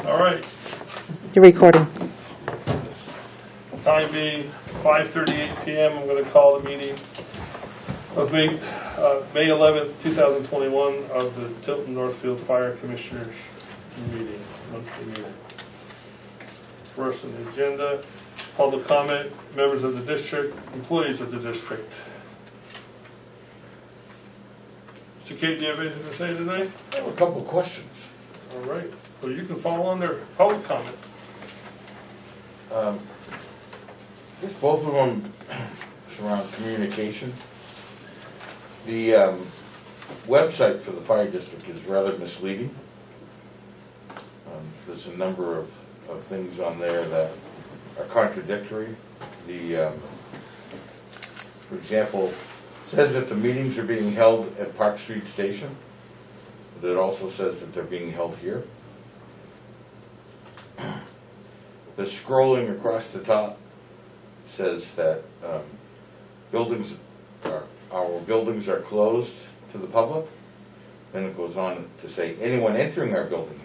All right, You're recording. time being 5:38 p.m., I'm going to call the meeting of May 11th, 2021 of the Tilton Northfield Fire Commissioners meeting, monthly meeting. First on the agenda, public comment, members of the district, employees of the district. Mr. Kate, do you have anything to say today? I have a couple of questions. All right, well, you can follow on their public comment. I guess both of them surround communication. The website for the fire district is rather misleading. There's a number of things on there that are contradictory. For example, says that the meetings are being held at Park Street Station, but it also says that they're being held here. The scrolling across the top says that our buildings are closed to the public. Then it goes on to say anyone entering our buildings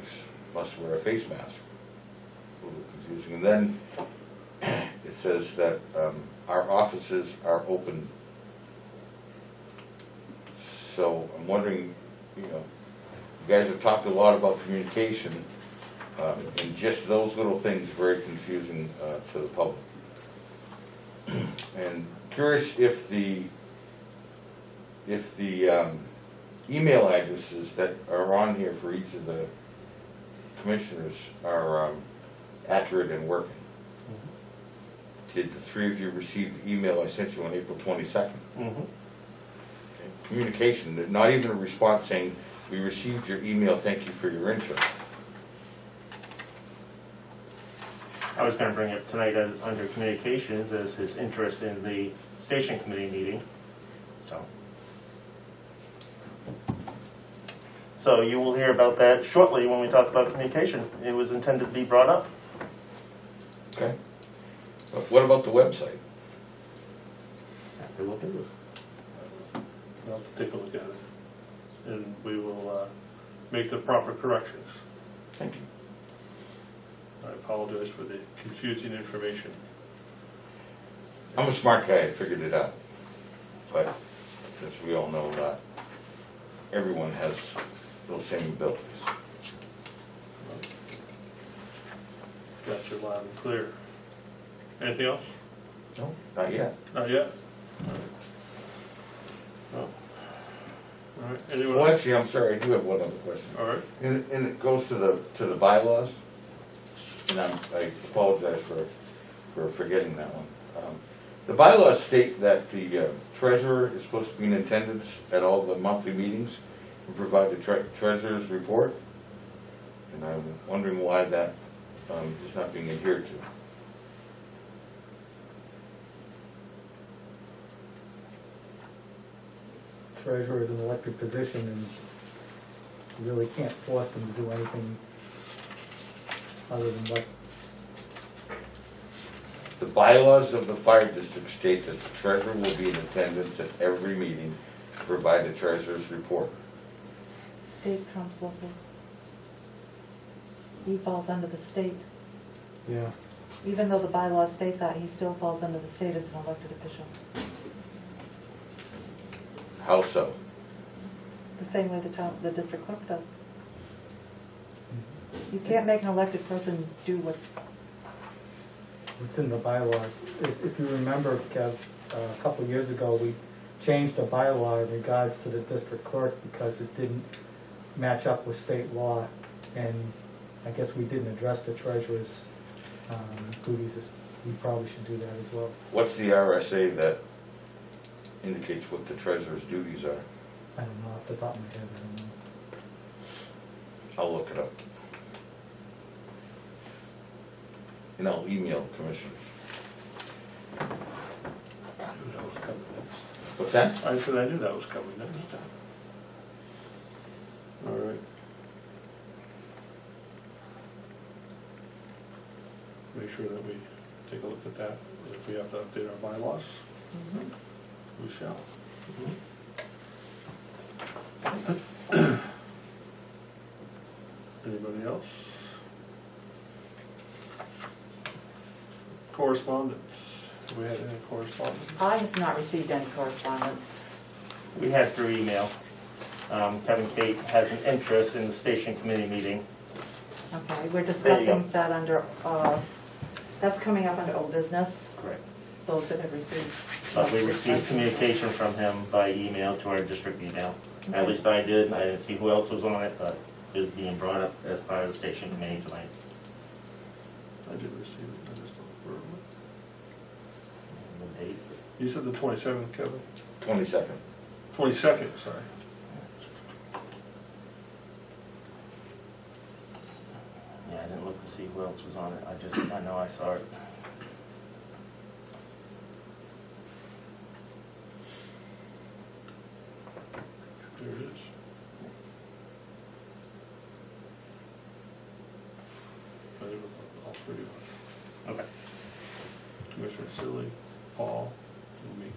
must wear a face mask. A little confusing. And then it says that our offices are open. So I'm wondering, you guys have talked a lot about communication, and just those little things are very confusing to the public. And curious if the email addresses that are on here for each of the commissioners are accurate and working. Did the three of you receive the email I sent you on April 22nd? Mm-hmm. Communication, not even a response saying, we received your email, thank you for your interest. I was going to bring it tonight under communications as his interest in the station committee meeting. So you will hear about that shortly when we talk about communication. It was intended to be brought up. Okay. But what about the website? Have to look into it. I'll have to take a look at it, and we will make the proper corrections. Thank you. I apologize for the confusing information. I'm a smart guy, I figured it out. But as we all know, not everyone has those same abilities. Got you loud and clear. Anything else? No, not yet. Not yet? No. All right, anyone Well, else? actually, I'm sorry, I do have one other question. All right. And it goes to the bylaws, and I apologize for forgetting that one. The bylaws state that the treasurer is supposed to be in attendance at all the monthly meetings and provide the treasurer's report, and I'm wondering why that is not being adhered to. Treasurer is an elected position, and you really can't force them to do anything other than what. The bylaws of the fire district state that the treasurer will be in attendance at every meeting to provide the treasurer's report. State trumps local. He falls under the state. Yeah. Even though the bylaws state that, he still falls under the state as an elected official. How so? The same way the district clerk does. You can't make an elected person do It's in the bylaws. If you remember, Kev, a couple of years ago, we changed the bylaw in regards to the district clerk because it didn't match up with state law, and I guess we didn't address the treasurer's duties. We probably should do that as well. What's the RSA that indicates what the treasurer's duties are? I don't know off the top of my head. I don't know. I'll look it up. And I'll email commissioners. I knew that was coming next. What's that? I said I knew that was coming next. All right. Make sure that we take a look at that. If we have to update our bylaws, we shall. Anybody else? correspondence. Have we had any correspondence? I have not received any correspondence. We had through email. Kevin Kate has an interest in the station committee meeting. Okay, we're There you go. discussing that under, that's coming up under old business, Correct. those that have received. But we received communication from him by email to our district email. At least I did. I didn't see who else was on it, but it was being brought up as part of the station committee tonight. I did receive it, I just don't remember. The date. You said the 27th, Kevin? 22nd. 22nd, sorry. Yeah, I didn't look to see who else was on it. I know I saw it. There it is. I did all three of us. Okay. Commissioner Silly, Paul, and me.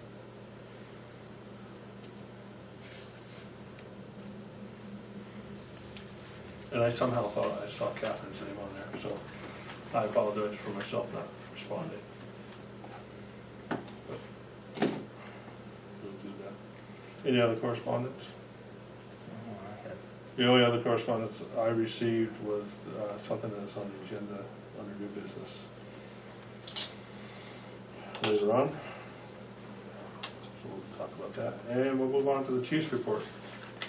And I somehow thought I saw Catherine's name on there, so I apologize for myself not responding. But we'll do that. Any other correspondence? The only other correspondence I received was something that's on the agenda under new business later on. So we'll talk about that. And we'll move on to the chief's report.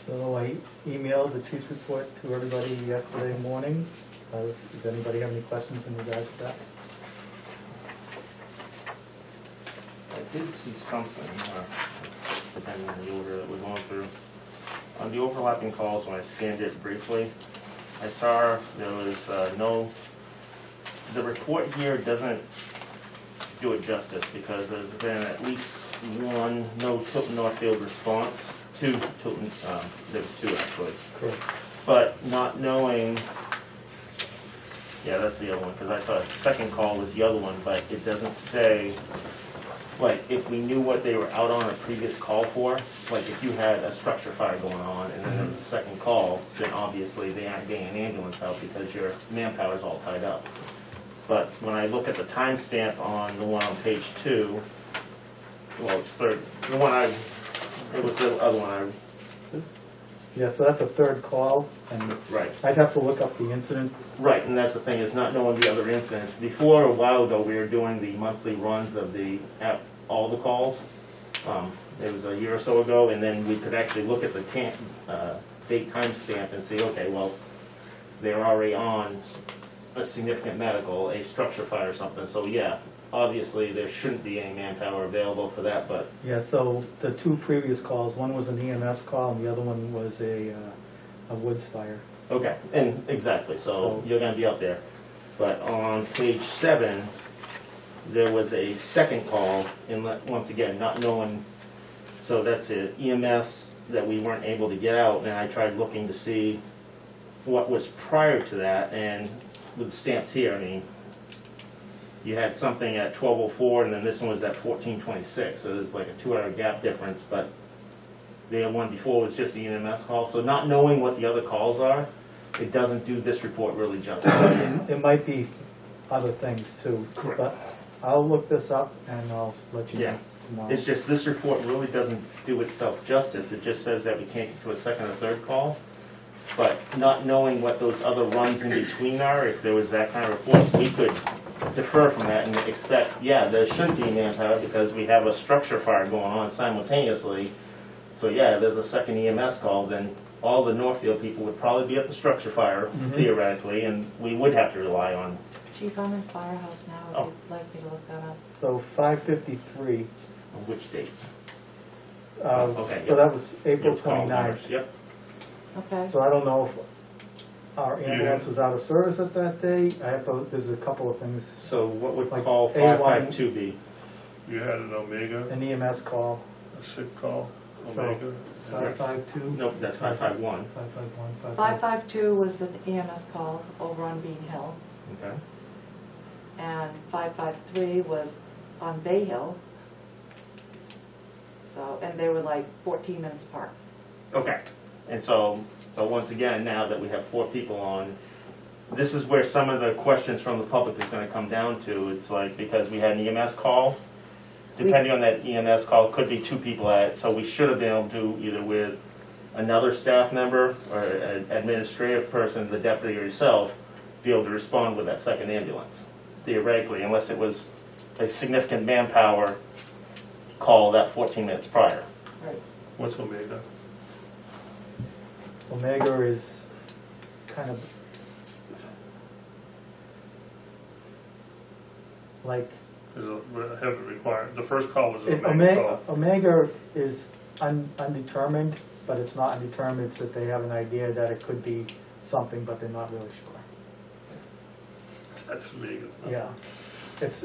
So I emailed the chief's report to everybody yesterday morning. Does anybody have any questions in regards to that? I did see something, depending on the order that we're going through. On the overlapping calls, when I scanned it briefly, I saw there was the report here doesn't do it justice because there's been at least one no Tilton Northfield response, two Tilton, there was two actually. Correct. But not knowing, yeah, that's the other one, because I thought the second call was the other one, but it doesn't say, like, if we knew what they were out on a previous call for, like if you had a structure fire going on and then there's a second call, then obviously they aren't getting an ambulance out because your manpower's all tied up. But when I look at the timestamp on the one on page 2, well, it's third, the one it was the other one Yeah, so that's a third call, and right. I'd have to look up the incident. Right, and that's the thing, is not knowing the other incidents. Before, a while ago, we were doing the monthly runs of all the calls. It was a year or so ago, and then we could actually look at the date timestamp and see, okay, well, they're already on a significant medical, a structure fire or something. So yeah, obviously, there shouldn't be any manpower available for that, but Yeah, so the two previous calls, one was an EMS call and the other one was a woods fire. okay, and exactly, so you're gonna be up there. But on page 7, there was a second call, and once again, not knowing, so that's it, EMS that we weren't able to get out, and I tried looking to see what was prior to that, and with the stamps here, I mean, you had something at 12:04, and then this one was at 14:26, so there's like a 2-hour gap difference, but the one before was just the EMS call, so not knowing what the other calls are, it doesn't do this report really justice. It might be other things too. Correct. But I'll look this up and I'll let you know Yeah. tomorrow. It's just, this report really doesn't do itself justice, it just says that we can't get to a second or third call, but not knowing what those other runs in between are, if there was that kind of report, we could defer from that and expect, yeah, there should be manpower because we have a structure fire going on simultaneously. So yeah, there's a second EMS call, then all the Northfield people would probably be at the structure fire theoretically, and we would have to rely on. Chief, I'm in Firehouse now, if you'd like me to look that up. So 5:53. On which date? So Okay, yep. that was April Yep, call 29th. numbers, Yep. Okay, So I don't know if our ambulance was out of service at that day. I have to, there's a couple of things, So what would Like call A1. 552 be? You had an Omega, an EMS call, a sick call, So- Omega. 552. Nope, that's 551. 551, 552 was an EMS call over on Bean Hill, Okay. and 553 was on Bay Hill. So, and they were like 14 minutes apart. Okay, and so, but once again, now that we have 4 people on, this is where some of the questions from the public is gonna come down to. It's like, because we had an EMS call, depending on that EMS call, could be 2 people at it, so we should have been able to, either with another staff member or an administrative person, the deputy or yourself, be able to respond with that second ambulance, theoretically, unless it was a significant manpower call that 14 minutes prior. Right. What's Omega? Omega is kind of like, Is it, have it required, the first call was an Omega Omega, call. Omega is undetermined, but it's not undetermined, it's that they have an idea that it could be something, but they're not really sure. That's Omega. Yeah, it's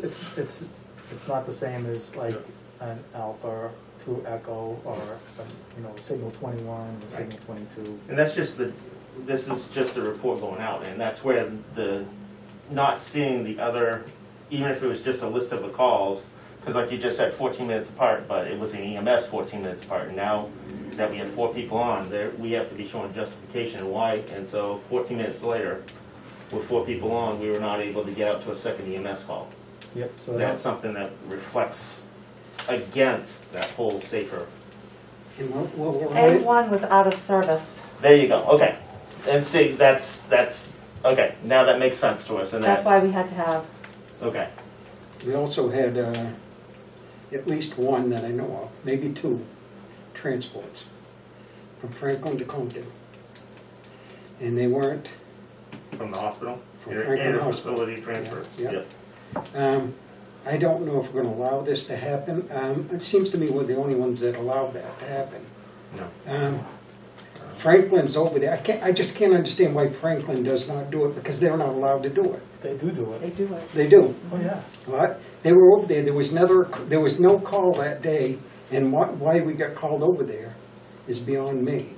not the same as like an Alpha through Echo or, Signal 21 or Signal 22. And that's just this is just the report going out, and that's where the, not seeing the other, even if it was just a list of the calls, because like you just said, 14 minutes apart, but it was an EMS 14 minutes apart, and now that we have 4 people on, there, we have to be showing justification why, and so 14 minutes later, with 4 people on, we were not able to get up to a second EMS call. Yep, so That's something that reflects against that whole safer. And what we're right, A1 was out of service. There you go, okay. And see, that's, okay, now that makes sense to us, and That's that, why we had to have, okay. we also had at least one that I know of, maybe 2 transports from Franklin to Compton. And they weren't, From the hospital? From Your Franklin Hospital. facility transfer? Yeah, yeah. I don't know if we're gonna allow this to happen. It seems to me we're the only ones that allow that to happen. No. Franklin's over there. I just can't understand why Franklin does not do it, because they're not allowed to do it. they do they it. do it. They do. Oh, yeah. What? They were over there. There was no call that day, and why we got called over there is beyond me.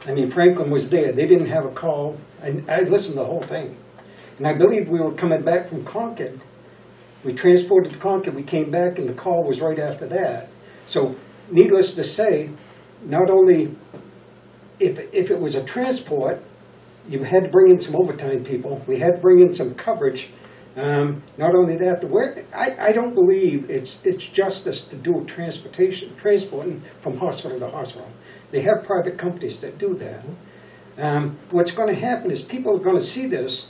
I mean, Franklin was there. They didn't have a call, and I listened to the whole thing. And I believe we were coming back from Concord. We transported to Concord. We came back, and the call was right after that. So, needless to say, not only if it was a transport, you had to bring in some overtime people. We had to bring in some coverage. Not only that, I don't believe it's justice to do transporting from hospital to hospital. They have private companies that do that. What's going to happen is people are going to see this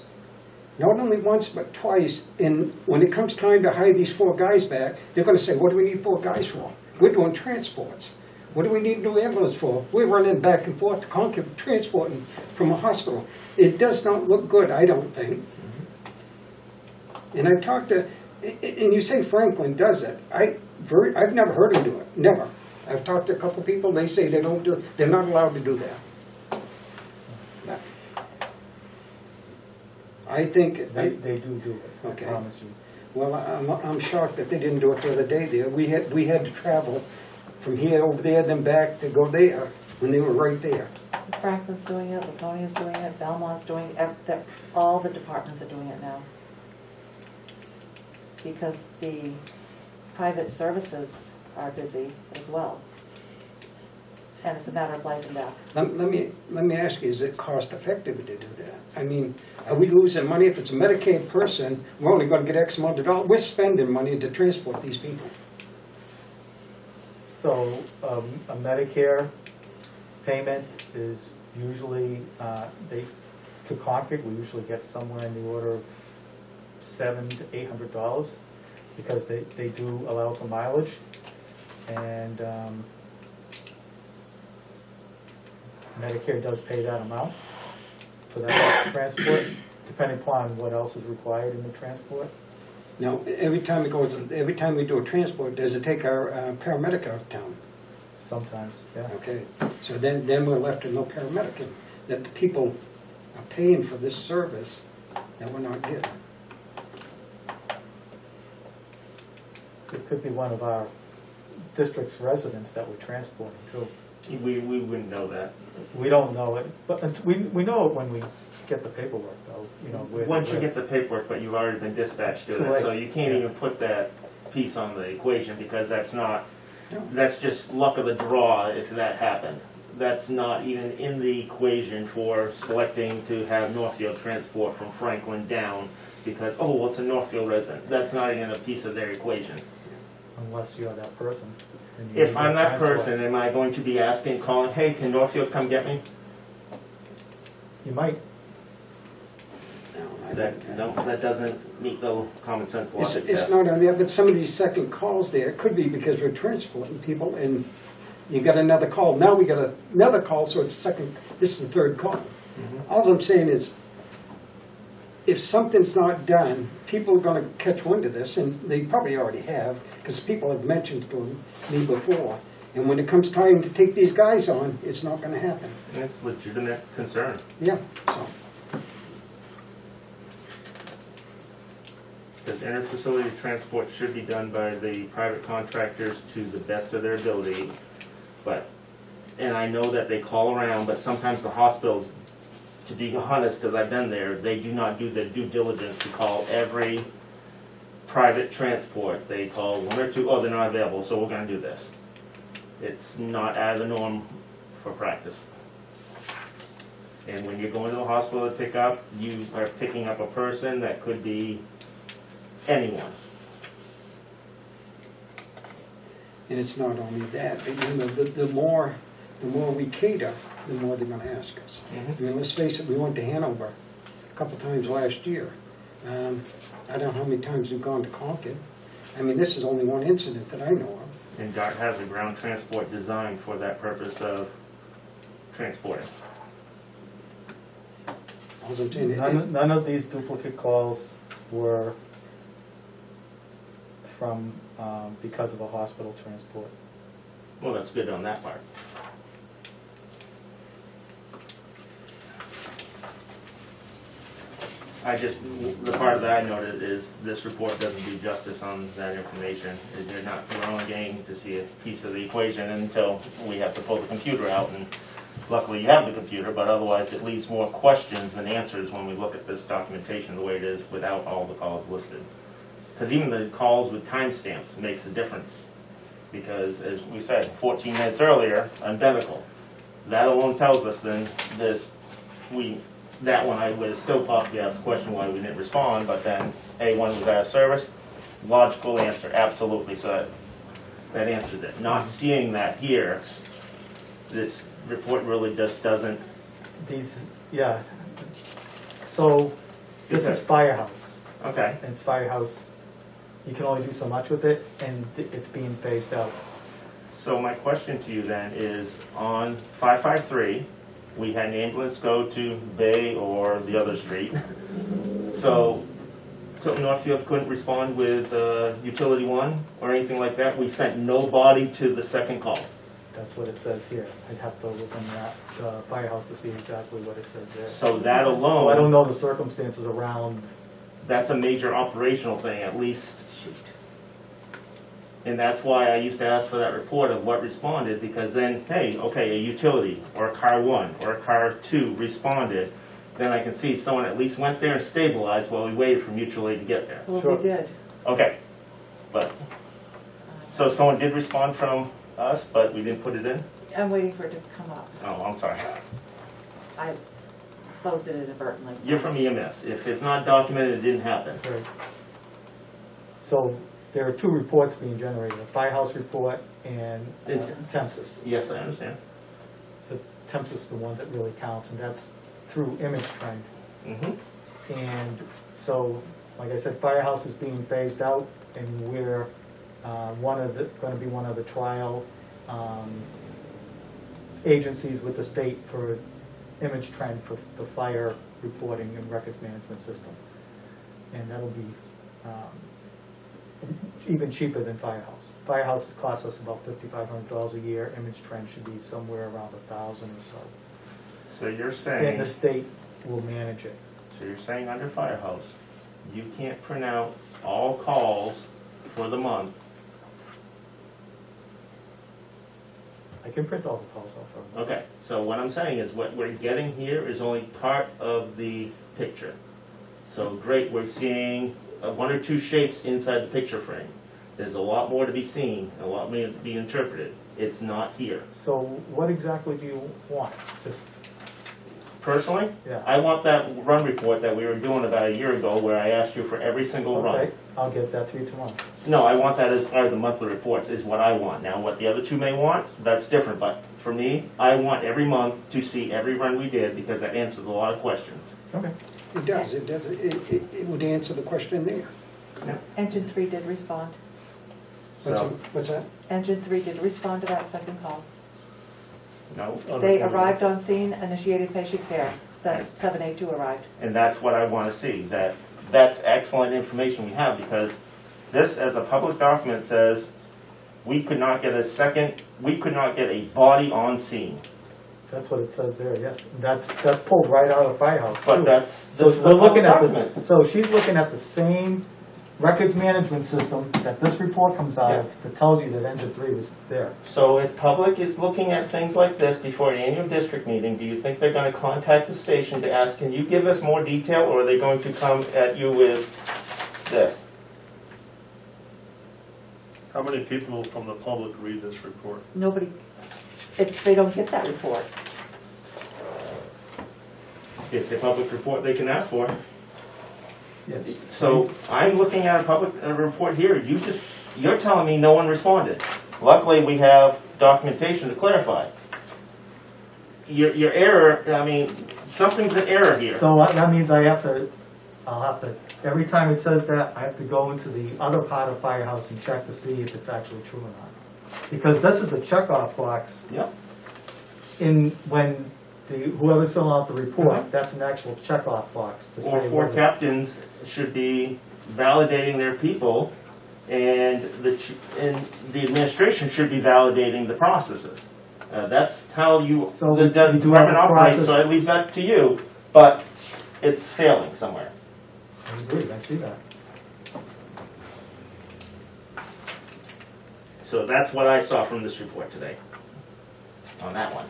not only once but twice, and when it comes time to hire these 4 guys back, they're going to say, what do we need 4 guys for? We're doing transports. What do we need new ambulance for? We're running back and forth to Concord, transporting from a hospital. It does not look good, I don't think. And I've talked to, and you say Franklin does it. I've never heard him do it, never. I've talked to a couple people, they say they don't do it, they're not allowed to do that. I think, They do it, Okay. I promise you. well, I'm shocked that they didn't do it the other day there. We had to travel from here over there, then back to go there, when they were right there. Franklin's doing it, Laconia's doing it, Belmont's doing it, all the departments are doing it now. Because the private services are busy as well. And it's a matter of life and death. Let me ask you, is it cost effective to do that? I mean, are we losing money? If it's a Medicaid person, we're only gonna get X amount of dollars. We're spending money to transport these people. So, a Medicare payment is usually, to Concord, we usually get somewhere in the order of $700 to $800, because they do allow for mileage, and Medicare does pay that amount for that transport, depending upon what else is required in the transport. Now, every time we do a transport, does it take our paramedic out of town? Sometimes, yeah. Okay, so then we're left with no paramedic, and that the people are paying for this service that we're not getting. It could be one of our district's residents that we're transporting too. We wouldn't know that. We don't know it, but we know it when we get the paperwork though, Once you get the paperwork, but you've already been dispatched to Too it, late. so you can't Yeah. even put that piece on the equation, because that's not, No. that's just luck of the draw if that happened. that's not even in the equation for selecting to have Northfield transport from Franklin down because, oh, well, it's a Northfield resident. That's not even a piece of their equation. Unless you're that person. and you If need I'm that transport. person, am I going to be asking, calling, hey, can Northfield come get me? You might. That doesn't meet the common sense logic It's test. not on there, but some of these second calls there, it could be because we're transporting people and you got another call. Now we got another call, so it's second, this is the third call. All I'm saying is, if something's not done, people are gonna catch wind of this, and they probably already have, because people have mentioned to me before. And when it comes time to take these guys on, it's not gonna happen. It's a legitimate concern. Yeah, so. Says inter-facility transport should be done by the private contractors to the best of their ability. But, and I know that they call around, but sometimes the hospitals, to be honest, because I've been there, they do not do the due diligence to call every private transport. They call one or two, oh, they're not available, so we're gonna do this. It's not out of the norm for practice. And when you're going to the hospital to pick up, you are picking up a person that could be anyone. And it's not only that, but you know, the more we cater, the more they're gonna ask us. I mean, let's face it, we went to Hanover a couple times last year. I don't know how many times we've gone to Concord. I mean, this is only one incident that I know of. And DART has a ground transport designed for that purpose of transporting. All I'm saying, None of these duplicate calls were from, because of a hospital transport. Well, that's good on that part. The part that I noted is this report doesn't do justice on that information. We're only getting to see a piece of the equation until we have to pull the computer out, and luckily you have the computer, but otherwise it leaves more questions than answers when we look at this documentation the way it is without all the calls listed. Because even the calls with timestamps makes a difference. Because as we said, 14 minutes earlier, identical. That alone tells us then that one I would still possibly ask the question why we didn't respond, but then A1 was out of service. Logical answer, absolutely. So that answered it. Not seeing that here, this report really just doesn't. Yeah. So, this is Firehouse. Okay. And it's Firehouse, you can only do so much with it, and it's being phased out. So my question to you then is, on 553, we had an ambulance go to Bay or the other street. So Tilton Northfield couldn't respond with Utility 1 or anything like that? We sent nobody to the second call? That's what it says here. I'd have to look in that Firehouse to see exactly what it says there. So that alone... So I don't know the circumstances around. That's a major operational thing, at least. And that's why I used to ask for that report of what responded, because then, hey, okay, a utility, or a car 1, or a car 2 responded, then I can see someone at least went there and stabilized while we waited for mutual aid to get there. Well, Sure. we did. Okay, but, so someone did respond from us, but we didn't put it in? I'm waiting for it to come up. Oh, I'm sorry. I closed it inadvertently. You're from EMS. If it's not documented, it didn't happen. Right. So there are two reports being generated, a Firehouse report and Tempsus. Yes, I understand. So Tempsus is the one that really counts, and that's through image trend. Mm-hmm. And so, like I said, Firehouse is being phased out, and we're going to be one of the trial agencies with the state for image trend for the fire reporting and records management system. And that'll be even cheaper than Firehouse. Firehouse costs us about $5,500 a year. Image trend should be somewhere around $1,000 or so. So you're And saying... the state will manage it. So you're saying under Firehouse, you can't print out all calls for the month. I can print all the calls off of them. Okay, so what I'm saying is what we're getting here is only part of the picture. So great, we're seeing one or two shapes inside the picture frame. There's a lot more to be seen, a lot more to be interpreted. It's not here. So what exactly do you want? Just, Personally, yeah. I want that run report that we were doing about a year ago where I asked you for every single run. Okay, I'll get that to you tomorrow. No, I want that as part of the monthly reports, is what I want. Now, what the other two may want, that's different, but for me, I want every month to see every run we did, because that answers a lot of questions. Okay. It does, it would answer the question there. Engine 3 did respond. What's that? Engine 3 did respond to that second call. No, They arrived on scene, initiated patient care. The 782 arrived. and that's what I want to see, that's excellent information we have, because this, as a public document, says we could not get a body on scene. That's what it says there, yes. That's pulled right out of the firehouse. But too. that's, So this is a we're looking public at document. so she's looking at the same records management system that this report comes out of that tells you that engine 3 was there. So if public is looking at things like this before an annual district meeting, do you think they're going to contact the station to ask, can you give us more detail, or are they going to come at you with this? How many people from the public read this report? Nobody, they don't get that report. It's a public report they can ask for. Yes. So I'm looking at a public report here, you're telling me no one responded. Luckily, we have documentation to clarify. Your error, I mean, something's an error here. So that means I'll have to, every time it says that, I have to go into the other part of firehouse and check to see if it's actually true or not. Because this is a checkoff box Yep. when whoever's filling out the report, that's an actual checkoff box to say Or four whether- captains should be validating their people, and the administration should be validating the processes. That's how So the we do have department a operates, process- so I leave that to you, but it's failing somewhere. I agree, I see that. So that's what I saw from this report today, on that one.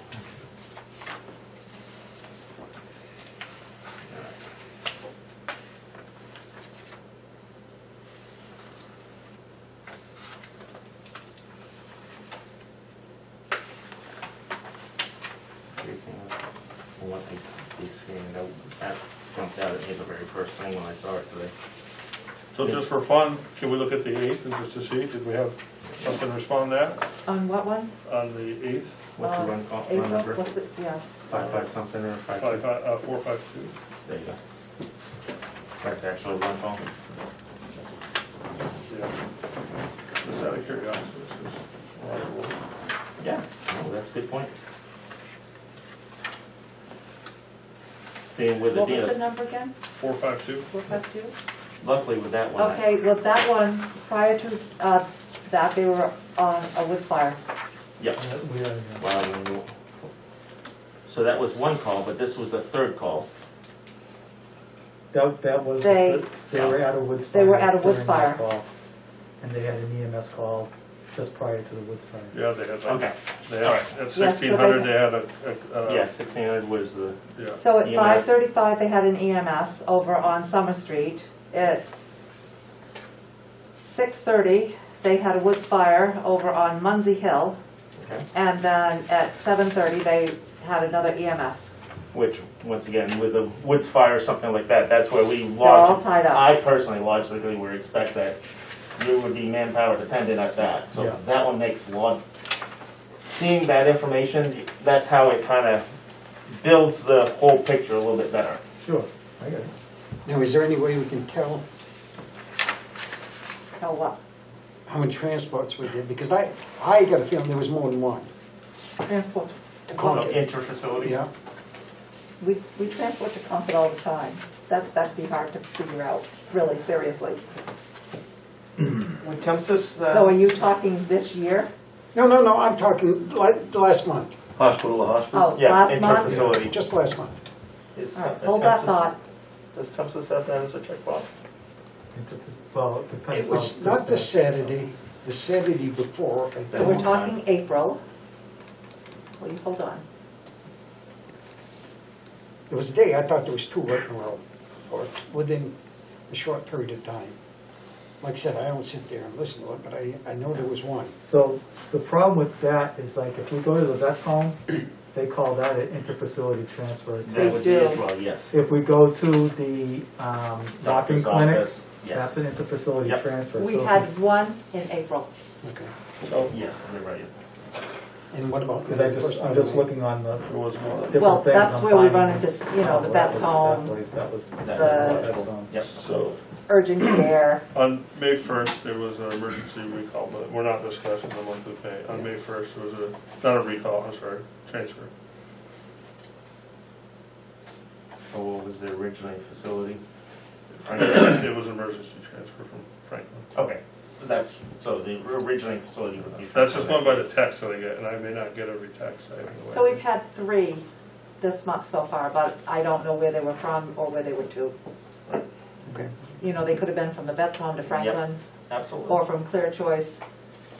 Everything else, what I scanned out, that jumped out at me the very first thing when I saw it today. So just for fun, can we look at the 8th and just to see, did we have something respond to that On what one? on the 8th? What's the run call, April? run number? What's it, yeah. 5 something or 5? 452. There you go. That's actually a run call. Yeah. Just out of curiosity. This is a lot of work. Yeah, no, that's a good point. Same with the What was the DNF. number again? 452? 452? Luckily with that one. Okay, well, that one, prior to that, they were on a wood fire. Yeah. We are, Well, so that was one call, but this was a third call. that was, They- they were at a woods fire. They were at a woods during that fire. call, and they had an EMS call just prior to the woods fire. Yeah, they had like, Okay. they All had, right. at so 1600, they- they had Yeah, 1600 was the, yeah. So at EMS. 5:35, they had an EMS over on Summer Street. At 6:30, they had a woods fire over on Munsey Hill. okay. And then at 7:30, they had another EMS. Which, once again, with a woods fire or something like that, that's where we They're all logically, tied up. I personally logically would expect that you would be manpower dependent at that. So Yeah. that one makes a lot, seeing that information, that's how it kind of builds the whole picture a little bit better. Sure, I get it. Now, is there any way we can tell Oh, what? how many transports we did? Because I got a feeling there was more than one. Transport. To So Concord. inter-facility. Yeah, We transport to Concord all the time. That'd be hard to figure out, really, seriously. With Tempsus, So are you talking this year? no, I'm talking last month, Hospital to hospital? Oh, yeah, last month? inter-facility. just last month. Is All right, hold that Tempsus- thought. Does Tempsus have that as a checkbox? Well, it depends. It was how it's not the dispatched. Saturday, the Saturday before, I So think. we're talking April. Will you hold on? There was a day, I thought there was two right in a row, or within a short period of time. like I said, I don't sit there and listen to it, but I know there was one. So the problem with that is like if we go to the vet's home, they call that an interfacility transfer. That would be do. as well, yes. If we go to the walk-in Doctor's clinic, office, yes. that's an interfacility Yep. transfer. We So if had one in April. Okay. So Yes, you're right. And what about? Because I'm just looking on the there was one. different Well, things. and that's I'm where we finding run this. into, you know, the Oh, vet's that home, place, that was That The- was vet's cool. home. Yep. So urgent care. on May 1st, there was an emergency recall, but we're not discussing the monthly pay. On May 1st, there was not a recall, I'm sorry, transfer. Oh, what was the original facility? It was an emergency transfer from Franklin. Okay, so the original facility would be. That's just going by the text that I get, and I may not get every text. I have no So we've idea. had 3 this month so far, but I don't know where they were from or where they were to. Okay. You know, they could have been from the vet's home to Franklin, Absolutely. or from Clear Choice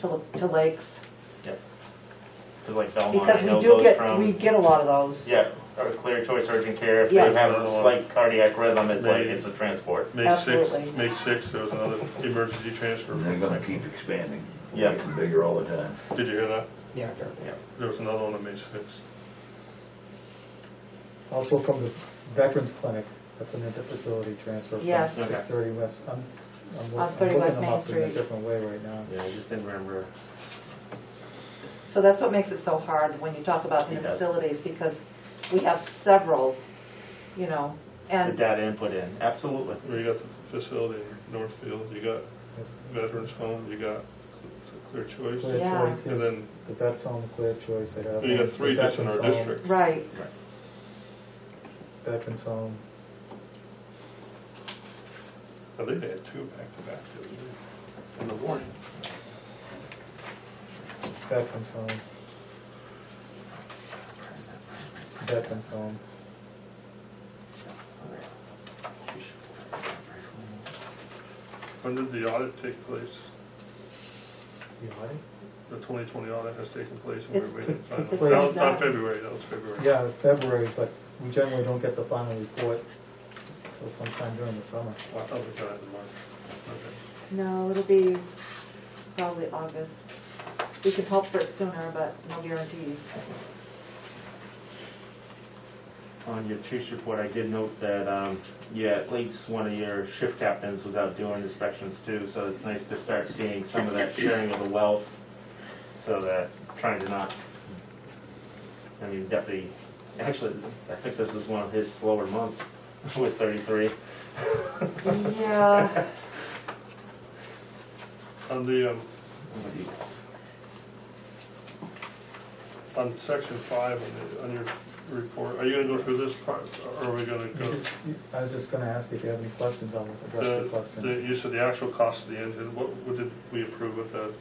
to Lakes. Because like Belmont, Because I we know do goes get, from. we get a lot of those. Yeah, or Clear Choice Urgent Care, if they Yeah. have a slight cardiac rhythm, it's like, it's a transport. May Absolutely. 6th, May 6th, there was another emergency transfer. And they're gonna keep expanding. Yeah. Getting bigger all the time. Did you hear that? Yeah. There was another one on May 6th. Also from the Veterans Clinic, that's an interfacility transfer from Yes. Okay. 630 West. I'm On I'm 30 looking West them Main up in a Street. different way right now. Yeah, I just didn't remember. So that's what makes it so hard when you talk about the It does. facilities, because we have several, you know, The and data input in, absolutely. Where you got the facility in Northfield, you got Yes. Veterans Home, you got Clear Choice. Clear Yeah. Choice, And yes, then the vet's home, Clear Choice, I have. you got the 3 just in our Veterans Home, district. right, Veterans Home, I think they had 2 back to back the other day in the morning. Veterans Home. Veterans Home. When did the audit take place? The audit? The 2020 audit has taken place and we're It's- waiting took final. place- That was not February, that was February. Yeah, February, but we generally don't get the final report until sometime during the summer. I thought we got it in March. Okay. no, it'll be probably August. We can hope for it sooner, but no guarantees. On your chief's report, I did note that, yeah, at least one of your shift captains was out doing inspections too, so it's nice to start seeing some of that sharing of the wealth, so that, trying to not, I mean, deputy, actually, I think this is one of his slower months with 33. Yeah, On the, on section 5 on your report, are you gonna go through this part, or are we gonna go? I was just gonna ask if you have any questions, I'll address the The questions. use of the actual cost of the engine, what did we approve at the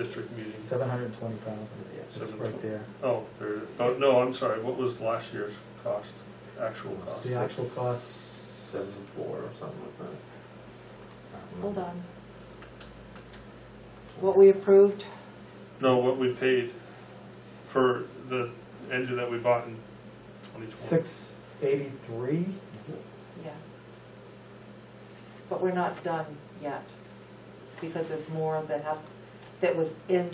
district meeting? 720,000, it's right there. Oh, no, I'm sorry, what was last year's cost, actual cost? The actual cost, 7.4 or something like that. hold on. What we approved, No, what we paid for the engine that we bought in 2020. 683, yeah. But we're not done yet, because there's more that was in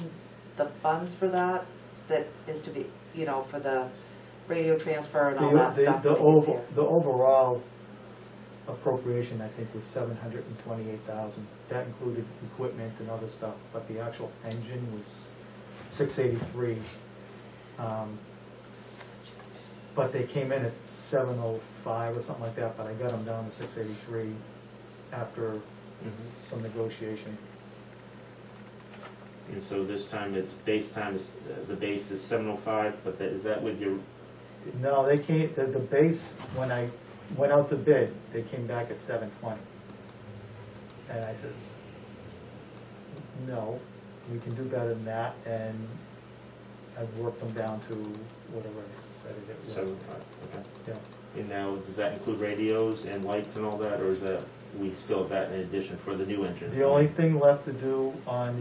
the funds for that is to be, you know, for the radio transfer and all that stuff. the overall appropriation, I think, was 728,000. That included equipment and other stuff, but the actual engine was 683. But they came in at 705 or something like that, but I got them down to 683 after some negotiation. And so this time it's base time is, the base is 705, but is that with your, No, they came, the base, when I went out to bid, they came back at 720. And I said, no, we can do better than that, and I've worked them down to whatever I said it was. 705? Okay. Yeah. And now, does that include radios and lights and all that, or is that, we still have that in addition for the new engine? The only thing left to do on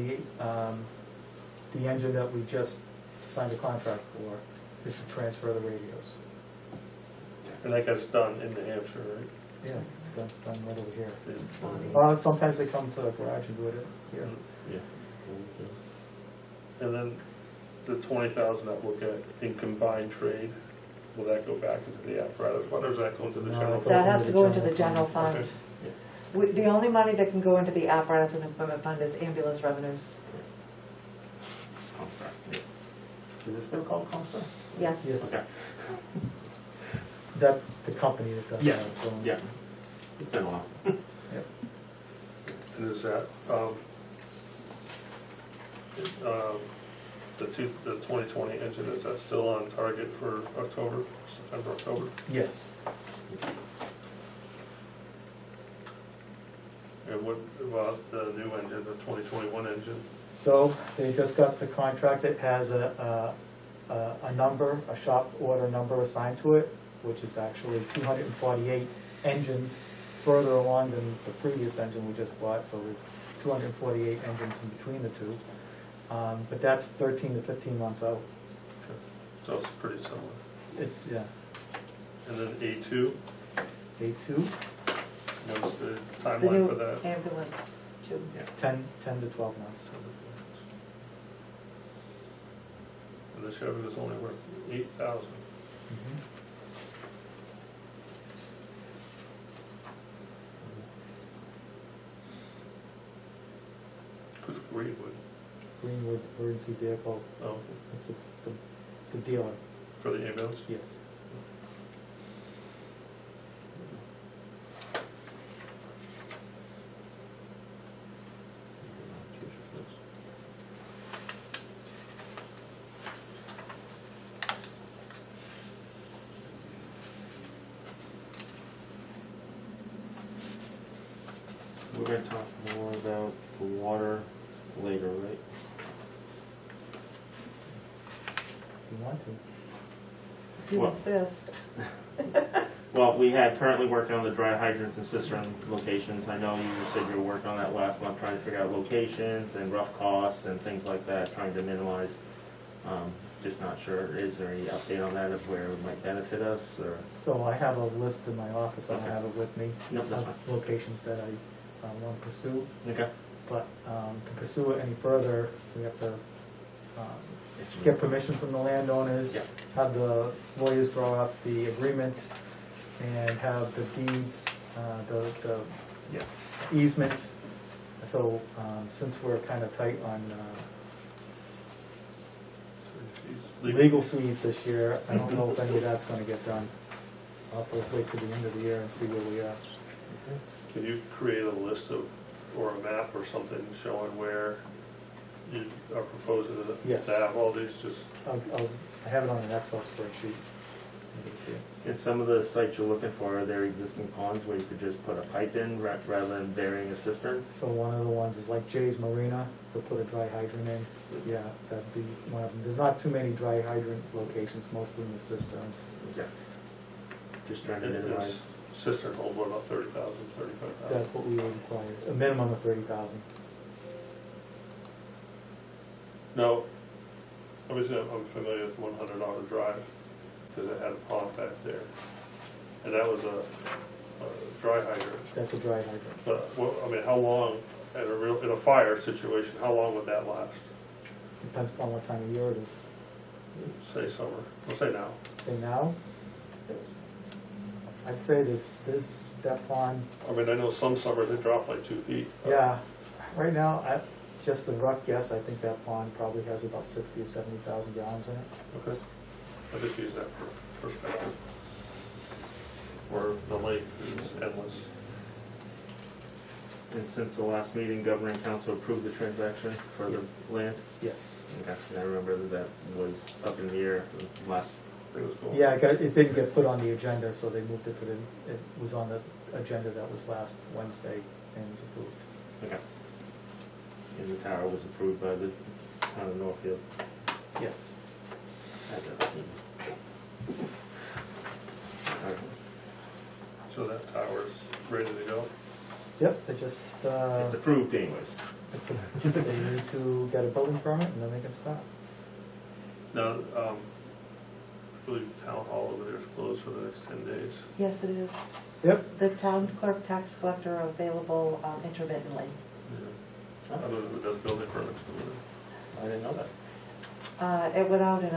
the engine that we just signed a contract for is to transfer the radios. And that gets done in New Hampshire, right? Yeah, it's got done right over here. It's- Sometimes they come to the garage and do it here. Yeah. And then the 20,000 that we'll get in combined trade, will that go back into the apparatus fund, or does that go into the No, general it fund? That has to go into the general Okay. fund. The only money that can go into the apparatus and equipment fund is ambulance revenues. Comstar, yeah. Is it still called Comstar? Yes. Yes. Okay, That's the company that does Yeah. that. so- yeah. It's been a while. And is that, the 2020 engine, is that still on target for October, September, October? Yes. And what about the new engine, the 2021 engine? So they just got the contract. It has a number, a shop order number assigned to it, which is actually 248 engines further along than the previous engine we just bought. So there's 248 engines in between the two. But that's 13 to 15 months out. So it's pretty similar. It's, yeah, And then A2, A2, what's the The timeline new for that? ambulance too. 10 to 12 months. And the Chevy was only worth 8,000. Mhm. Who's Greenwood? Greenwood Emergency Vehicle, Oh, it's the dealer, for the ambulance? yes. We're gonna talk more about the water later, right? If you want to. If you Well- insist. Well, we had currently working on the dry hydrants and cistern locations. I know you said you were working on that last month, trying to figure out locations and rough costs and things like that, trying to minimize. Just not sure, is there any update on that of where it might benefit us, or? So I have a list in my office, I don't Okay. have it with me, No, that's of locations that I want to pursue. Okay. But to pursue it any further, we have to get permission from the landowners, Yeah. have the lawyers draw up the agreement, and have the deeds, the Yeah. easements. So since we're kind of tight on legal fees this year, I don't know if any of that's gonna get done. I'll have to wait till the end of the year and see where we are. Can you create a list of, or a map or something showing where you are proposing Yes. to have all these, just, I have it on an Excel spreadsheet. And some of the sites you're looking for, are there existing ponds where you could just put a pipe in rather than burying a cistern? So one of the ones is like Jay's Marina, they'll put a dry hydrant in. Yeah, that'd be one of them. There's not too many dry hydrant locations, mostly in the cisterns. Okay. Just trying to and minimize. this cistern holds what, about 30,000, 35,000? That's what we would require, a minimum of 30,000. No, obviously I'm familiar with $100 Drive, because it had a pond back there. And that was a dry hydrant. That's a dry hydrant. But, I mean, how long, in a fire situation, how long would that last? Depends upon what time of year it is. Say summer, we'll say now. Say now, I'd say that pond, I mean, I know some summers they drop like 2 feet. yeah, right now, just a rough guess, I think that pond probably has about 60 or 70,000 gallons in it. Okay. I just use that for perspective. Where the lake is endless. And since the last meeting, Governor and Council approved the transaction for the land? Yes. Okay, and I remember that was up in the air last, It was cool. Yeah, it didn't get put on the agenda, so they moved it to it was on the agenda that was last Wednesday and was approved. okay. And the tower was approved by the town of Northfield Yes. at that meeting. Alright. So that tower's ready to go. Yep, they just, It's approved anyways. they need to get a building permit and then they can start. Now, believe the town hall over there is closed for the next 10 days. Yes, it is. Yep. The town clerk tax collector are available intermittently. Yeah. I don't know who does building permits. I didn't know that. It went out in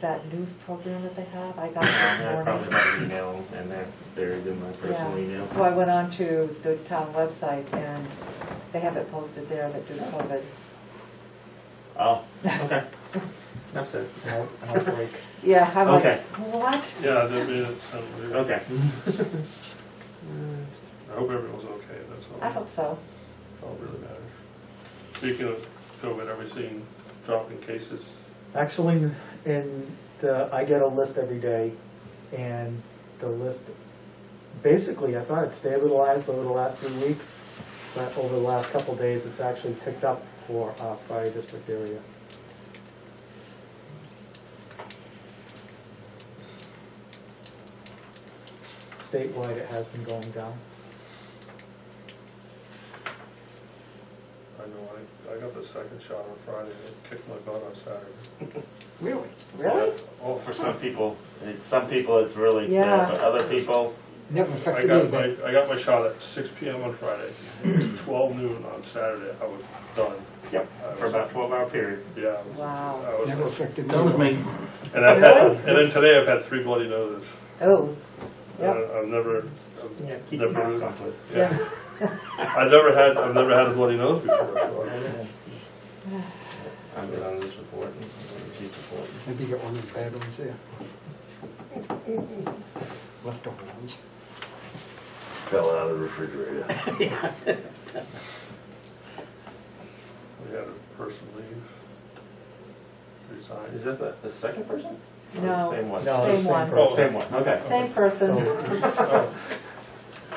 that news program that they have. I got it I this probably morning. got an email, and they're buried in my personal email. So I went on to the town website and they have it posted there that due to COVID. Oh, okay. That's it. I'll break. Yeah, I'm like, Okay. what? Yeah, there'll be some. Okay. I hope everyone's okay, that's all. I hope so. That's all that really matters. Speaking of COVID, are we seeing dropping cases? Actually, I get a list every day, and the list, basically, I thought it stabilized over the last 3 weeks, but over the last couple of days, it's actually ticked up for our fire district area. Statewide, it has been going down. I know, I got the second shot on Friday, it kicked my butt on Saturday. Really? Really? Oh, For some people, it's really, Yeah. but other people, Never I affected got me, but I got my shot at 6 p.m. on Friday, 12 noon on Saturday, I was done. yep, I for was- about 12-hour period. Yeah. I was- Wow. I was- never affected me. That was me. And I've had, and then today I've had 3 bloody noses. Oh, And yep. I've never, Yeah, keep your Never- mask on, please. yeah. I've never had a bloody nose before. So I'm good on this report, and keep reporting. Maybe you got one of the bad ones there. Leftover ones. Fell out of the refrigerator. we had a person leave, resign. Is this the second person? Or No. the same one? No, Same same one. person. Oh, same one, okay. Same person. Oh.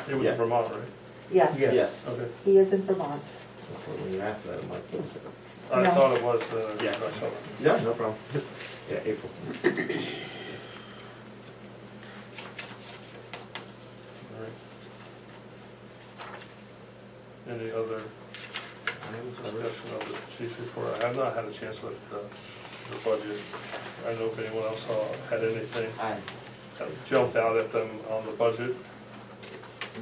He was Yeah. in Vermont, right? Yes. Yes. Okay. He is in Vermont. When you asked that, I'm like, what is it? I No. thought it was, Yeah. I saw it. Yeah, no problem. Yeah, April. All right. Any other discussion of the chief's report? I have not had a chance with the budget. I don't know if anyone else had anything that jumped out at them on the budget.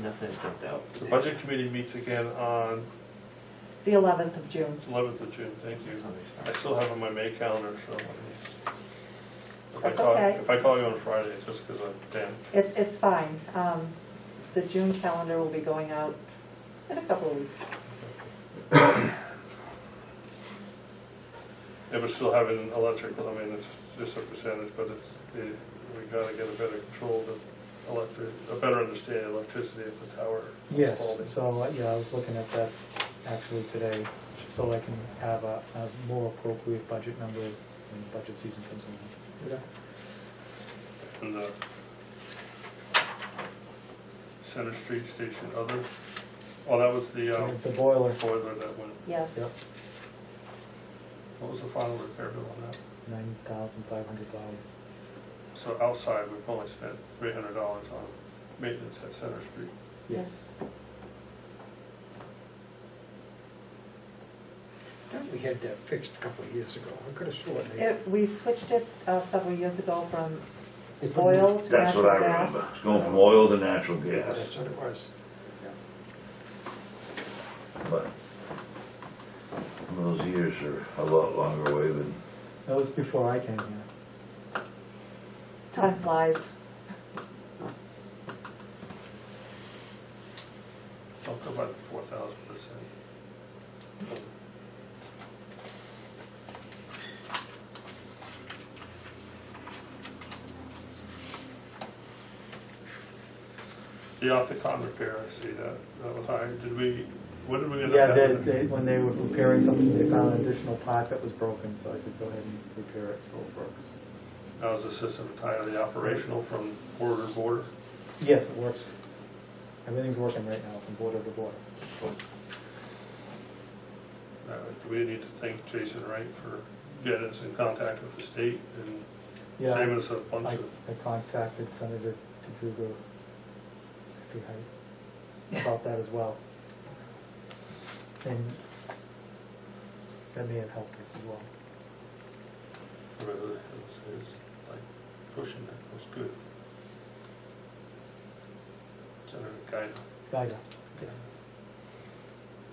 Nothing jumped out. The budget committee meets again on The 11th of June. 11th of June, thank you. I still have on my May calendar, so. That's okay. If I call you on Friday, it's just because I'm damn. It's fine. The June calendar will be going out in a couple of weeks. Yeah, but still having electrical, I mean, it's just a percentage, but we gotta get a better control of a better understanding of electricity at the tower. Yes, quality. so, yeah, I was looking at that actually today, so I can have a more appropriate budget number when budget season comes along. And the Center Street Station other, oh, that was the The boiler, boiler that went, Yes. Yep. what was the final repair bill on that? $9,500. So outside, we've only spent $300 on maintenance at Center Street. Yes. I thought we had that fixed a couple of years ago. I could have sworn We switched it several years ago from they. oil to That's what natural I gas. remember. It's going from oil to natural Yeah, gas. that's what it was. But some of those years are a lot longer away than, That was before I came here. Time flies. I'll go about 4,000%. The Opticon repair, I see that was high. What did we end Yeah, up having? when they were repairing something, they found an additional part that was broken, so I said, go ahead and repair it so it works. That was the system entirely operational from border to border. Yes, it works. Everything's working right now from border to border. Do we need to thank Jason Wright for getting us in contact with the state and Yeah, saving us a bunch I of, contacted Senator Tnfd about that as well. And that may have helped us as well. his pushing it, that's good. Senator Guy, Geiger.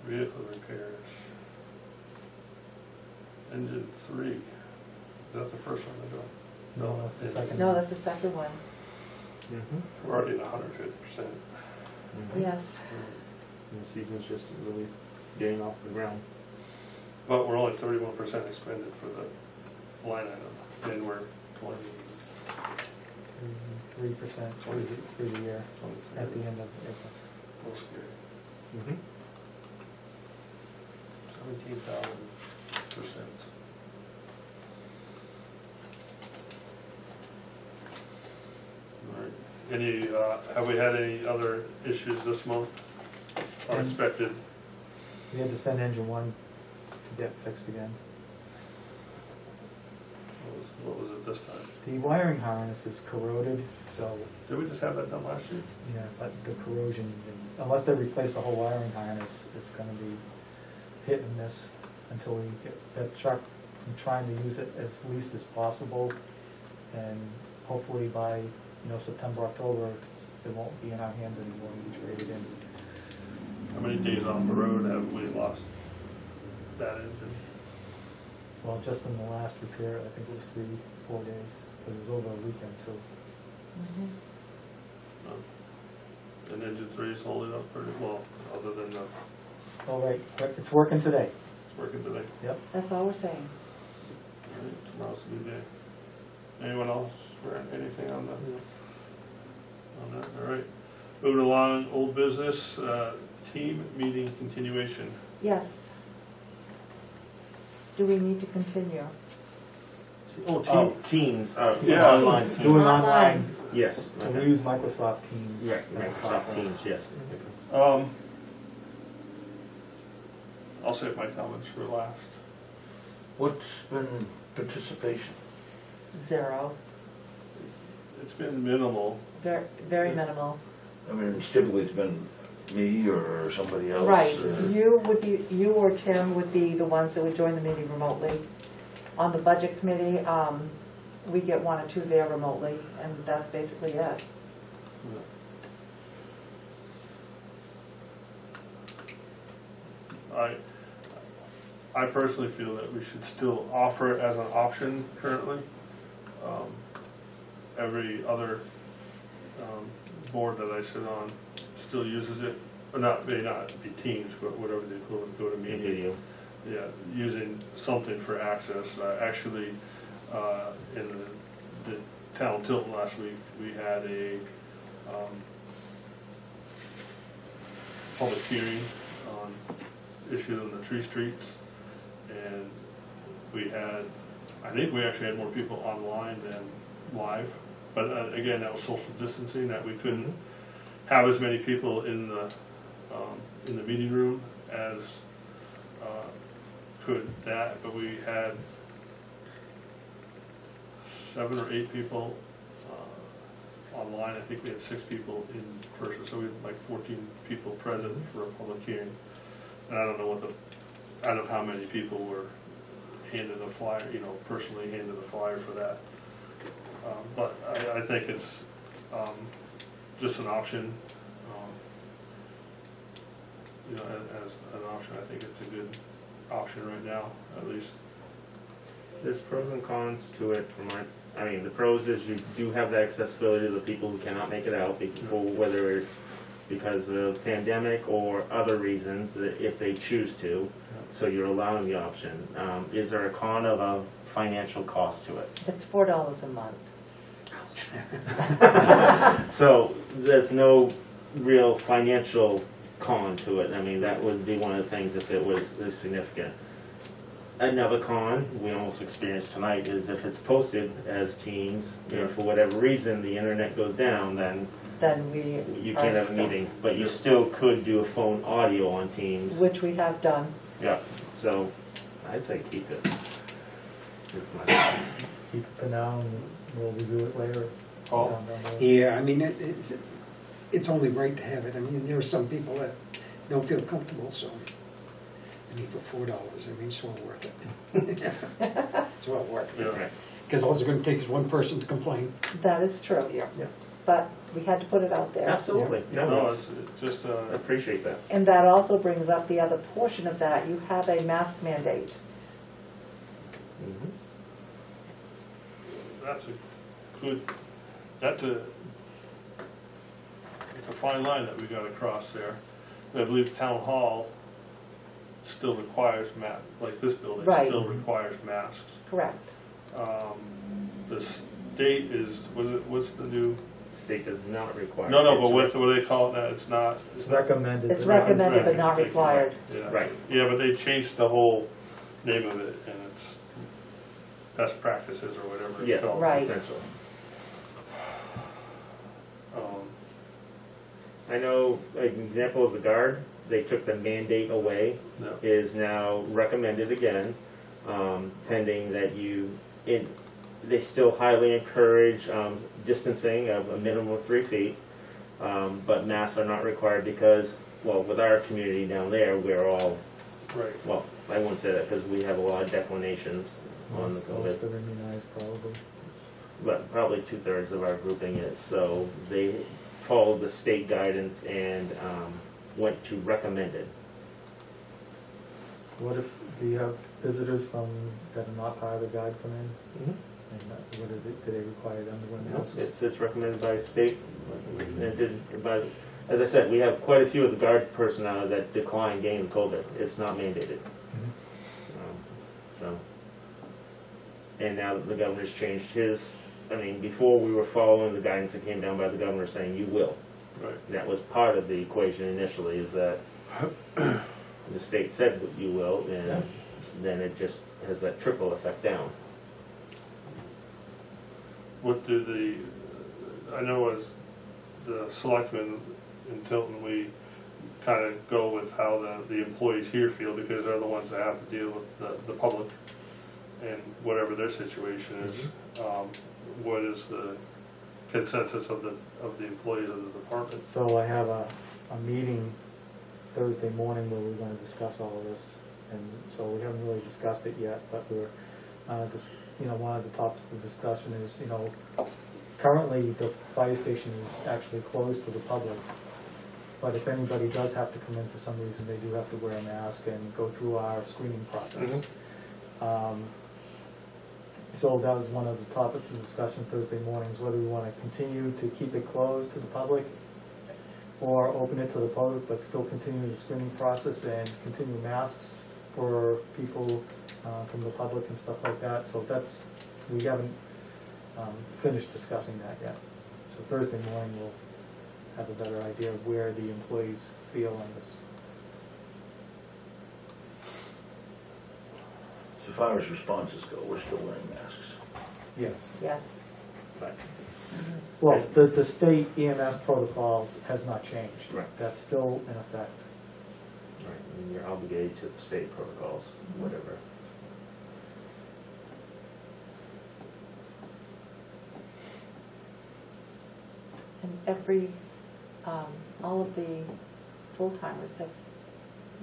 vehicle repairs. Engine 3, is that the first one they're doing? No, that's the second. No, that's the second one. Mm-hmm. We're already at 150%. Yes. And the season's just really getting off the ground. But we're only 31% expended for the line item, and we're 20, 3% for the year, 23. at the end of April. A little scary. Mm-hmm. 17,000%. All right. Any, have we had any other issues this month? Unexpected? We had to send engine 1 to get fixed again. What was it this time? The wiring harness is corroded, so, Did we just have that done last year? yeah, but the corrosion, unless they replace the whole wiring harness, it's gonna be hit and miss until we get that truck. I'm trying to use it as least as possible, and hopefully by, September, October, it won't be in our hands anymore, we trade it in. How many days off the road have we lost that engine? Well, just in the last repair, I think it was 3-4 days, because it was over a weekend too. And engine 3 is holding up pretty well, other than the, All right, but it's working today. it's working today. Yep. That's all we're saying. All right, tomorrow's a new day. Anyone else, for anything on that? On that, all right. Moving along, old business, team meeting continuation. Yes. Do we need to continue? Oh, Teams, Yeah. online Teams. Doing Online. online, Yes. so we okay. use Microsoft Teams. Right, as a Microsoft platform. Teams, yes. I'll save my comments for last. What's been participation? 0. It's been minimal. Very, very minimal. I mean, typically it's been me or somebody else. Right. or- You or Tim would be the ones that would join the meeting remotely. On the budget committee, we get 1 or 2 there remotely, and that's basically it. I personally feel that we should still offer it as an option currently. Every other board that I sit on still uses it, or not, may not be Teams, but whatever the equivalent, go to meeting. Video. Yeah, using something for access. Actually, in the town of Tilton last week, we had a public hearing on issues on the tree streets. And we had, I think we actually had more people online than live. But again, that was social distancing, that we couldn't have as many people in the meeting room as could that, but we had 7 or 8 people online. I think we had 6 people in person, so we had like 14 people present for a public hearing. And I don't know how many people were handed a flyer, personally handed a flyer for that. But I think it's just an option. As an option, I think it's a good option right now, at least. There's pros and cons to it the pros is you do have the accessibility to the people who cannot make it out, people, whether it's because of the pandemic or other reasons, that if they choose to, so you're allowing the option. Is there a con of a financial cost to it? It's $4 a month. So there's no real financial con to it. I mean, that would be one of the things if it was significant. Another con we almost experienced tonight is if it's posted as Teams, and for whatever reason the internet goes down, then you can't have a meeting. But you still could do a phone audio on Teams. Which we have done. Yeah. So I'd say keep it. Keep it for now, and we'll review it later. Oh. Down the road. Yeah, I mean, it's only right to have it. I mean, there are some people that don't feel comfortable, so, I mean, for $4, I mean, it's well worth it. It's well worth it. Yeah. Right. because all it's gonna take is one person to complain. That is true. Yeah. But we had to put it out there. Absolutely. No, No, it's just, I appreciate that. And that also brings up the other portion of that. You have a mask mandate. Mhm. that's a good, it's a fine line that we got to cross there. And I believe town hall still requires like this building Right. still requires masks. Correct. The state is, what's the new? State does not require. No, It's what do they call it now? It's not. It's recommended. It's recommended but not required. Yeah. Right. Yeah, but they changed the whole name of it, and it's best practices or whatever it's Yes, called. Right. essentially. Um, I know, an example of the guard, they took the mandate away, no. is now recommended again, pending that they still highly encourage distancing of a minimum of 3 feet, but masks are not required because, well, with our community down there, we're all, Right. well, I wouldn't say that because we have a lot of declinations on the Most COVID, are immunized, probably. but probably 2/3 of our grouping is, so they followed the state guidance and went to recommended. What if, do you have visitors from, that are not part of the guide come in? And what do they require them to wear masks? It's recommended by state, and it did, but, as I said, we have quite a few of the guard personnel that decline getting COVID. It's not mandated. So, and now that the governor's changed his, I mean, before we were following the guidance that came down by the governor saying you will. Right. That was part of the equation initially, is that the state said that you will, and then it just has that trickle effect down. What do I know as the selectmen in Tilton, we kind of go with how the employees here feel because they're the ones that have to deal with the public and whatever their situation is. What is the consensus of the employees of the department? So I have a meeting Thursday morning where we're gonna discuss all of this. And so we haven't really discussed it yet, but we're, one of the topics of discussion is, currently the fire station is actually closed to the public. But if anybody does have to come in for some reason, they do have to wear a mask and go through our screening process. So that was one of the topics of discussion Thursday mornings, whether we want to continue to keep it closed to the public or open it to the public, but still continue the screening process and continue masks for people from the public and stuff like that. So we haven't finished discussing that yet. So Thursday morning we'll have a better idea of where the employees feel on this. As far as responses go, we're still wearing masks. Yes. Yes. But Well, the state EMS protocols has not changed. Right. That's still in effect. right, and you're obligated to the state protocols, whatever. And all of the full-timers have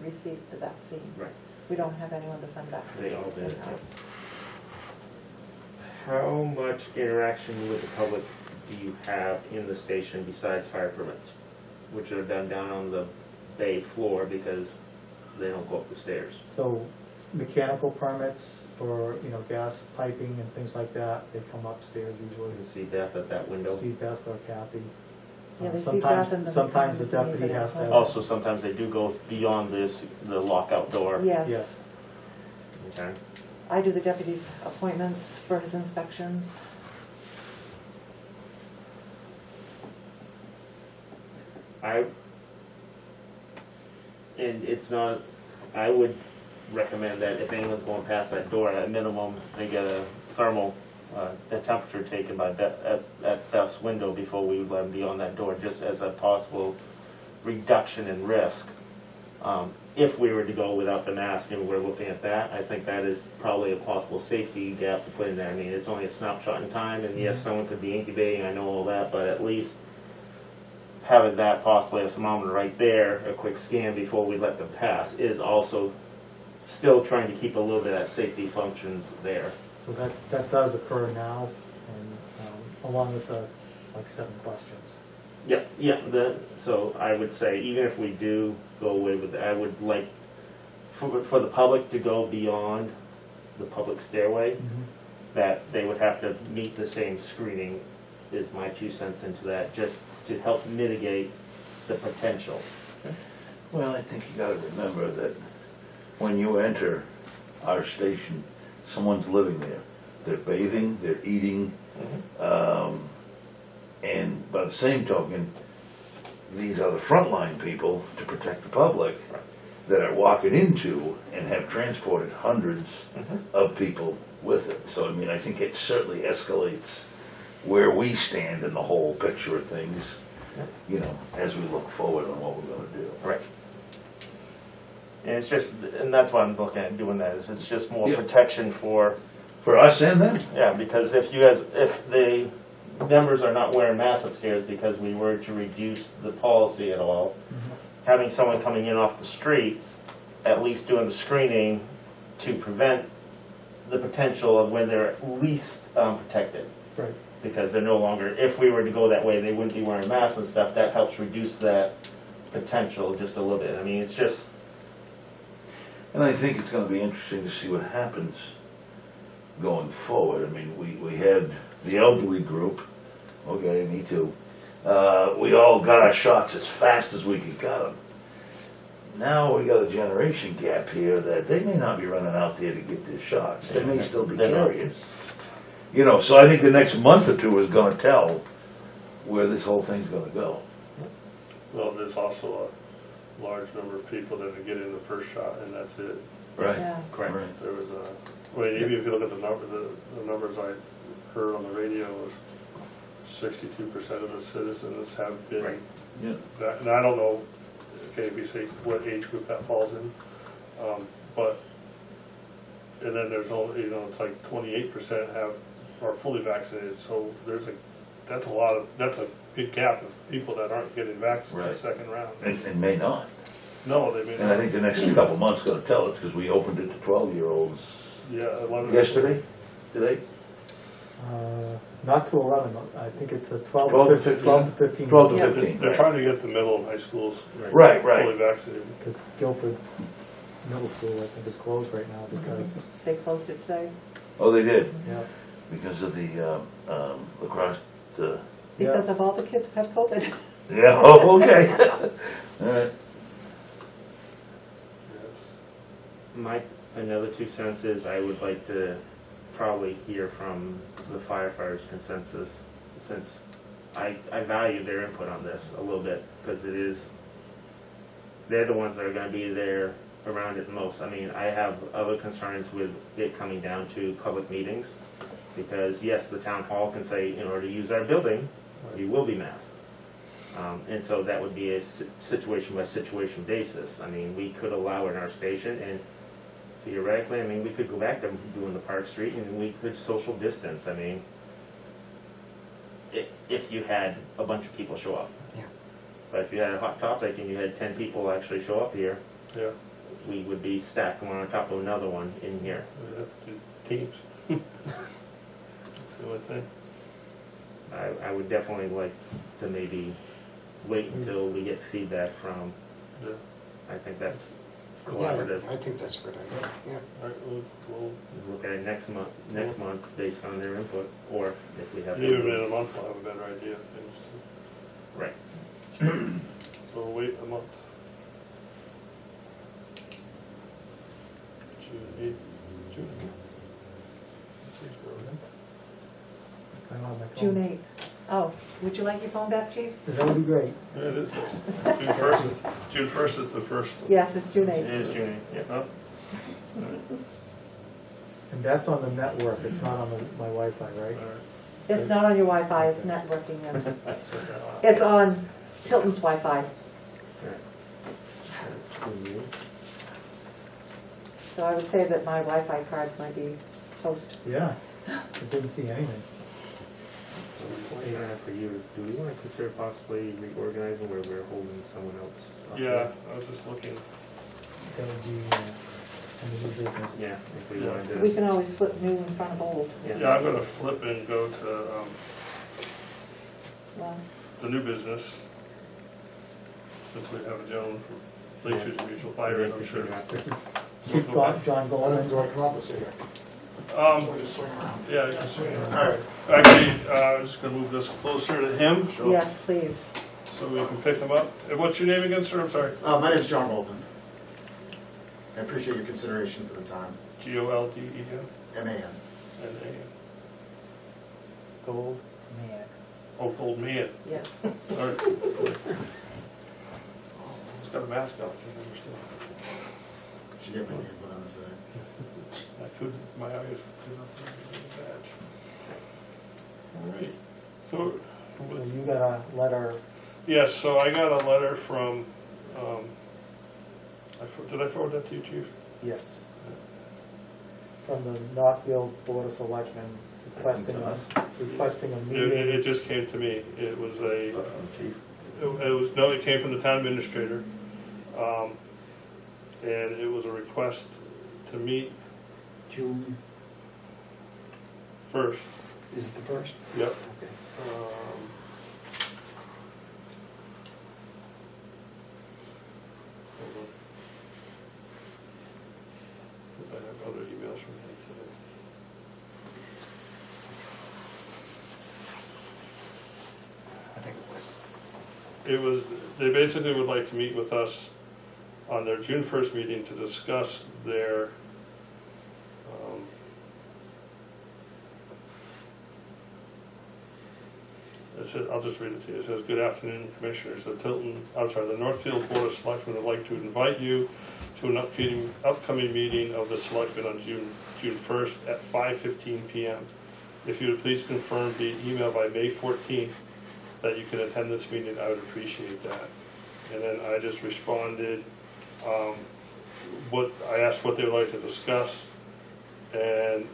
received the vaccine. Right. We don't have anyone to send vaccine. They all did, in-house. yes. How much interaction with the public do you have in the station besides fire permits, which are done down on the bay floor because they don't go up the stairs? So mechanical permits for, gas piping and things like that, they come upstairs You usually. can see Beth at that window. See Beth or Kathy. Yeah, they see Sometimes- Beth and the Sometimes the mechanics and deputy anybody has to else. have. Also, sometimes they do go beyond the lockout door. Yes. Yes. Okay. I do the deputy's appointments for his inspections. And it's not, I would recommend that if anyone's going past that door, at minimum, they get a thermal, a temperature taken by at Beth's window before we would let them be on that door, just as a possible reduction in risk. If we were to go without the mask and we're looking at that, I think that is probably a possible safety gap to put in there. I mean, it's only a snapshot in time, and yes, someone could be incubating, I know all that, but at least having that possibly a thermometer right there, a quick scan before we let them pass, is also still trying to keep a little bit of that safety functions there. So that does occur now, and along with the, like, 7 questions. Yeah, so I would say, even if we do go away with it, I would like for the public to go beyond the public stairway, that they would have to meet the same screening, is my 2 cents into that, just to help mitigate the potential. Well, I think you gotta remember that when you enter our station, someone's living there. They're bathing, they're eating, and by the same token, these are the frontline people to protect the public that are walking into and have transported hundreds of people with it. So, I mean, I think it certainly escalates where we stand in the whole picture of things, you know, as we look forward on what we're gonna do. Right. And it's just, and that's why I'm looking at doing that, is it's just more Yeah. protection for, us and them. yeah, because if the members are not wearing masks upstairs because we were to reduce the policy at all, having someone coming in off the street, at least doing the screening to prevent the potential of when they're least protected. Right. Because they're no longer, if we were to go that way, they wouldn't be wearing masks and stuff, that helps reduce that potential just a little bit. I mean, it's just, And I think it's gonna be interesting to see what happens going forward. I mean, we had the elderly group, okay, me too. We all got our shots as fast as we could get them. Now we got a generation gap here that they may not be running out there to get their shots. They may still be They're not. carriers. You know, so I think the next month or two is gonna tell where this whole thing's gonna go. Well, there's also a large number of people that are getting the first shot, and that's it. Right. Yeah. correct. Right. There was well, even if you look at the numbers I heard on the radio, was 62% of the citizens have been, Right. Yeah. and I don't know, okay, if you say what age group that falls in, but, and then there's only, it's like 28% are fully vaccinated, so that's a big gap of people that aren't getting vaccinated Right. the second round. And may not. No, they may And I not. think the next couple of months gonna tell us, because we opened it to 12-year-olds Yeah, 11. yesterday, today? Not to 11, I think it's a 12 12 to to 15. 12 to 15. 12 to Yeah. 15. They're trying to get the middle and high schools Right, fully right. vaccinated. Because Guilford Middle School, I think, is closed right now because, They closed it today. Oh, they did, yeah. because of the lacrosse, Because of all the kids who have COVID. yeah, oh, okay. All right. My, another 2 cents is I would like to probably hear from the firefighters' consensus, since I value their input on this a little bit, because they're the ones that are gonna be there around it the most. I mean, I have other concerns with it coming down to public meetings, because yes, the town hall can say, in order to use our building, you will be masked. And so that would be a situation by situation basis. I mean, we could allow it in our station, and theoretically, I mean, we could go back to doing the Park Street and we could social distance. I mean, if you had a bunch of people show up. Yeah. But if you had a hot topic and you had 10 people actually show up here, Yeah, we would be stacked one on top of another one in here. we have to do teams. That's the only thing. I would definitely like to maybe wait until we get feedback from, Yeah. I think that's Yeah, collaborative. I think that's a good idea, yeah. All right, we'll Look at it next month based on their input, or if we have. even in a month, we'll have a better idea of things Right. too. So we'll wait a month. June 8th. I don't have my phone. June 8th. Oh, would you like your phone back, chief? That would be great. Yeah, it is. June 1st is the first. Yes, it's June It 8th. is June, yeah. Huh? And that's on the network, it's not on my Wi-Fi, right? All right. It's not on your Wi-Fi, it's networking. It's on Tilton's Wi-Fi. So I would say that my Wi-Fi card might be toast. Yeah, I didn't see anything. For you, do we want to consider possibly reorganizing where we're holding someone else? up Yeah, there? I was just looking. That would be, in the new business. Yeah, if we wanna do We it. can always flip new in front of old. Yeah, I'm gonna flip and go to, Well, the new business. Since we have a gentleman from Lake Street Mutual Fire, I'm sure. This is Chief John Goldman. Do I come up and see you? Um, Or just swing around? yeah, you can swing it. All right. Actually, I'm just gonna move this closer to him, yes, please. so we can pick him up. And what's your name again, sir? I'm sorry. My name's John Bolton. I appreciate your consideration for the time. Golden. MAN. Gold man. Oh, old man. Yes. All right. He's got a mask on, can't understand. Should get my name put on the side. I could, my eyes could not find the badge. All right. So, So you got a letter, yes, so I got a letter from, did I forward that to you, Chief? yes, from the Northfield Board of Selectmen requesting a It meeting. just came to me. It was a, Chief? it came from the town administrator. And it was a request to meet June, first. is it the first? Yep. Okay. Hold on. I have other emails from him today. I think it was. It was, they basically would like to meet with us on their June 1st meeting to discuss their, it said, I'll just read it to you. It says, "Good afternoon, Commissioners. The Northfield Board of Selectmen would like to invite you to an upcoming meeting of the Selectmen on June 1st at 5:15 p.m. If you would please confirm via email by May 14th that you can attend this meeting, I would appreciate that." And then I just responded, I asked what they would like to discuss, and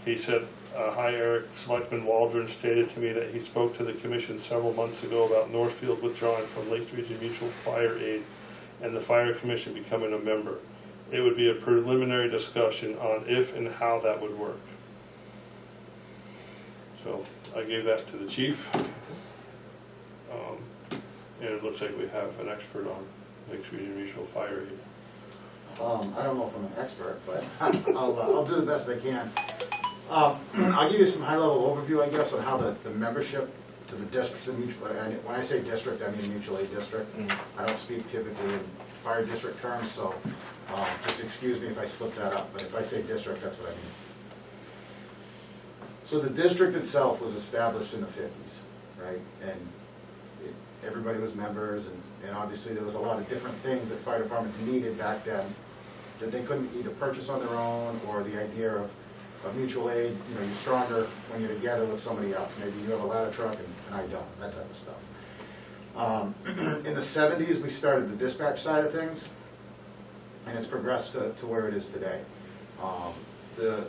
he said, "Hi Eric, Selectman Waldron stated to me that he spoke to the commission several months ago about Northfield withdrawing from Lake Region Mutual Fire Aid and the Fire Commission becoming a member. It would be a preliminary discussion on if and how that would work." So I gave that to the chief. And it looks like we have an expert on Lake Region Mutual Fire Aid. I don't know if I'm an expert, but I'll do the best I can. I'll give you some high-level overview, I guess, on how the membership to the district, when I say district, I mean mutual aid district. I don't speak typically in fire district terms, so just excuse me if I slip that up, but if I say district, that's what I mean. So the district itself was established in the 50s, right? And everybody was members, and obviously there was a lot of different things that fire departments needed back then that they couldn't either purchase on their own, or the idea of mutual aid, you're stronger when you're together with somebody else. Maybe you have a ladder truck and I don't, that type of stuff. In the 70s, we started the dispatch side of things, and it's progressed to where it is today. The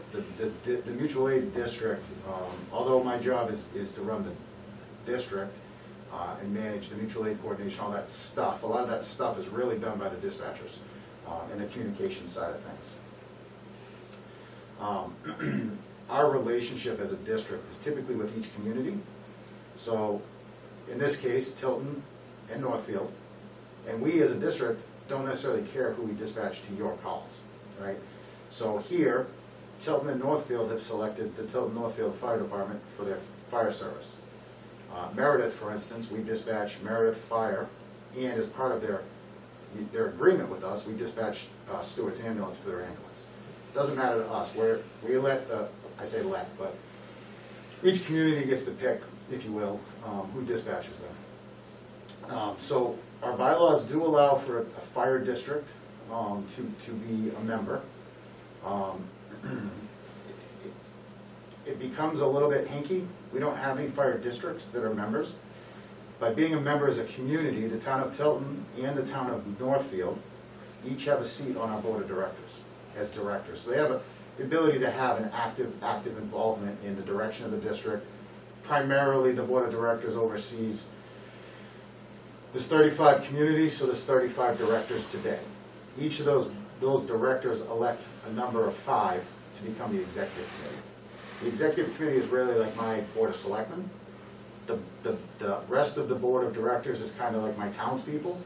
mutual aid district, although my job is to run the district and manage the mutual aid coordination, all that stuff, a lot of that stuff is really done by the dispatchers and the communication side of things. Our relationship as a district is typically with each community. So in this case, Tilton and Northfield, and we as a district don't necessarily care who we dispatch to your calls, right? So here, Tilton and Northfield have selected the Tilton Northfield Fire Department for their fire service. Meredith, for instance, we dispatch Meredith Fire, and as part of their agreement with us, we dispatch Stewart's ambulance for their ambulance. Doesn't matter to us. We let I say let, but each community gets to pick, if you will, who dispatches them. So our bylaws do allow for a fire district to be a member. It becomes a little bit hinky. We don't have any fire districts that are members. By being a member as a community, the town of Tilton and the town of Northfield each have a seat on our board of directors as directors. So they have the ability to have an active involvement in the direction of the district. Primarily, the board of directors oversees, there's 35 communities, so there's 35 directors today. each of those directors elect a number of 5 to become the executive committee. The executive committee is really like my board of selectmen. The rest of the board of directors is kind of like my townspeople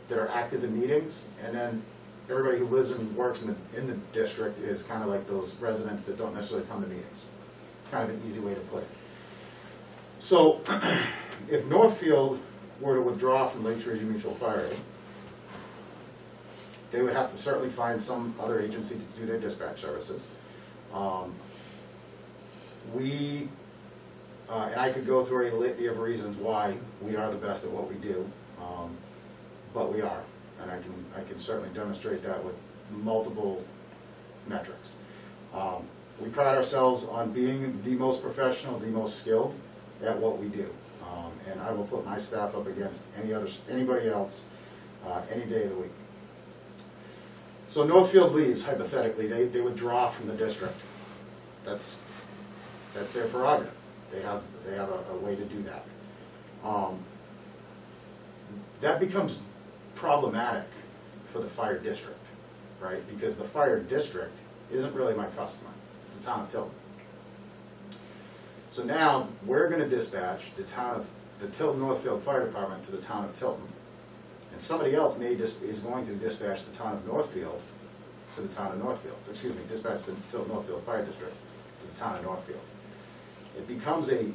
that are active in meetings, and then everybody who lives and works in the district is kind of like those residents that don't necessarily come to meetings. Kind of an easy way to put it. So, if Northfield were to withdraw from Lake Region Mutual Fire Aid, they would have to certainly find some other agency to do their dispatch services. And I could go through a litany of reasons why we are the best at what we do, but we are, and I can certainly demonstrate that with multiple metrics. We pride ourselves on being the most professional, the most skilled at what we do, and I will put my staff up against anybody else any day of the week. So Northfield leaves, hypothetically, they withdraw from the district. That's their prerogative. They have a way to do that. That becomes problematic for the fire district, right? Because the fire district isn't really my customer. It's the town of Tilton. So now we're going to dispatch the Tilton Northfield Fire Department to the town of Tilton, and somebody else is going to dispatch the town of Northfield to the town of Northfield. Excuse me, dispatch the Tilton Northfield Fire District to the town of Northfield. It becomes a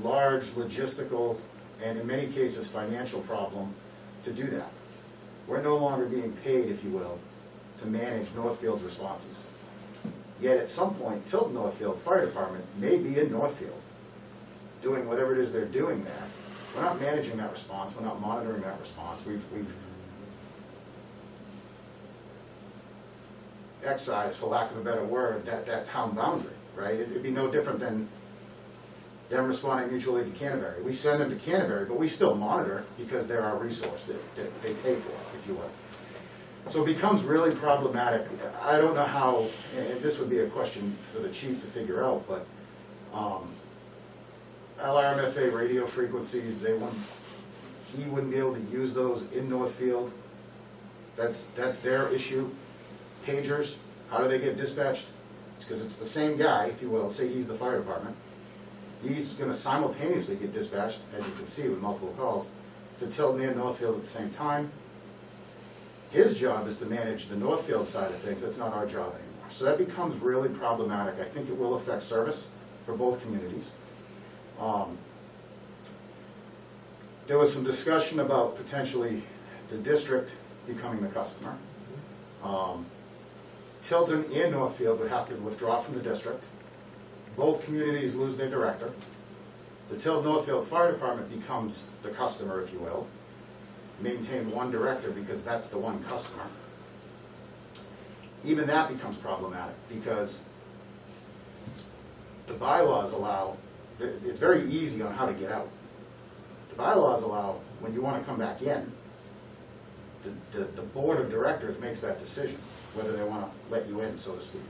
large logistical and in many cases financial problem to do that. We're no longer being paid, if you will, to manage Northfield's responses. Yet at some point, Tilton Northfield Fire Department may be in Northfield doing whatever it is they're doing there. We're not managing that response, we're not monitoring that response. We've excised, for lack of a better word, that town boundary, right? It'd be no different than them responding mutually to Canterbury. We send them to Canterbury, but we still monitor because they're our resource that they pay for, if you will. So it becomes really problematic. I don't know how, and this would be a question for the chief to figure out, but LRMFA radio frequencies, he wouldn't be able to use those in Northfield. That's their issue. Pagers, how do they get dispatched? It's because it's the same guy, if you will, say he's the fire department. He's going to simultaneously get dispatched, as you can see with multiple calls, to Tilton and Northfield at the same time. His job is to manage the Northfield side of things. That's not our job anymore. So that becomes really problematic. I think it will affect service for both communities. There was some discussion about potentially the district becoming the customer. Tilton and Northfield would have to withdraw from the district. Both communities lose their director. The Tilton Northfield Fire Department becomes the customer, if you will. Maintain one director because that's the one customer. Even that becomes problematic because the bylaws allow, it's very easy on how to get out. The bylaws allow, when you want to come back in, the board of directors makes that decision, whether they want to let you in, so to speak.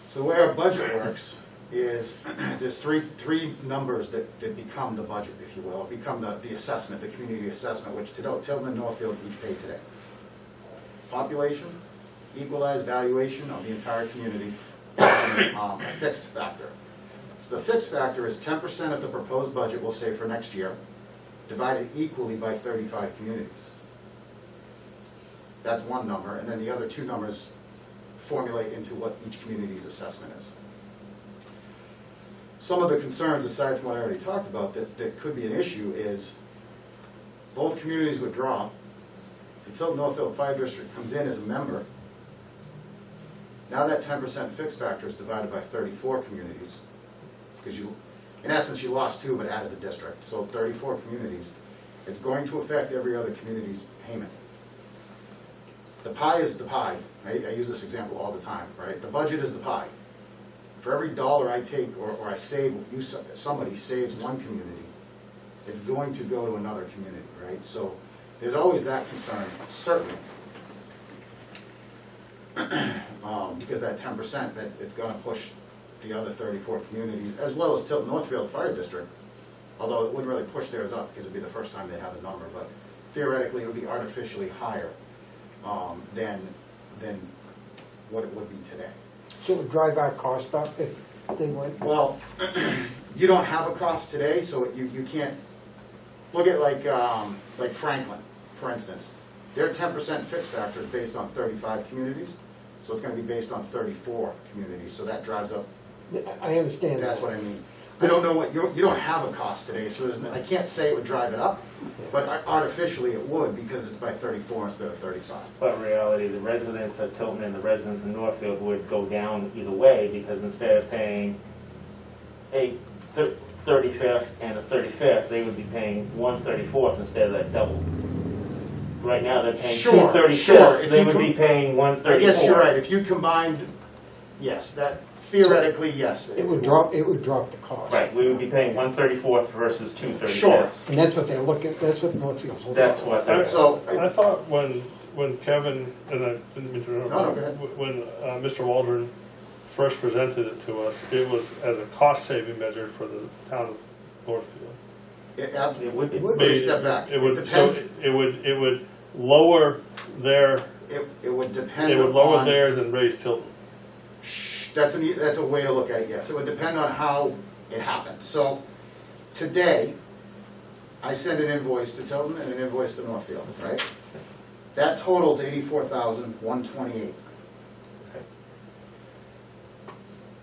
So the way our budget works is there's three numbers that become the budget, if you will, become the assessment, the community assessment, which Tilton and Northfield each pay today. Population, equalized valuation of the entire community, and a fixed factor. So the fixed factor is 10% of the proposed budget, we'll say, for next year, divided equally by 35 communities. That's one number, and then the other two numbers formulate into what each community's assessment is. Some of the concerns, aside from what I already talked about, that could be an issue is both communities withdraw. The Tilton Northfield Fire District comes in as a member. Now that 10% fixed factor is divided by 34 communities, because in essence, you lost 2 but added the district, so 34 communities. It's going to affect every other community's payment. The pie is the pie. I use this example all the time, right? The budget is the pie. For every dollar I take or I save, somebody saves one community, it's going to go to another community, right? So there's always that concern, certainly. Because that 10%, that it's going to push the other 34 communities, as well as Tilton Northfield Fire District, although it wouldn't really push theirs up because it'd be the first time they have a number, but theoretically, it would be artificially higher than what it would be today. So it would drive our cost up if they went, Well, you don't have a cost today, so you can't, look at like Franklin, for instance. Their 10% fixed factor is based on 35 communities, so it's gonna be based on 34 communities, so that drives up, I understand that. that's what I mean. I don't know what, you don't have a cost today, so I can't say it would drive it up, but artificially it would, because it's by 34 instead of 35. But in reality, the residents of Tilton and the residents of Northfield would go down either way, because instead of paying a 35th and a 35th, they would be paying 1/34th instead of that double. Right now, they're paying Sure, 2/35ths, sure. If they you would com- be paying 1/34. I guess you're right, if you combined, yes, that, theoretically, yes. It would drop the cost. Right, we would be paying 1/34th versus 2/35ths. Sure. And that's what they're looking, that's what Northfield's looking That's for. what they're. So, I thought when Kevin, and I didn't mean to interrupt. No, no, go ahead. When Mr. Waldron first presented it to us, it was as a cost-saving measure for the town of Northfield. It would be. But a step back. It would, It so depends. it would lower their, It would depend it would lower upon- theirs and raise Tilton. That's a way to look at it, yes. It would depend on how it happened. So, today, I send an invoice to Tilton and an invoice to Northfield, right? That totals $84,128.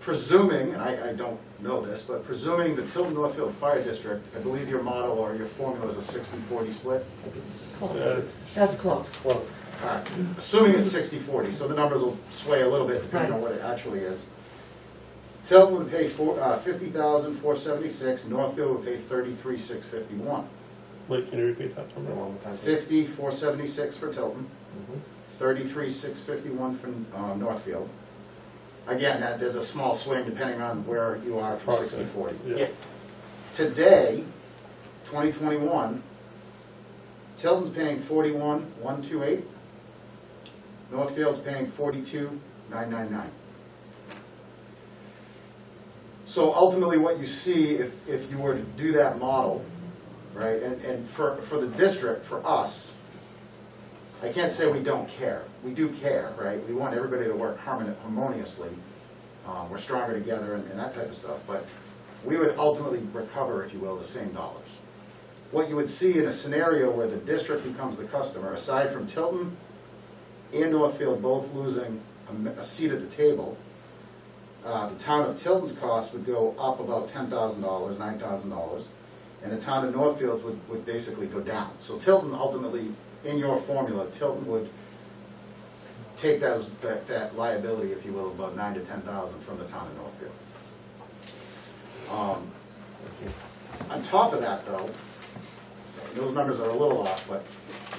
Presuming, and I don't know this, but presuming the Tilton Northfield Fire District, I believe your model or your formula is a 60-40 split. That's close. Close. Alright, assuming it's 60-40, so the numbers will sway a little bit depending on what it actually is. Tilton would pay $50,476, Northfield would pay $33,651. Wait, can you repeat that for me? $50,476 for Tilton, Mhm. $33,651 for Northfield. Again, there's a small swing depending on where you are from 60-40. Yeah. Today, 2021, Tilton's paying $41,128. Northfield's paying $42,999. So ultimately, what you see, if you were to do that model, right, and for the district, for us, I can't say we don't care. We do care, right? We want everybody to work harmoniously. We're stronger together and that type of stuff. But we would ultimately recover, if you will, the same dollars. What you would see in a scenario where the district becomes the customer, aside from Tilton and Northfield both losing a seat at the table, the town of Tilton's cost would go up about $10,000, $9,000, and the town of Northfield's would basically go down. So Tilton ultimately, in your formula, Tilton would take that liability, if you will, about $9,000 to $10,000 from the town of Northfield. On top of that, though, those numbers are a little off, but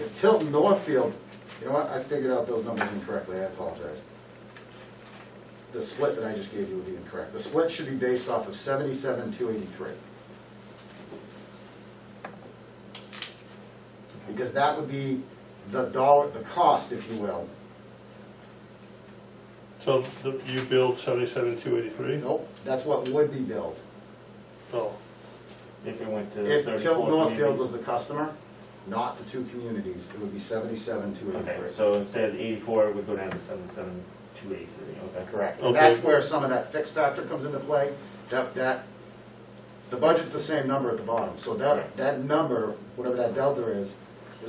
if Tilton Northfield, you know what, I figured out those numbers incorrectly, I apologize. The split that I just gave you would be incorrect. The split should be based off of 77,283. Because that would be the cost, if you will. So you build 77,283? Nope, that's what would be billed. Oh, If it went to If 34 Tilton Northfield communities. was the customer, not the two communities, it would be 77,283. Okay, so instead of 84, it would go down to 77,283, okay. Correct. Okay. And that's where some of that fixed factor comes into play. The budget's the same number at the bottom, so that number, whatever that delta is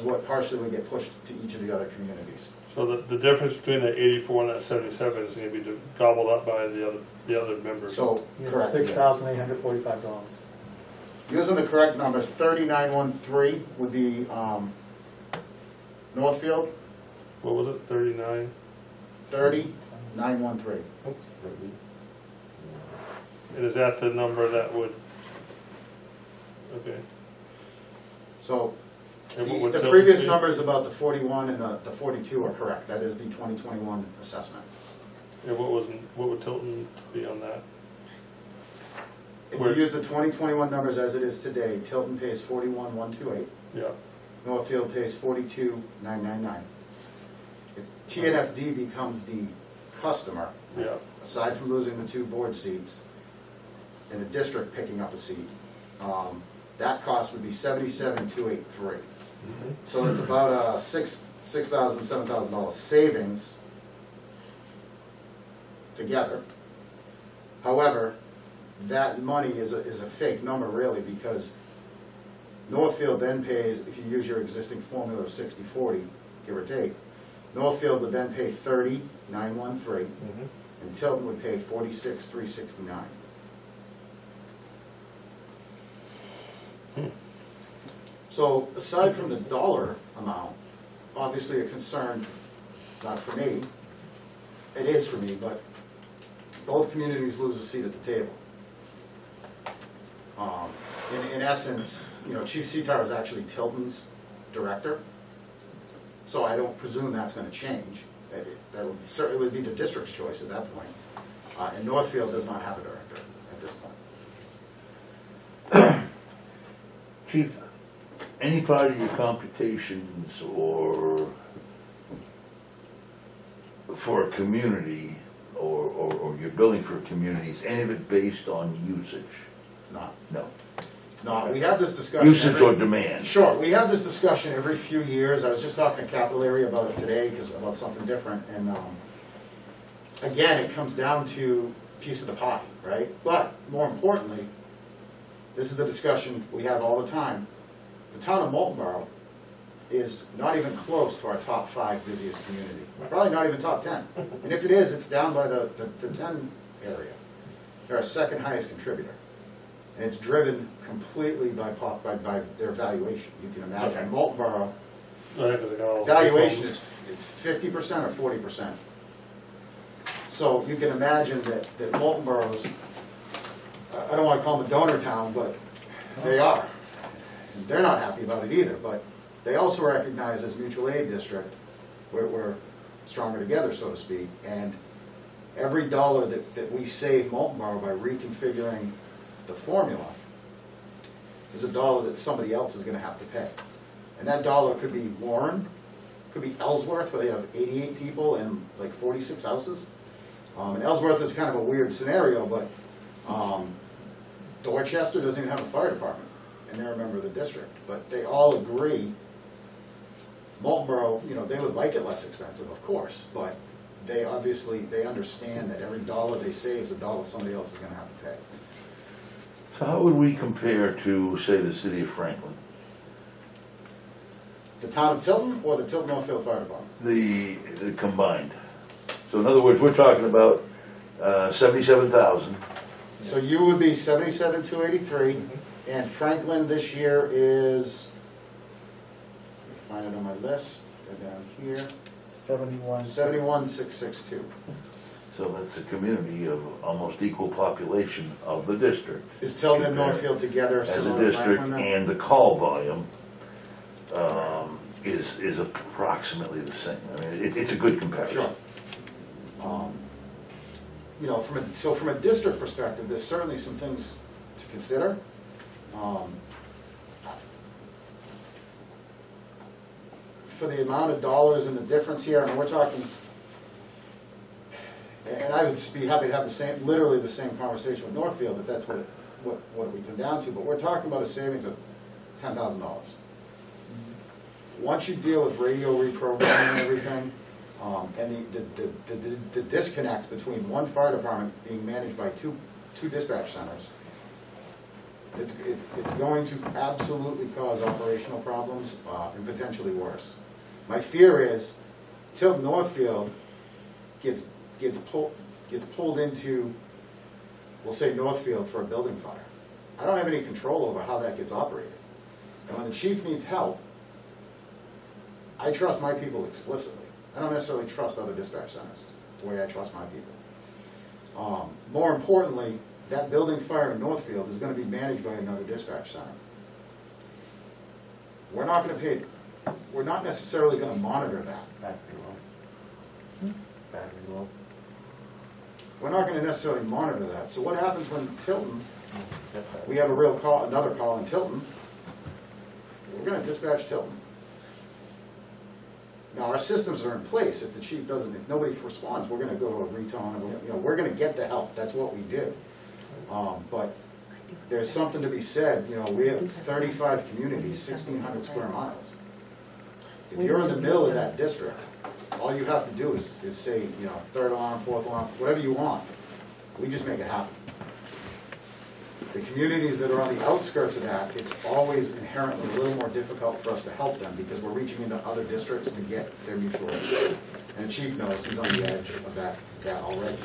what partially would get pushed to each of the other communities. so the difference between the 84 and that 77 is going to be gobbled up by the other members. So, correct. $6,845. Using the correct numbers, 3913 would be Northfield, What was it, 39? 30,913. And is that the number that would, okay. So And what would the Tilton previous be? numbers about the 41 and the 42 are correct. That is the 2021 assessment. And what would Tilton be on that? If you Where- use the 2021 numbers as it is today, Tilton pays 41,128. Yeah, Northfield pays 42,999. If Tnfd becomes the customer, yeah. aside from losing the two board seats, and the district picking up a seat, that cost would be 77,283. So it's about a $6,000, $7,000 savings together. However, that money is a fake number really, because Northfield then pays, if you use your existing formula of 60/40, give or take, Northfield would then pay 30,913, and Tilton would pay 46,369. So aside from the dollar amount, obviously a concern, not for me, it is for me, but both communities lose a seat at the table. In essence, you know, Chief Seatar is actually Tilton's director, so I don't presume that's going to change. That would certainly would be the district's choice at that point. And Northfield does not have a director at this point. Chief, any part of your computations or for a community or your building for a community, is any of it based on usage? It's not. No. It's not. We have this discussion. Usage or demand? Sure, we have this discussion every few years. I was just talking to Capital Area about it today, about something different, and again, it comes down to piece of the pie, right? But more importantly, this is the discussion we have all the time. The town of Moultonborough is not even close to our top 5 busiest community. Probably not even top 10. And if it is, it's down by the 10 area. They're our second highest contributor. And it's driven completely by their valuation. You can imagine Okay. Moultonborough, Because they got all the valuation homes. it's 50% or 40%. So you can imagine that Moultonborough's, I don't want to call them a donor town, but they are. And they're not happy about it either, but they also recognize as mutual aid district, we're stronger together, so to speak, and every dollar that we save Moultonborough by reconfiguring the formula is a dollar that somebody else is going to have to pay. And that dollar could be Warren, could be Ellsworth, where they have 88 people and like 46 houses. And Ellsworth is kind of a weird scenario, but Dorchester doesn't even have a fire department, and they're a member of the district. But they all agree, Moultonborough, you know, they would like it less expensive, of course, but they understand that every dollar they save is a dollar somebody else is going to have to pay. So how would we compare to, say, the city of Franklin? The town of Tilton or the Tilton Northfield Fire Department? The combined. So in other words, we're talking about 77,000. So you would be 77,283, and Franklin this year is, let me find it on my list, go down here, 71,662. So that's a community of almost equal population of the district. Is Tilton and Compared Northfield together As a similar to district, Franklin then? and the call volume is approximately the same. I mean, it's a good comparison. Sure. You know, from a district perspective, there's certainly some things to consider. For the amount of dollars and the difference here, I mean, we're talking, and I would be happy to have literally the same conversation with Northfield if that's what we come down to, but we're talking about a savings of $10,000. Once you deal with radio reprogramming and everything, and the disconnect between one fire department being managed by two dispatch centers, it's going to absolutely cause operational problems and potentially worse. My fear is Tilton Northfield gets pulled into, we'll say Northfield for a building fire. I don't have any control over how that gets operated. And when the chief needs help, I trust my people explicitly. I don't necessarily trust other dispatch centers the way I trust my people. More importantly, that building fire in Northfield is going to be managed by another dispatch center. We're not going to pay, we're not necessarily going to monitor that. Battery low. Battery low. We're not going to necessarily monitor that. So what happens when Tilton, we have another call in Tilton, we're going to dispatch Tilton. Now, our systems are in place. If the chief doesn't, if nobody responds, we're going to go to a retone, and we're going to get the help. That's what we do. But there's something to be said. You know, we have 35 communities, 1,600 square miles. If you're in the middle of that district, all you have to do is say, you know, third alarm, fourth alarm, whatever you want. We just make it happen. The communities that are on the outskirts of that, it's always inherently a little more difficult for us to help them because we're reaching into other districts to get their mutual aid. And the chief knows he's on the edge of that already.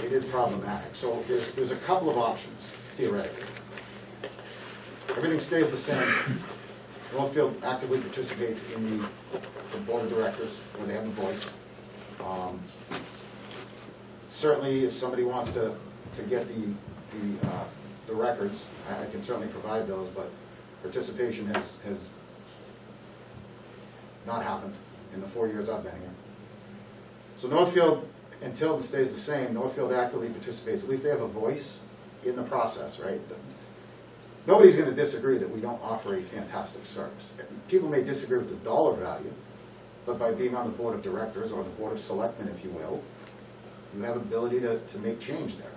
It is problematic. So there's a couple of options, theoretically. Everything stays the same. Northfield actively participates in the board of directors, where they have a voice. Certainly, if somebody wants to get the records, I can certainly provide those, but participation has not happened in the 4 years I've been here. So Northfield, until it stays the same, Northfield actively participates. At least they have a voice in the process, right? Nobody's going to disagree that we don't offer a fantastic service. People may disagree with the dollar value, but by being on the board of directors, or the board of selectmen, if you will, you have ability to make change there.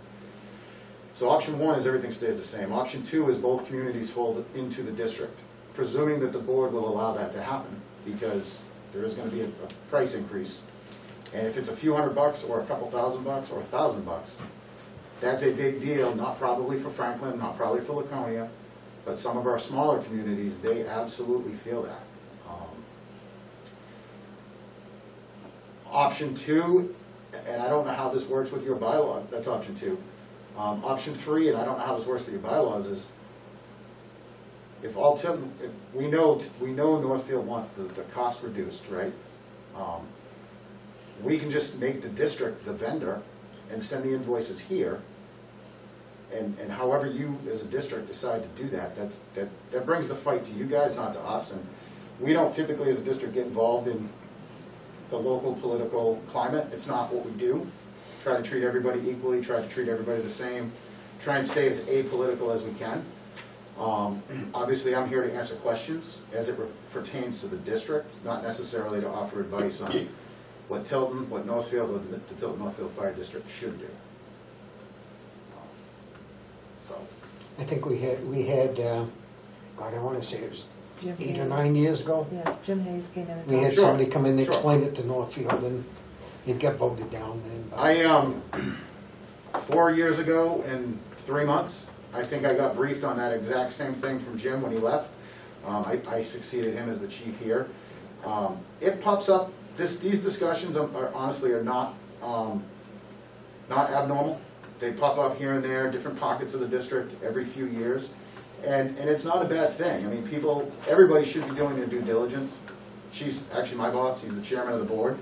So option one is everything stays the same. Option two is both communities fold into the district, presuming that the board will allow that to happen, because there is going to be a price increase. And if it's a few $100 or a couple $1,000 or $1,000, that's a big deal, not probably for Franklin, not probably for Laconia, but some of our smaller communities, they absolutely feel that. Option two, and I don't know how this works with your bylaw, that's option two. Option three, and I don't know how this works with your bylaws, is if we know Northfield wants the cost reduced, right? We can just make the district the vendor and send the invoices here. And however you, as a district, decide to do that, that brings the fight to you guys, not to us. And we don't typically, as a district, get involved in the local political climate. It's not what we do. Try to treat everybody equally, try to treat everybody the same, try and stay as apolitical as we can. Obviously, I'm here to answer questions as it pertains to the district, not necessarily to offer advice on what Tilton, what Northfield, or the Tilton Northfield Fire District should do. So, I think we had, God, I want to say it was Jim 8 or Hayes. 9 years ago. Yeah, Jim Hayes came in and We had Sure, somebody come in and sure. explain it to Northfield, and it got voted down then. but- 4 years ago in 3 months, I think I got briefed on that exact same thing from Jim when he left. I succeeded him as the chief here. It pops up, these discussions honestly are not abnormal. They pop up here and there, different pockets of the district every few years. And it's not a bad thing. I mean, everybody should be doing their due diligence. She's actually my boss, he's the chairman of the board.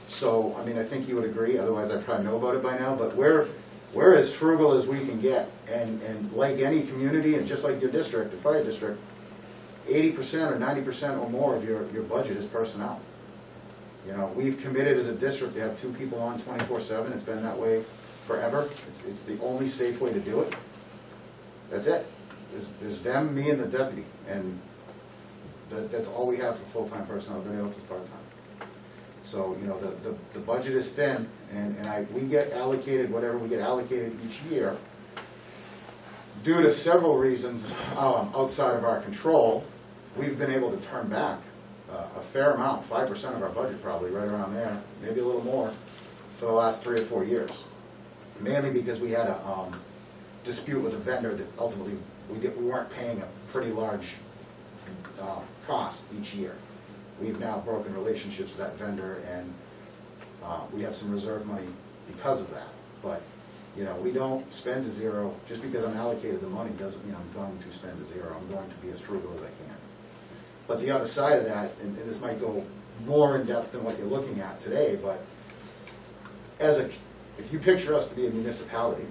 So, I mean, I think you would agree, otherwise I probably know about it by now, but we're as frugal as we can get. And like any community, and just like your district, the fire district, 80% or 90% or more of your budget is personnel. You know, we've committed as a district to have 2 people on 24/7. It's been that way forever. It's the only safe way to do it. That's it. There's them, me, and the deputy, and that's all we have for full-time personnel. Everybody else is part-time. So, you know, the budget is thin, and we get allocated whatever we get allocated each year. Due to several reasons outside of our control, we've been able to turn back a fair amount, 5% of our budget probably, right around there, maybe a little more, for the last 3 or 4 years. Mainly because we had a dispute with a vendor that ultimately we weren't paying a pretty large cost each year. We've now broken relationships with that vendor, and we have some reserve money because of that. But, you know, we don't spend to zero. Just because I'm allocated the money doesn't mean I'm going to spend to zero. I'm going to be as frugal as I can. But the other side of that, and this might go more in depth than what you're looking at today, but if you picture us to be a municipality,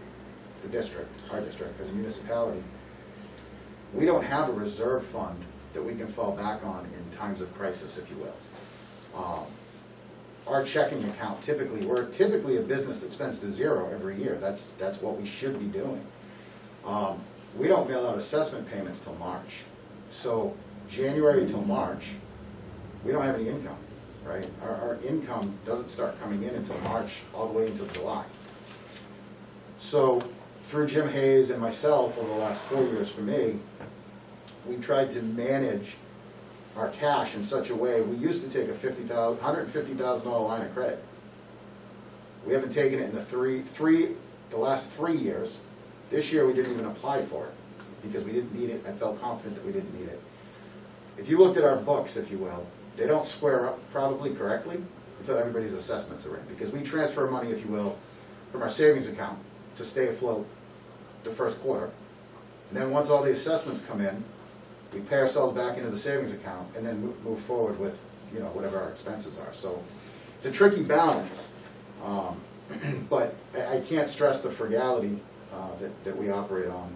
the district, our district as a municipality, we don't have a reserve fund that we can fall back on in times of crisis, if you will. Our checking account, we're typically a business that spends to zero every year. That's what we should be doing. We don't mail out assessment payments till March. So January till March, we don't have any income, right? Our income doesn't start coming in until March, all the way until July. So through Jim Hayes and myself over the last 4 years for me, we tried to manage our cash in such a way, we used to take a $150,000 line of credit. We haven't taken it in the last 3 years. This year, we didn't even apply for it because we didn't need it. I felt confident that we didn't need it. If you looked at our books, if you will, they don't square up probably correctly until everybody's assessments are in, because we transfer money, if you will, from our savings account to stay afloat the first quarter. And then once all the assessments come in, we pay ourselves back into the savings account and then move forward with, you know, whatever our expenses are. So it's a tricky balance, but I can't stress the frugality that we operate on.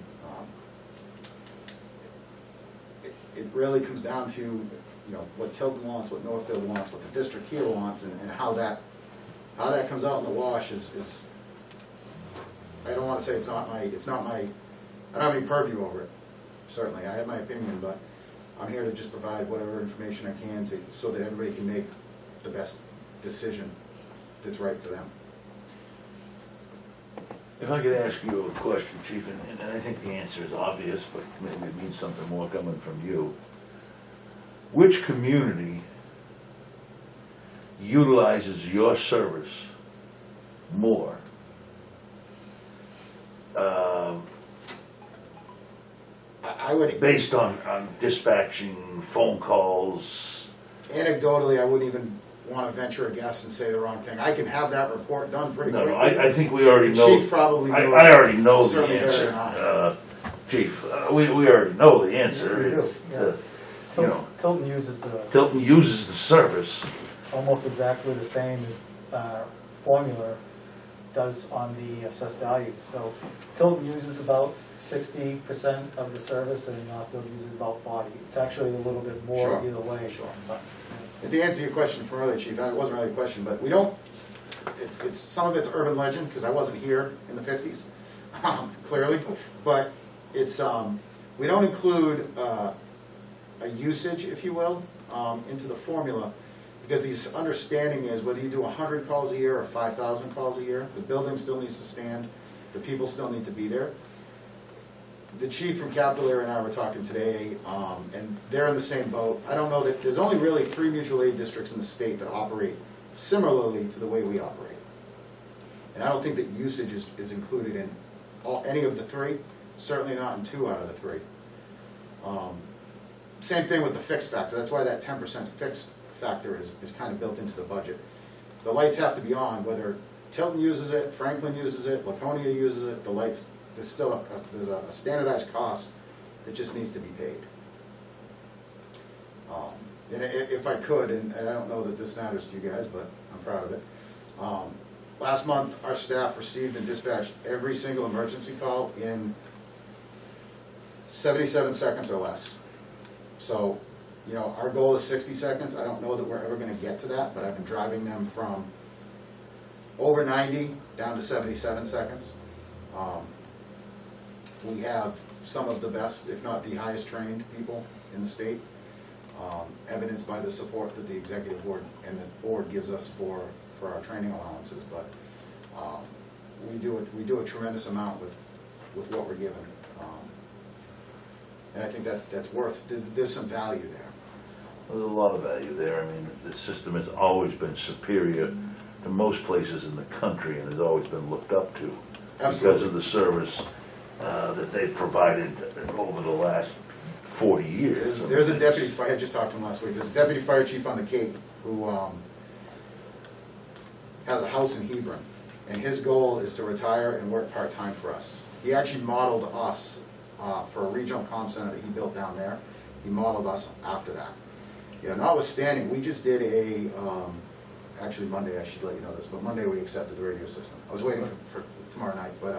It really comes down to, you know, what Tilton wants, what Northfield wants, what the district here wants, and how that comes out in the wash is I don't want to say it's not my, I don't have any purview over it. Certainly, I have my opinion, but I'm here to just provide whatever information I can so that everybody can make the best decision that's right for them. If I could ask you a question, Chief, and I think the answer is obvious, but maybe it means something more coming from you. Which community utilizes your service more? I would, Based on dispatching, phone calls? anecdotally, I wouldn't even want to venture a guess and say the wrong thing. I can have that report done pretty No, quickly. no, I think we already The know. chief probably knows. I already know the certainly better than answer, Chief. We already know the answer. We do, It's, yeah. you know, Tilton uses the, Tilton uses the service. almost exactly the same as formula does on the assessed values. So Tilton uses about 60% of the service and Northfield uses about 40. It's actually a little bit more Sure. either way. Sure. But, And to answer your question from earlier, Chief, it wasn't really a question, but we don't, it's some of it's urban legend, because I wasn't here in the 50s, clearly, but it's, we don't include a usage, if you will, into the formula, because the understanding is whether you do 100 calls a year or 5,000 calls a year, the building still needs to stand, the people still need to be there. The chief from Capital Area and I were talking today, and they're in the same boat. I don't know that, there's only really 3 mutual aid districts in the state that operate similarly to the way we operate. And I don't think that usage is included in any of the 3, certainly not in 2 out of the 3. Same thing with the fixed factor. That's why that 10% fixed factor is kind of built into the budget. The lights have to be on, whether Tilton uses it, Franklin uses it, Laconia uses it, the lights, there's still there's a standardized cost that just needs to be paid. And if I could, and I don't know that this matters to you guys, but I'm proud of it. Last month, our staff received and dispatched every single emergency call in 77 seconds or less. So, you know, our goal is 60 seconds. I don't know that we're ever going to get to that, but I've been driving them from over 90 down to 77 seconds. We have some of the best, if not the highest trained people in the state, evidenced by the support that the executive board and the board gives us for our training allowances. But we do a tremendous amount with what we're given, and I think that's worth. There's some value there. There's a lot of value there. I mean, the system has always been superior to most places in the country and has always been looked up to because Absolutely. of the service that they've provided over the last 40 years. There's a deputy fire, I just talked to him last week, there's a deputy fire chief on the Cape who has a house in Hebron, and his goal is to retire and work part-time for us. He actually modeled us for a regional comm center that he built down there. He modeled us after that. Yeah, notwithstanding, we just did actually Monday, I should let you know this, but Monday we accepted the radio system. I was waiting for tomorrow night, but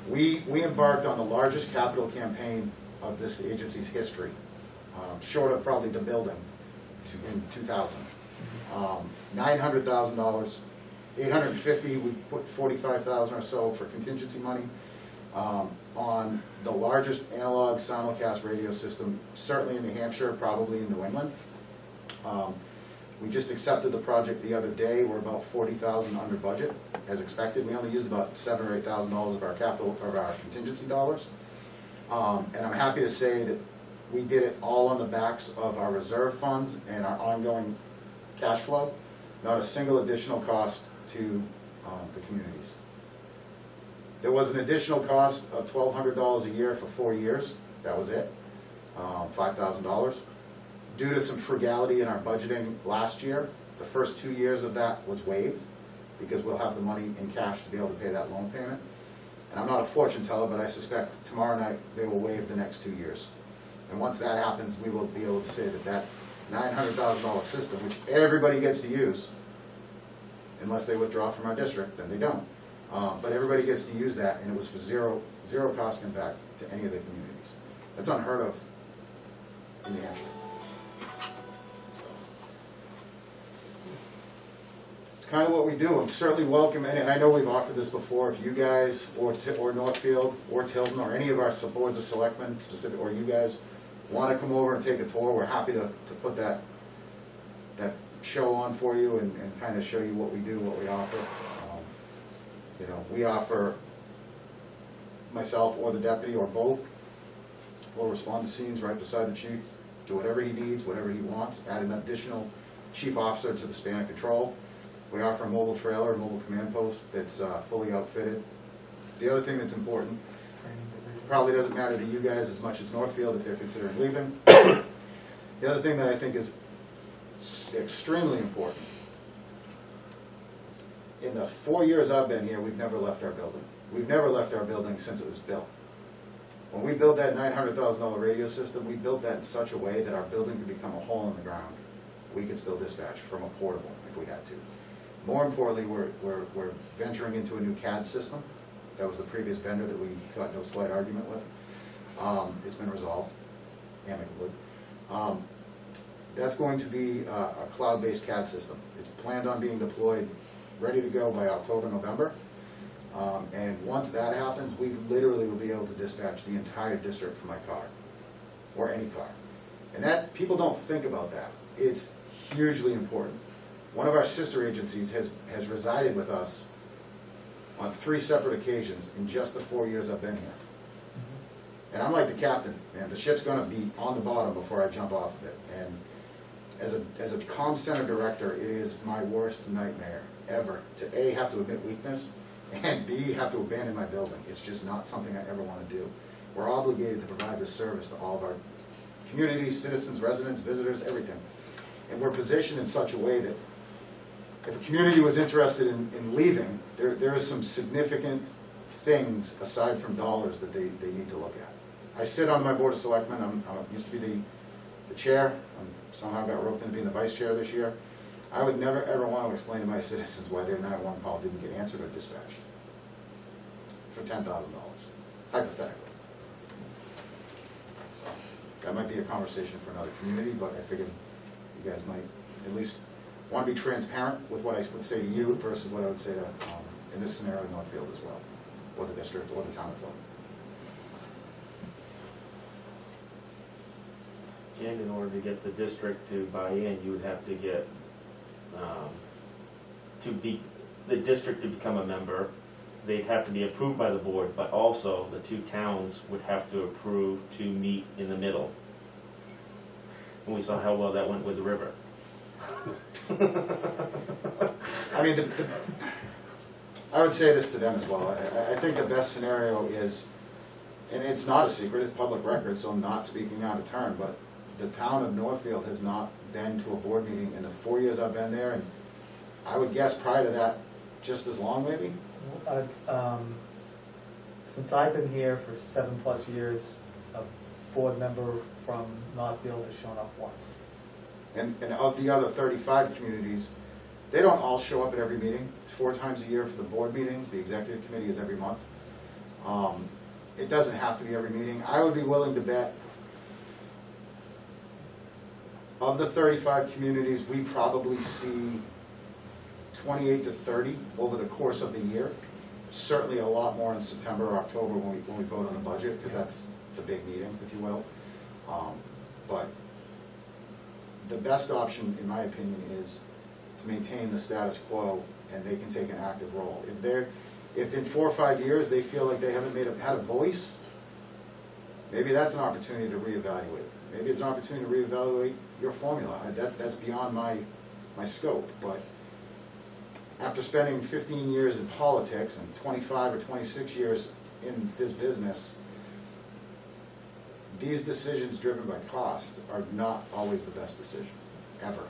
we embarked on the largest capital campaign of this agency's history, short of probably the building in 2000. $900,000, $850,000, we put $45,000 or so for contingency money on the largest analog simulcast radio system, certainly in New Hampshire, probably in New England. We just accepted the project the other day. We're about $40,000 under budget, as expected. We only used about $7,000 or $8,000 of our capital, of our contingency dollars. And I'm happy to say that we did it all on the backs of our reserve funds and our ongoing cash flow. Not a single additional cost to the communities. There was an additional cost of $1,200 a year for 4 years. That was it, $5,000. Due to some frugality in our budgeting last year, the first 2 years of that was waived because we'll have the money in cash to be able to pay that loan payment. And I'm not a fortune teller, but I suspect tomorrow night they will waive the next 2 years. And once that happens, we will be able to say that that $900,000 system, which everybody gets to use, unless they withdraw from our district, then they don't. But everybody gets to use that, and it was for zero cost impact to any of the communities. That's unheard of in New Hampshire. So, it's kind of what we do. I'm certainly welcome, and I know we've offered this before, if you guys, or Northfield, or Tilton, or any of our boards of selectmen, specific, or you guys want to come over and take a tour, we're happy to put that show on for you and kind of show you what we do, what we offer. You know, we offer, myself or the deputy or both, will respond to scenes right beside the chief, do whatever he needs, whatever he wants, add an additional chief officer to the span of control. We offer a mobile trailer, a mobile command post that's fully outfitted. The other thing that's important, probably doesn't matter to you guys as much as Northfield if they're considering leaving. The other thing that I think is extremely important, in the 4 years I've been here, we've never left our building. We've never left our building since it was built. When we built that $900,000 radio system, we built that in such a way that our building could become a hole in the ground. We could still dispatch from a portable if we had to. More importantly, we're venturing into a new CAD system. That was the previous vendor that we got no slight argument with. It's been resolved amicably. That's going to be a cloud-based CAD system. It's planned on being deployed, ready to go by October, November. And once that happens, we literally will be able to dispatch the entire district from my car, or any car. And that, people don't think about that. It's hugely important. One of our sister agencies has resided with us on 3 separate occasions in just the 4 years I've been here. And I'm like the captain, man. The ship's gonna be on the bottom before I jump off of it. And as a comm center director, it is my worst nightmare ever to A, have to admit weakness, and B, have to abandon my building. It's just not something I ever want to do. We're obligated to provide this service to all of our communities, citizens, residents, visitors, everything. And we're positioned in such a way that if a community was interested in leaving, there are some significant things aside from dollars that they need to look at. I sit on my board of selectmen. I used to be the chair. I somehow got roped into being the vice chair this year. I would never ever want to explain to my citizens why their 911 call didn't get answered or dispatched for $10,000, hypothetically. So that might be a conversation for another community, but I figured you guys might at least want to be transparent with what I would say to you versus what I would say to, in this scenario, Northfield as well, or the district, or the town of Tilton. And in order to get the district to buy in, you would have to get, the district to become a member. They'd have to be approved by the board, but also the 2 towns would have to approve to meet in the middle. And we saw how well that went with the river. I mean, I would say this to them as well. I think the best scenario is, and it's not a secret, it's public record, so I'm not speaking out of turn, but the town of Northfield has not been to a board meeting in the 4 years I've been there, and I would guess prior to that, just as long maybe? Since I've been here for 7+ years, a board member from Northfield has shown up once. And of the other 35 communities, they don't all show up at every meeting. It's 4 times a year for the board meetings. The executive committee is every month. It doesn't have to be every meeting. I would be willing to bet of the 35 communities, we probably see 28 to 30 over the course of the year. Certainly a lot more in September or October when we vote on the budget, because that's the big meeting, if you will. But the best option, in my opinion, is to maintain the status quo, and they can take an active role. If in 4 or 5 years they feel like they haven't had a voice, maybe that's an opportunity to reevaluate. maybe it's an opportunity to reevaluate your formula. That's beyond my scope, but after spending 15 years in politics and 25 or 26 years in this business, these decisions driven by cost are not always the best decision, ever.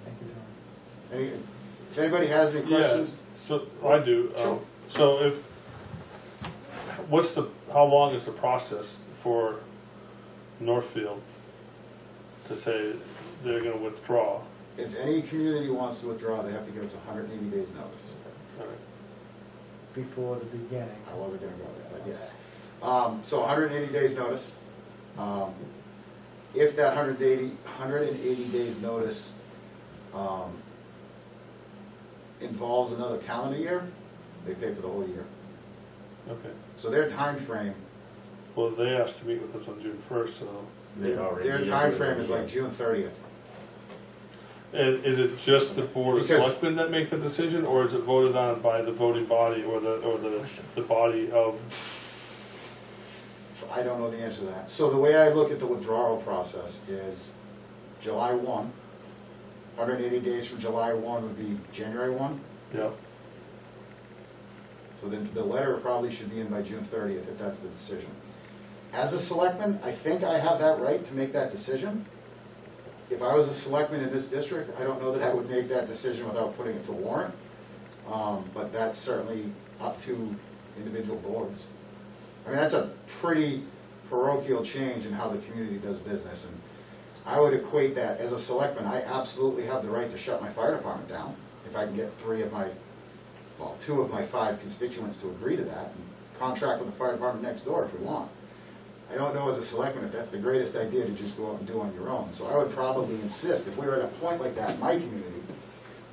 Thank you, John. If anybody has any questions? So, I do. Sure. So how long is the process for Northfield to say they're gonna withdraw? If any community wants to withdraw, they have to give us 180 days notice. All right. Before the beginning. I wasn't gonna go there, but yes. So 180 days notice. If that 180 days notice involves another calendar year, they pay for the whole year. Okay. So their time frame, Well, they asked to meet with us on June 1st, so. They've already. their time frame is like June 30th. And is it just the Board of Because- Selectmen that make the decision, or is it voted on by the voting body or the body of? I don't know the answer to that. So the way I look at the withdrawal process is July 1, 180 days from July 1 would be January 1. Yeah, So then the letter probably should be in by June 30th if that's the decision. As a selectman, I think I have that right to make that decision. If I was a selectman in this district, I don't know that I would make that decision without putting it to warrant. But that's certainly up to individual boards. I mean, that's a pretty parochial change in how the community does business. And I would equate that, as a selectman, I absolutely have the right to shut my fire department down if I can get 2 of my 5 constituents to agree to that, and contract with the fire department next door if we want. I don't know as a selectman if that's the greatest idea to just go out and do on your own. So I would probably insist, if we were at a point like that in my community,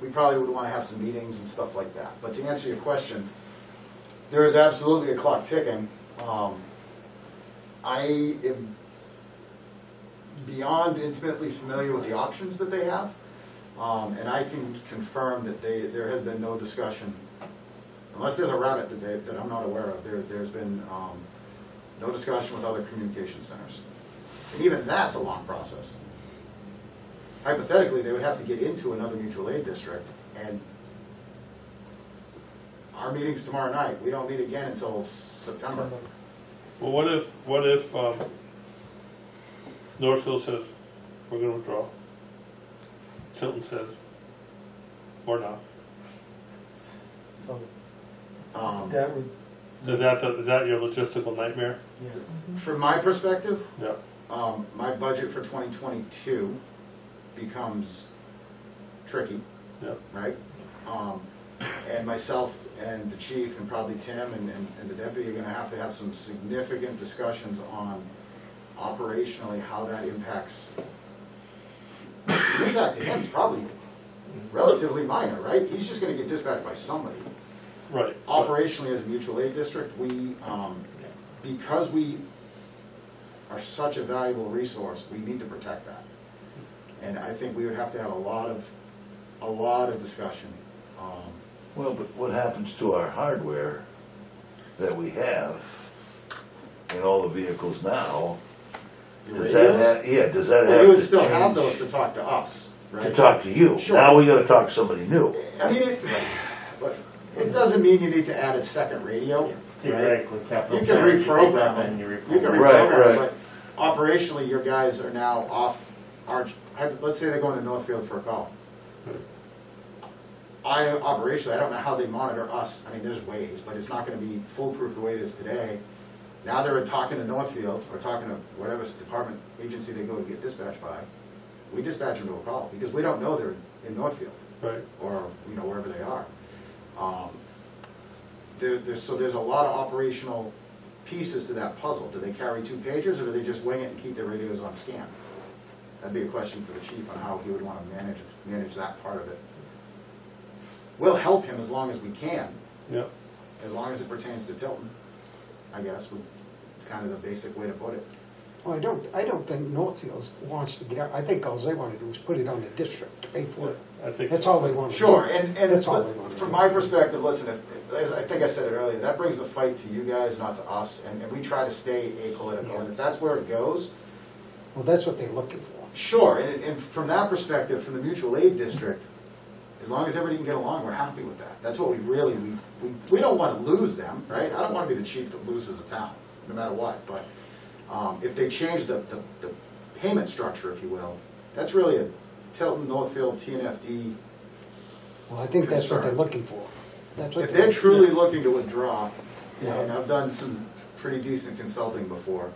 we probably would want to have some meetings and stuff like that. But to answer your question, there is absolutely a clock ticking. I am beyond intimately familiar with the options that they have, and I can confirm that there has been no discussion, unless there's a rabbit that I'm not aware of, there's been no discussion with other communication centers. And even that's a long process. Hypothetically, they would have to get into another mutual aid district, and our meeting's tomorrow night. We don't meet again until September. well, what if Northfield says, we're gonna withdraw? Tilton says, or not? So Um, that would, Is that your logistical nightmare? yes. From my perspective, Yeah, my budget for 2022 becomes tricky, yeah. right? And myself and the chief and probably Tim and the deputy are gonna have to have some significant discussions on operationally how that impacts. The impact to him is probably relatively minor, right? He's just gonna get dispatched by somebody. Right. Operationally, as a mutual aid district, we, because we are such a valuable resource, we need to protect that. And I think we would have to have a lot of discussion. Well, but what happens to our hardware that we have in all the vehicles now? Does that have, yeah, does that have Well, we would to still have change those to talk to us, right? to talk to you? Sure. Now we gotta talk to somebody new. I mean, it doesn't mean you need to add a second radio, right? Theoretically, capital. You can center, take reprogram that them. and you You can reprogram. Right, reprogram, right. but operationally, your guys are now off our, let's say they're going to Northfield for a call. Operationally, I don't know how they monitor us. I mean, there's ways, but it's not gonna be foolproof the way it is today. Now they're talking to Northfield, or talking to whatever department, agency they go to get dispatched by. We dispatch them to a call, because we don't know they're in Northfield, Right. or, wherever they are. So there's a lot of operational pieces to that puzzle. Do they carry 2 pagers, or do they just wing it and keep their radios on scan? That'd be a question for the chief on how he would want to manage that part of it. We'll help him as long as we can, Yeah. as long as it pertains to Tilton, I guess, would kind of the basic way to put it. Well, I don't think Northfield wants to get out, I think all they wanna do is put it on the district to pay for it. I think. That's all they want to do. Sure, and That's all they want to from do. my perspective, listen, as I think I said it earlier, that brings the fight to you guys, not to us, and we try to stay apolitical, and if that's where it goes, Well, that's what they're looking for. sure, and from that perspective, from the mutual aid district, as long as everybody can get along, we're happy with that. That's what we really, we don't want to lose them, right? I don't want to be the chief that loses a town, no matter what, but if they change the payment structure, if you will, that's really a Tilton, Northfield, Tnfd. Well, I think that's what they're Concern. looking for. That's what If they're they- truly looking to withdraw, Yeah. and I've done some pretty decent consulting before,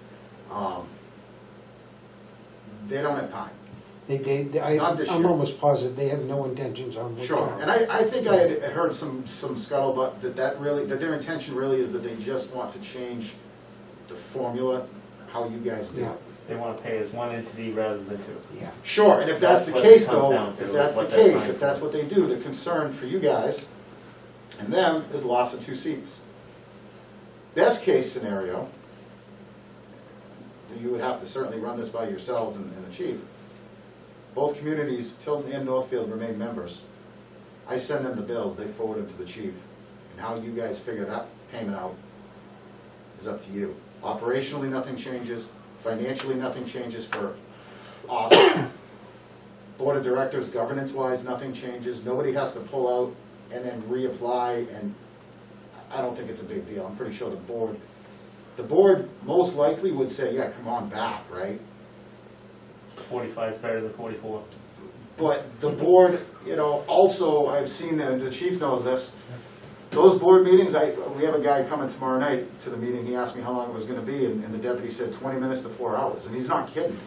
they don't have time. Not this I'm year. almost positive they have no intentions on Sure, withdrawing. and I think I had heard some scuttlebutt that their intention really is that they just want to change the formula, how you guys do Yeah. it. They wanna pay as one entity rather than two. Yeah. Sure, and if that's the That's what case it comes though, down to, if that's the what they're case, trying if that's what they do, the concern for you guys and them is loss of 2 seats. Best case scenario, you would have to certainly run this by yourselves and the chief. Both communities, Tilton and Northfield, remain members. I send them the bills, they forward them to the chief. And how you guys figure that payment out is up to you. Operationally, nothing changes. Financially, nothing changes for us. Board of Directors, governance-wise, nothing changes. Nobody has to pull out and then reapply, and I don't think it's a big deal. I'm pretty sure the board most likely would say, yeah, come on back, right? 45 is better than 44. But the board, also, I've seen, and the chief knows this, those board meetings, we have a guy coming tomorrow night to the meeting, he asked me how long it was gonna be, and the deputy said 20 minutes to 4 hours, and he's not kidding.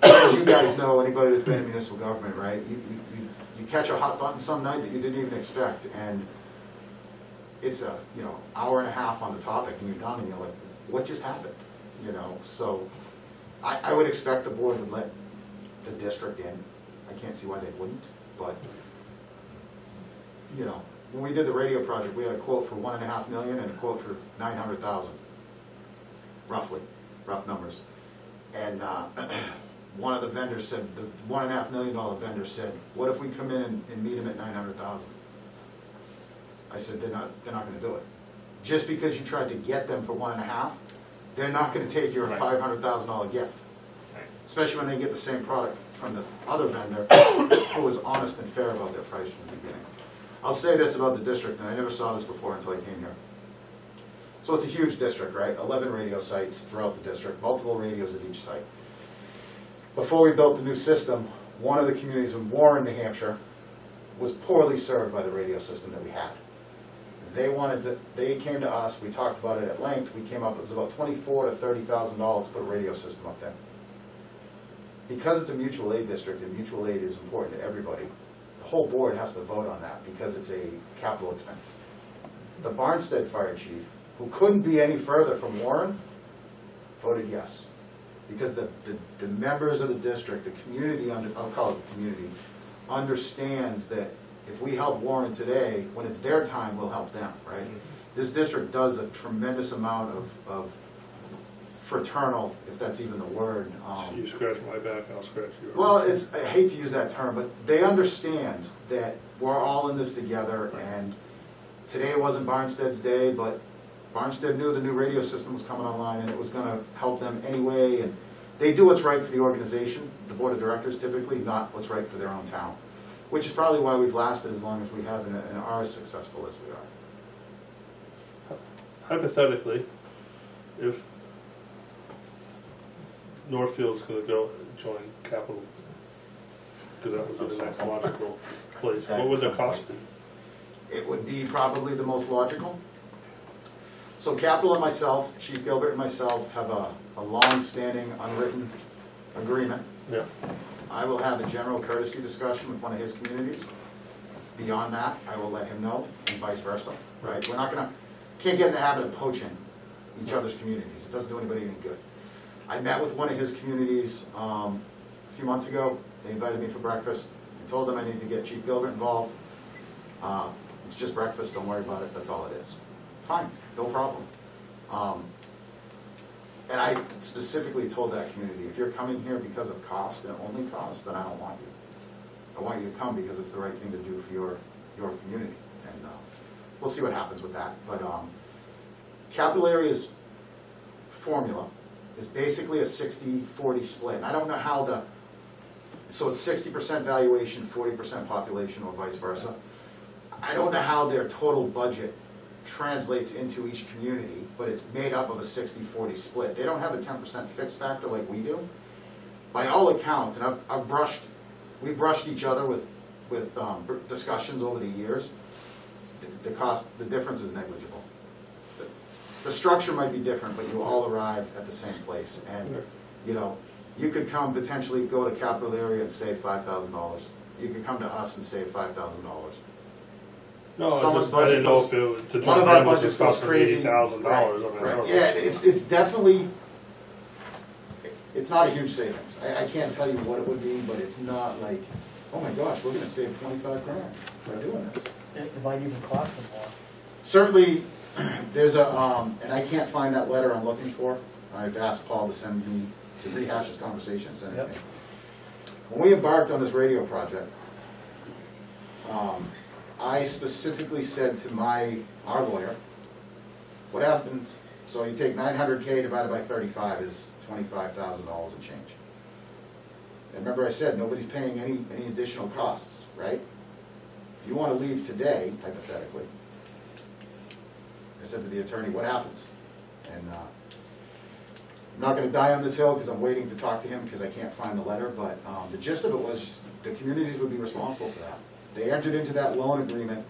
As you guys know, anybody that's been in municipal government, right, you catch a hot button some night that you didn't even expect, and it's a, hour and a half on the topic, and you're done, and you're like, what just happened? So I would expect the board would let the district in. I can't see why they wouldn't, but, when we did the radio project, we had a quote for $1.5 million and a quote for $900,000, roughly, rough numbers. And one of the vendors said, the $1.5 million vendor said, what if we come in and meet them at $900,000? I said, they're not gonna do it. Just because you tried to get them for 1.5, they're not gonna take your $500,000 gift. Especially when they get the same product from the other vendor who was honest and fair about their price from the beginning. I'll say this about the district, and I never saw this before until I came here. So it's a huge district, right? 11 radio sites throughout the district, multiple radios at each site. Before we built the new system, one of the communities in Warren, New Hampshire, was poorly served by the radio system that we had. They came to us, we talked about it at length, we came up, it was about $24,000 to $30,000 to put a radio system up there. Because it's a mutual aid district and mutual aid is important to everybody, the whole board has to vote on that because it's a capital expense. The Barnstead Fire Chief, who couldn't be any further from Warren, voted yes. Because the members of the district, the community, I'll call it the community, understands that if we help Warren today, when it's their time, we'll help them, right? This district does a tremendous amount of fraternal, if that's even the word. You scratch my back, I'll scratch yours. Well, I hate to use that term, but they understand that we're all in this together, and today it wasn't Barnstead's day, but Barnstead knew the new radio system was coming online, and it was gonna help them anyway, and they do what's right for the organization, the board of directors typically, not what's right for their own town, which is probably why we've lasted as long as we have and are as successful as we are. Hypothetically, if Northfield's gonna go join Capital, because that was the next logical place, what would the cost be? It would be probably the most logical. So Capital and myself, Chief Gilbert and myself, have a long-standing unwritten agreement. Yeah. I will have a general courtesy discussion with one of his communities. Beyond that, I will let him know, and vice versa, right? We're not can't get in the habit of poaching each other's communities. It doesn't do anybody any good. I met with one of his communities a few months ago. They invited me for breakfast. I told them I need to get Chief Gilbert involved. It's just breakfast, don't worry about it, that's all it is. Fine, no problem. And I specifically told that community, if you're coming here because of cost and only cost, then I don't want you. I want you to come because it's the right thing to do for your community. And we'll see what happens with that. But capital area's formula is basically a 60-40 split. And I don't know how so it's 60% valuation, 40% population, or vice versa. I don't know how their total budget translates into each community, but it's made up of a 60-40 split. They don't have a 10% fixed factor like we do. By all accounts, and we brushed each other with discussions over the years, the difference is negligible. The structure might be different, but you all arrive at the same place. And, you know, you could come potentially go to capital area and save $5,000. You could come to us and save $5,000. No, Someone's I didn't know budget if it, to one join of our them was budgets just goes costing crazy. $80,000. I mean, I Right. don't know. Yeah, it's definitely, it's not a huge savings. I can't tell you what it would be, but it's not like, oh my gosh, we're gonna save 25 grand by doing this. It might even cost them more. Certainly, there's a, and I can't find that letter I'm looking for. I've asked Paul to send me, to rehash this conversation, send it to me. When we embarked on this radio project, I specifically said to our lawyer, what happens, so you take 900K divided by 35 is $25,000 and change. And remember I said, nobody's paying any additional costs, right? If you want to leave today, hypothetically, I said to the attorney, what happens? And I'm not going to die on this hill because I'm waiting to talk to him because I can't find the letter, but the gist of it was just the communities would be responsible for that. They entered into that loan agreement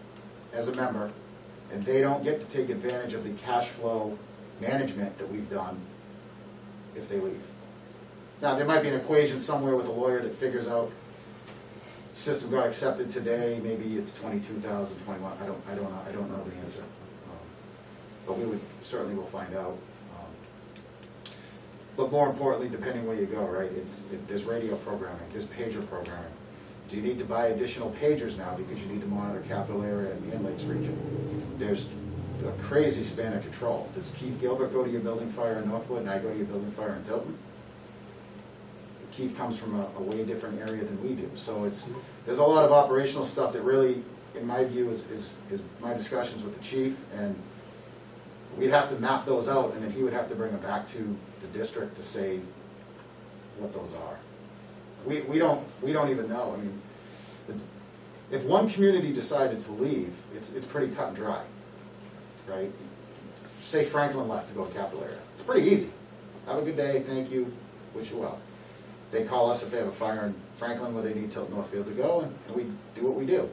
as a member, and they don't get to take advantage of the cash flow management that we've done if they leave. Now, there might be an equation somewhere with a lawyer that figures out system got accepted today, maybe it's 22,000, 21, I don't know the answer. But we certainly will find out. But more importantly, depending where you go, right, there's radio programming, there's pager programming. Do you need to buy additional pagers now because you need to monitor capital area and Lakes region? There's a crazy span of control. Does Keith Gilbert go to your building fire in Northwood and I go to your building fire in Tilton? Keith comes from a way different area than we do. So there's a lot of operational stuff that really, in my view, is my discussions with the chief, and we'd have to map those out, and then he would have to bring them back to the district to say what those are. We don't even know. I mean, if one community decided to leave, it's pretty cut and dry, right? Say Franklin left to go to capital area. It's pretty easy. Have a good day, thank you, wish you well. They call us if they have a fire in Franklin where they need Tilton Northfield to go, and we do what we do.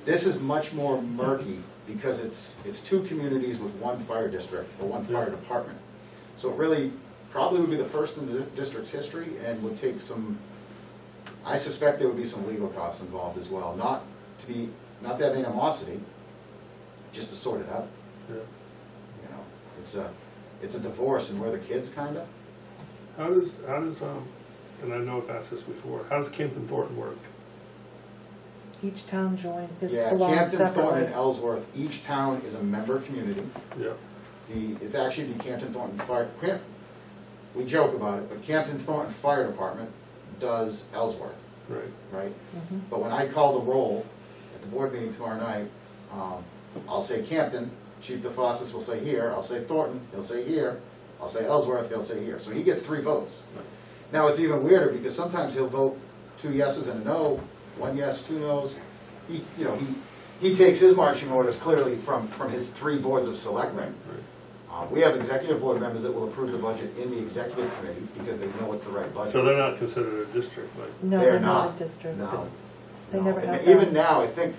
This is much more murky because it's two communities with one fire district or one fire department. So it really probably would be the first in the district's history and would take some, I suspect there would be some legal costs involved as well. Not to have animosity, just to sort it out. Yeah. You know, it's a divorce and we're the kids, kinda. How does and I know I've asked this before, how does Campton Thornton work? Each town belongs Campton, Thornton, separately. and Ellsworth, each town is a member community. Yeah. It's actually the Campton Thornton Fire, we joke about it, but Campton Thornton Fire Department does Ellsworth, Right. right? Mhm. But when I call the roll at the board meeting tomorrow night, I'll say Campton, Chief DeFossis will say here, I'll say Thornton, he'll say here, I'll say Ellsworth, he'll say here. So he gets 3 votes. Now it's even weirder because sometimes he'll vote 2 yeses and a no, 1 yes, 2 no's. He takes his marching orders clearly from his 3 boards of selectmen. We have executive board members that will approve the budget in the executive committee because they know it's the right budget. So they're not considered a district, like, No, They're they're not not. a district. No. They No. never And have even that. now, I think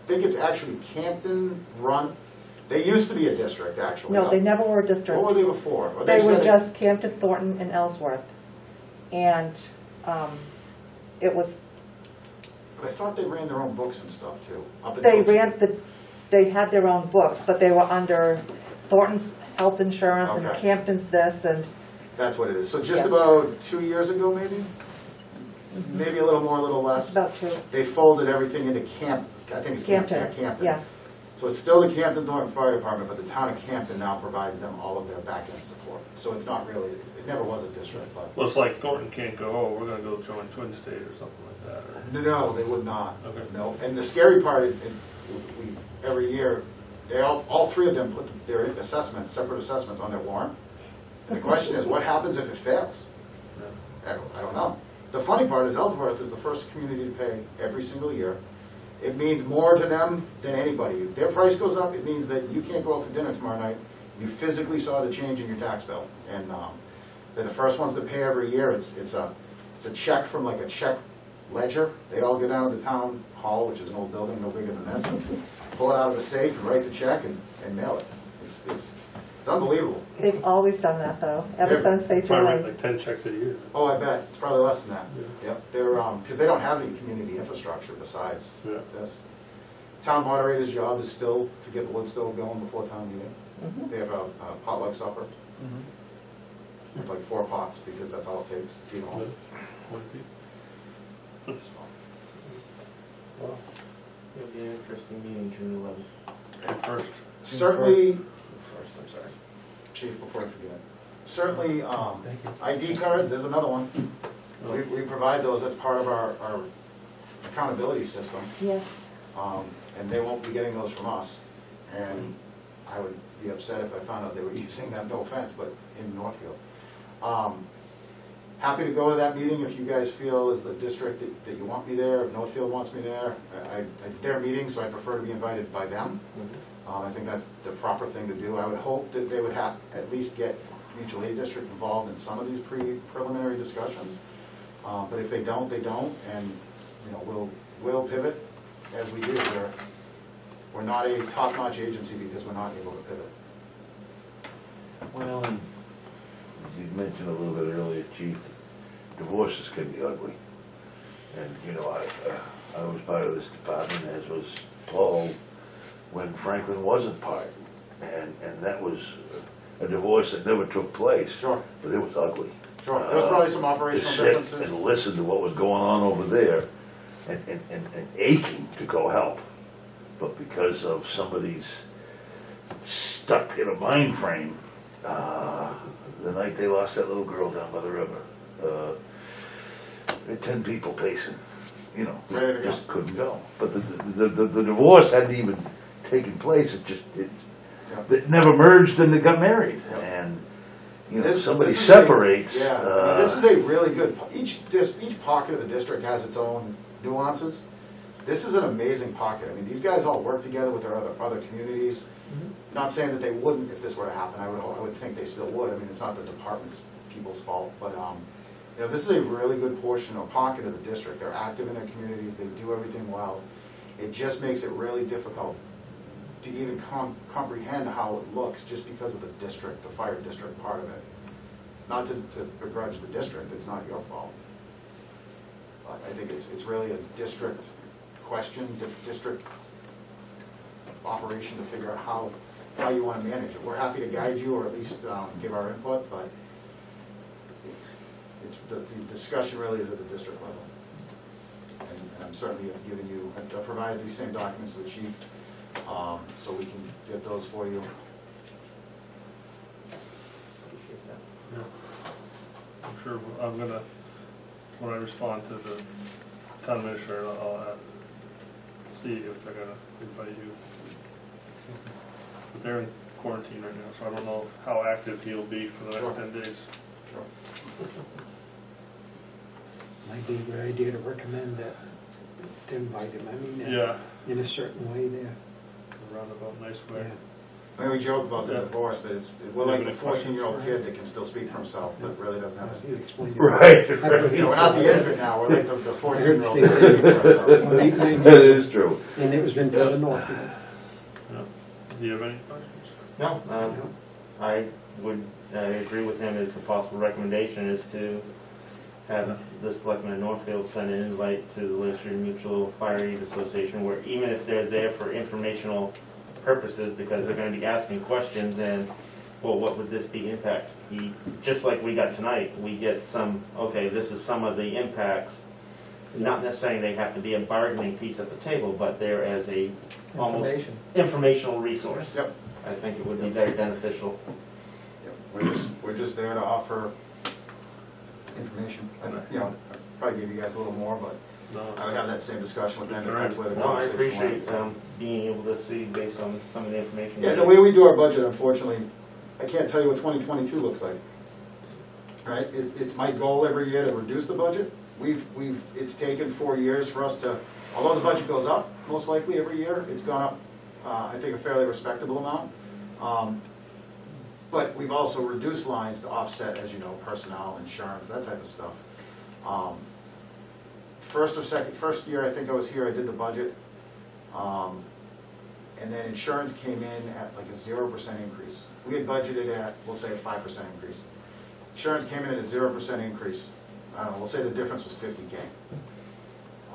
it's actually Campton run, they used to be a district, actually. No, they never were a district. What were they before? Or They were said it- just Campton, Thornton, and Ellsworth. And it was, But I thought they ran their own books and stuff too. Up they until- they had their own books, but they were under Thornton's health insurance and Okay. Campton's this, and That's what it is. So just Yes. about 2 years ago, maybe? Maybe a little more, a little less. about 2. They folded everything into I think it's Campton, Yeah, Campton. yes. So it's still the Camden Norton Fire Department, but the town of Camden now provides them all of their back-end support. So it's not really, it never was a district, but, Well, it's like Thornton can't go, oh, we're gonna go join Twin State or something like that. no, they would not. Okay. No, and the scary part, we, every year, they all three of them put their assessments, separate assessments on their warrant. And the question is, what happens if it fails? I don't know. The funny part is Ellsworth is the first community to pay every single year. It means more to them than anybody. If their price goes up, it means that you can't go out for dinner tomorrow night. You physically saw the change in your tax bill. And they're the first ones to pay every year. It's a check from like a check ledger. They all go down to the town hall, which is an old building, no bigger than this, pull it out of the safe and write the check and mail it. It's unbelievable. They've always done that, though, ever Yeah. since they Probably joined. like 10 checks a year. Oh, I bet. It's probably less than that. Yeah. Yep. They're, because they don't have any community infrastructure besides Yeah. this. Town moderator's job is still to get the wood stove going before town meeting. Mhm. They have a potluck supper, like 4 pots, because that's all it takes to feed all. Wow. It'll be an interesting meeting June 11th. At first. Certainly, First, I'm sorry. Chief, before I forget, certainly Thank you. ID cards, there's another one. We provide those, that's part of our accountability system. Yes. And they won't be getting those from us. And I would be upset if I found out they were using them, no offense, but in Northfield. Happy to go to that meeting if you guys feel as the district that you want me there, if Northfield wants me there. It's their meeting, so I prefer to be invited by them. I think that's the proper thing to do. I would hope that they would have, at least get mutual aid district involved in some of these preliminary discussions. But if they don't, they don't, and, you know, we'll pivot as we do. We're not a top-notch agency because we're not able to pivot. Well, and as you mentioned a little bit earlier, Chief, divorces can be ugly. And, you know, I was part of this department, as was Paul, when Franklin wasn't part. And that was a divorce that never took place. Sure. But it was ugly. Sure, there's probably some operational To sit differences. and listen to what was going on over there and aching to go help. But because of somebody's stuck in a mind frame, the night they lost that little girl down by the river, there were 10 people pacing, you know, Ready to go. just couldn't go. But the divorce hadn't even taken place, it never merged and they got married. Yeah. And, you know, This- somebody this is separates. Yeah, I mean, this is a really good, each pocket of the district has its own nuances. This is an amazing pocket. I mean, these guys all work together with their other communities. Not saying that they wouldn't if this were to happen. I would think they still would. I mean, it's not the department's people's fault, but you know, this is a really good portion or pocket of the district. They're active in their communities. They do everything well. It just makes it really difficult to even comprehend how it looks just because of the district, the fire district part of it. Not to begrudge the district. It's not your fault. But I think it's really a district question, district operation to figure out how you want to manage it. We're happy to guide you or at least give our input, but the discussion really is at the district level. And I'm certainly giving you, I've provided these same documents to the chief, so we can get those for you. Appreciate that. Yeah. I'm sure I'm gonna, when I respond to the town administrator, I'll see if they're gonna invite you. But they're in quarantine right now, so I don't know how active he'll be for the next Sure. 10 days. Sure. Might be a good idea to recommend that to invite him, I mean, Yeah, in a certain way there. a roundabout nice way. Yeah. I mean, we joke about the Yeah. divorce, but we're Yeah, like but a a question 14-year-old kid that can still speak for himself, but really doesn't have You a... explained it. Right. You know, we're not the infant now, we're like the I 14-year-old. heard the same that can speak for ourselves. Well, 8-9 That years, is true. and it was been told in Northfield. Yeah. Do you have any questions? No, I would agree with him as a possible recommendation is to have the selectmen in Northfield send an invite to the Leicester Mutual Fire Aid Association, where even if they're there for informational purposes, because they're gonna be asking questions and, well, what would this be impact? Just like we got tonight, we get some, okay, this is some of the impacts, not necessarily they have to be a bargaining piece at the table, but they're as a almost Information. informational resource. Yep. I think it would be very beneficial. We're just there to offer information. You know, I'd probably give you guys a little more, but No. I would have that same discussion with them if that's where the No, I conversation appreciate went. being able to see based on some of the information. Yeah, the way we do our budget, unfortunately, I can't tell you what 2022 looks like. Right? It's my goal every year to reduce the budget. It's taken 4 years for us to, although the budget goes up, most likely every year, it's gone up, I think, a fairly respectable amount. But we've also reduced lines to offset, as you know, personnel, insurance, that type of stuff. First year I think I was here, I did the budget. And then insurance came in at like a 0% increase. We had budgeted at, we'll say, a 5% increase. Insurance came in at a 0% increase. I don't know, we'll say the difference was 50K.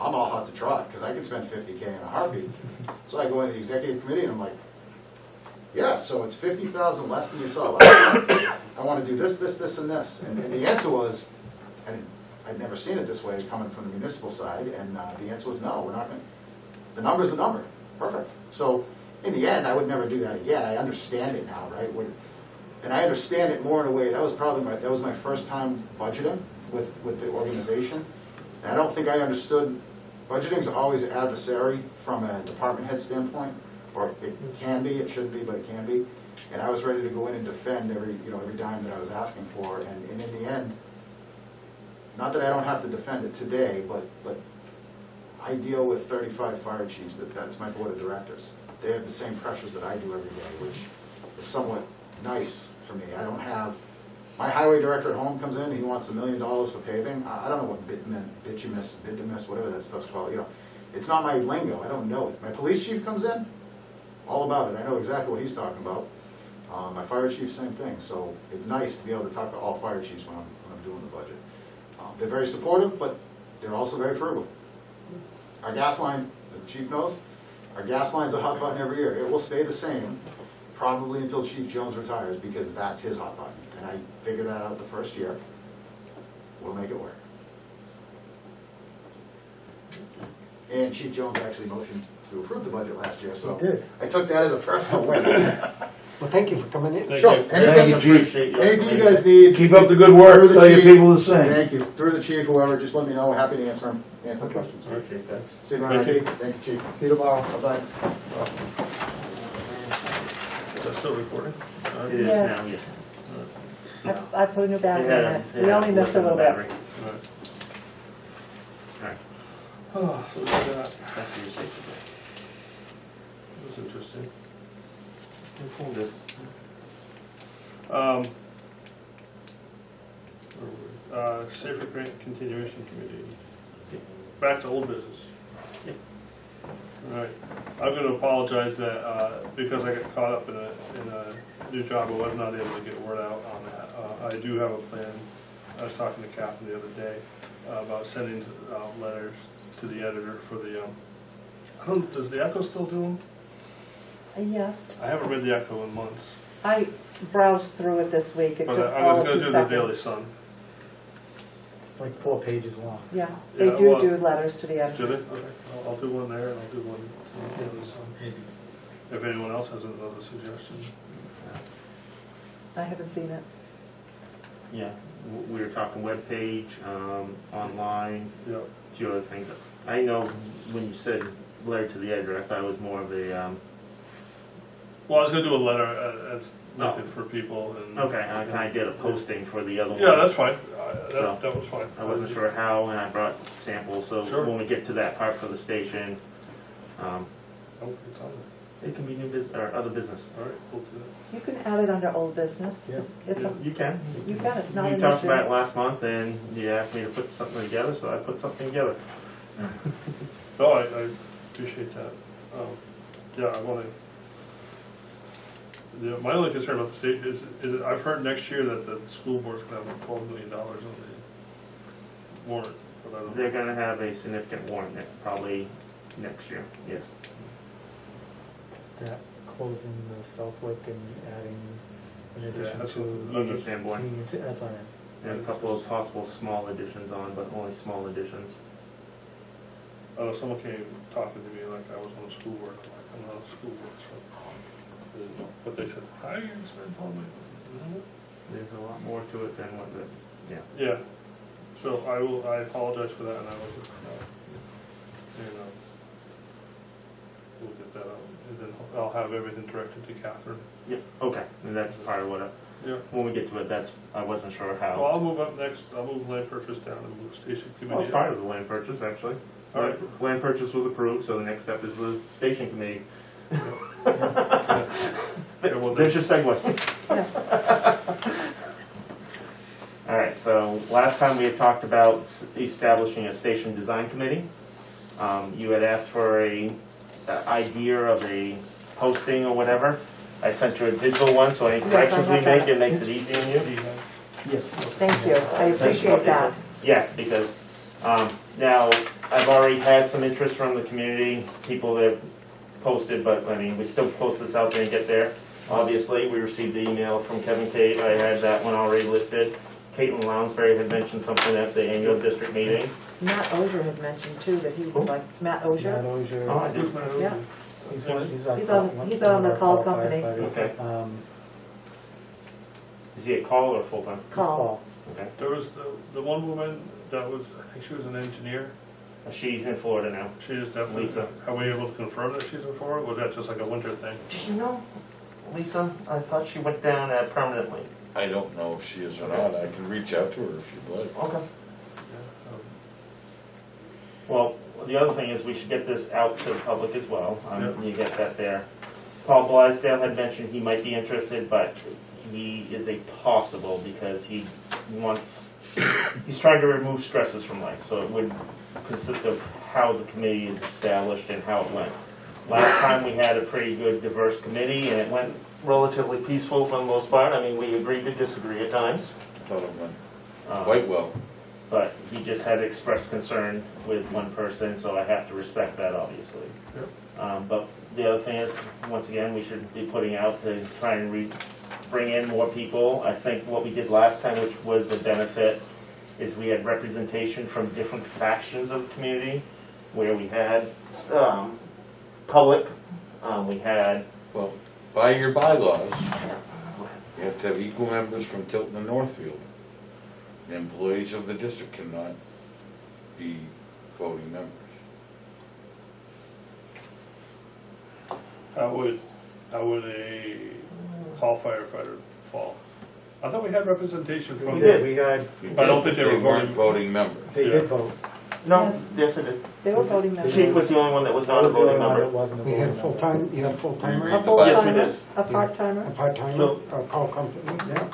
I'm all hot to trot, because I can spend 50K in a heartbeat. So I go into the executive committee and I'm like, yeah, so it's 50,000 less than you saw last year. I want to do this, this, this, and this. And the answer was, and I'd never seen it this way coming from the municipal side, and the answer was no, we're not going to. The number's the number. Perfect. So in the end, I would never do that again. I understand it now, right? And I understand it more in a way, that was probably my first time budgeting with the organization. And I don't think I understood, budgeting's always adversary from a department head standpoint, or it can be, it shouldn't be, but it can be. And I was ready to go in and defend every dime that I was asking for. And in the end, not that I don't have to defend it today, but I deal with 35 fire chiefs, that's my board of directors. They have the same pressures that I do every day, which is somewhat nice for me. I don't have, my highway director at home comes in, he wants $1 million for paving. I don't know what bituminous, whatever that stuff's called, you know. It's not my lingo, I don't know it. My police chief comes in, all about it, I know exactly what he's talking about. My fire chief, same thing, so it's nice to be able to talk to all fire chiefs when I'm doing the budget. They're very supportive, but they're also very frugal. Our gas line, as the chief knows, our gas line's a hot button every year. It will stay the same probably until Chief Jones retires, because that's his hot button. And I figured that out the first year. We'll make it work. And Chief Jones actually motioned to approve the budget last year, so He did. I took that as a personal win. Well, thank you for coming in. Thank Sure. you. Thank you, Chief. Anything you guys need, Keep up the good work, Through the tell your chief. people the same. thank you. Through the chief, whoever, just let me know. Happy to answer questions. Appreciate that. See you tomorrow. Thank you. Thank you, chief. See you tomorrow. Bye-bye. Is that still recording? It is Yes. now, yes. I put a new battery in It it. had We only worked missed a on the little battery. bit. Alright. Alright, Oh, so we got that. that's your safety. That was interesting. Hold it. Safer Grant Continuation Committee. Back to old business. Yep. All right, I'm gonna apologize that, because I got caught up in a new job, I was not able to get word out on that. I do have a plan. I was talking to Catherine the other day about sending letters to the editor for the, does the Echo still do them? Yes, I haven't read the Echo in months, I browsed through it this week. It but took I'm all just of gonna 2 do the Daily seconds. Sun. It's like 4 pages long. Yeah, they Yeah, do well- do letters to the Do editor. they? Okay, I'll do one there and I'll do one to the Daily Sun. If anyone else has another suggestion. I haven't seen it. Yeah, we were talking webpage, online, Yeah. a few other things. I know when you said letter to the editor, I thought it was more of a, Well, I was gonna do a letter as looking for people and. okay, can I get a posting for the other one? Yeah, that's fine. So, That was fine. I wasn't sure how, and I brought samples, so Sure. when we get to that part for the station, Oh, it's on it can be new business, or other business. there. All right, we'll do You can add it under old business. Yeah. It's a, You can. you can, it's not We an talked about it issue. last month, and you asked me to put something together, so I put something together. that. No, I appreciate that. Yeah, I wanna. Yeah, my only concern about the state is I've heard next year that the school board's gonna have $12 million on the warrant, but I don't They're know. gonna have a significant warrant probably next year, yes. That closing the Southwick and adding an addition that's to. what- Union Sanborn, Union Sa- That's on it. and a couple of possible small additions on, but only small additions. someone came talking to me like I was on schoolwork, I'm like, I'm not on schoolwork, so. But they said, how are you gonna spend all my, There's a lot more to it than what the, yeah. yeah, so I apologize for that, and I was, we'll get that out, and then I'll have everything directed to Catherine. Yep, okay, and that's part of what, Yeah. when we get to it, that's, I wasn't sure Well, how. I'll move up next, I'll move land purchase down and move station Well, committee it's part up. of the land purchase, actually. All right. Land purchase was approved, so the next step is the station committee. Yeah, well, There's your segue. Yes. All right, so last time we had talked about establishing a station design committee. You had asked for a idea of a posting or whatever. I sent you a digital one, so any Yes, I corrections we have make, that. it makes it easy on you. Yes. Thank you, I appreciate that. Yeah, because now I've already had some interest from the community, people that posted, but I mean, we still post this out there and get there. Obviously, we received the email from Kevin Cate, I had that one already listed. Caitlin Lounsbury had mentioned something at the annual district meeting. Matt Ozier had mentioned too that he Who? would like, Matt Matt Ozier, Ozier. Oh, I did. Yeah. He's He's on the call company. Okay. Um, Is he a call or full-time? call. Okay. There was the one woman that was, I think she was an engineer. She's in Florida now. She is definitely, Lisa. are we able to confirm that she's in Florida? Was that just like a winter thing? Do you know, Lisa? I thought she went down permanently. I don't know if she is or not, I can reach out to her if you'd like. Okay. Well, the other thing is we should get this out to the public as well. You get that there. Paul Blaisdell had mentioned he might be interested, but he is a possible because he wants, he's trying to remove stresses from life. So it would consist of how the committee is established and how it went. Last time we had a pretty good diverse committee and it went relatively peaceful for the most part. I mean, we agreed to disagree at times. Thought it went Um, quite well. But he just had expressed concern with one person, so I have to respect that, obviously. Yep. But the other thing is, once again, we should be putting out to try and bring in more people. I think what we did last time, which was a benefit, is we had representation from different factions of the community, where we had public, we had, Well, by your bylaws, you have to have equal members from Tilton and Northfield. The employees of the district cannot be voting members. How would a call firefighter fall? I thought we had representation from. We did. We had, I don't think they were weren't voting. voting members. they Yeah. did vote. no, Yes. yes, it did. They were voting The members. chief was the only one that was I not a was the only voting one that member. wasn't a We voting had member. full-time, you had full-timer? Read A the full bylaws. Yes, we timer, did. a part-timer. A part-timer, So- a call company, yeah.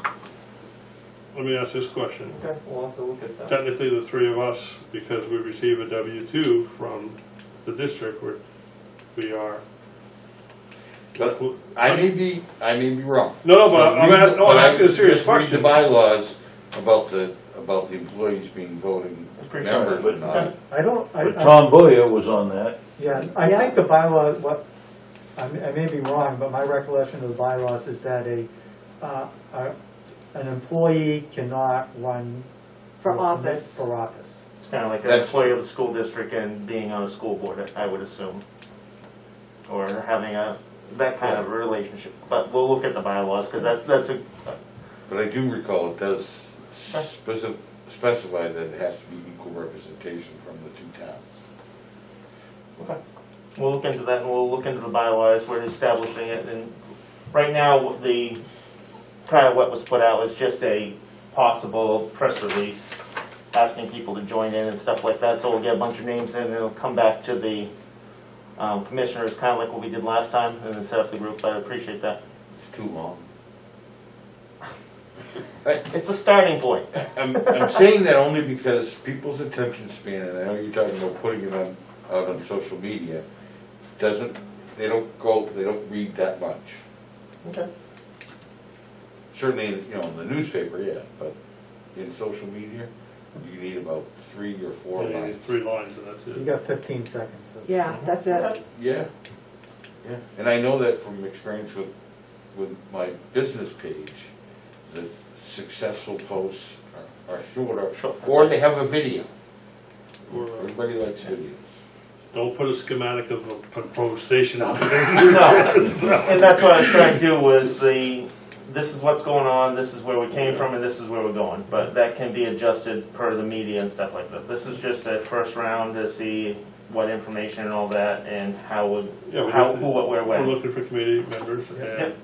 Let me ask this question. Okay, we'll have to look at that. Technically, the three of us, because we receive a W-2 from the district, we are. But I may be wrong. No, but So I'm read the- asking, no, but I'm asking a just serious read question. the bylaws about the employees being voting pretty sure members I or not. I don't, But Tom Boyer was on that. yeah, I think the bylaw, I may be wrong, but my recollection of the bylaws is that an employee cannot run For office. For office. It's kind of like an That's- employee of the school district and being on a school board, I would assume. Or having that kind of relationship. But we'll look at the bylaws, because that's a, But I do recall it does specify that it has to be equal representation from the two towns. we'll look into that and we'll look into the bylaws, we're establishing it. And right now, the, kind of what was put out was just a possible press release asking people to join in and stuff like that. So we'll get a bunch of names in and it'll come back to the commissioners, kind of like what we did last time, and then set up the group. I appreciate that. It's too long. It's a starting point. I'm saying that only because people's attention span, and I know you're talking about putting it out on social media, they don't read that much. Okay. Certainly, in the newspaper, yeah, but in social media, you need about 3 or 4 Yeah, lines. 3 lines and that's You it. got 15 seconds. Yeah, that's it. Yeah, yeah, and I know that from experience with my business page, that successful posts are shorter, or they have a video. Or, Everybody likes videos. Don't put a schematic of a proposed station out there. No, and that's what I was trying to do was this is what's going on, this is where we came from, and this is where we're going. But that can be adjusted per the media and stuff like that. This is just a first round to see what information and all that, and how would, Yeah, how, who, what, where, We're when. looking for committee members, and Yep.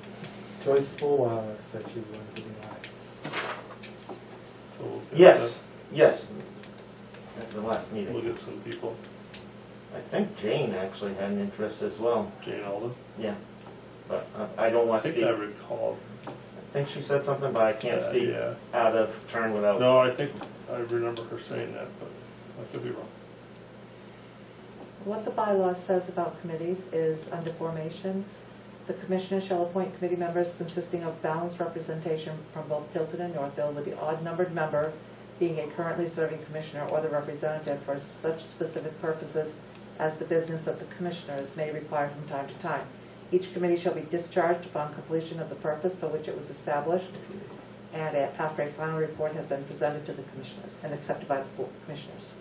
Joyce Fuller said she wanted to be on. so we'll get Yes, yes. At the last that. We'll meeting. get some people, I think Jane actually had an interest as well. Jane Alden. Yeah. But I don't I want to think speak. I recall. I think she said something, but I can't speak Yeah. out of turn without. No, I think I remember her saying that, but I could be wrong. What the bylaw says about committees is under formation, the commissioner shall appoint committee members consisting of balanced representation from both Tilton and Northfield, with the odd-numbered member being a currently serving commissioner or the representative for such specific purposes as the business of the commissioners may require from time to time. Each committee shall be discharged upon completion of the purpose for which it was established, and after a final report has been presented to the commissioners and accepted by the commissioners.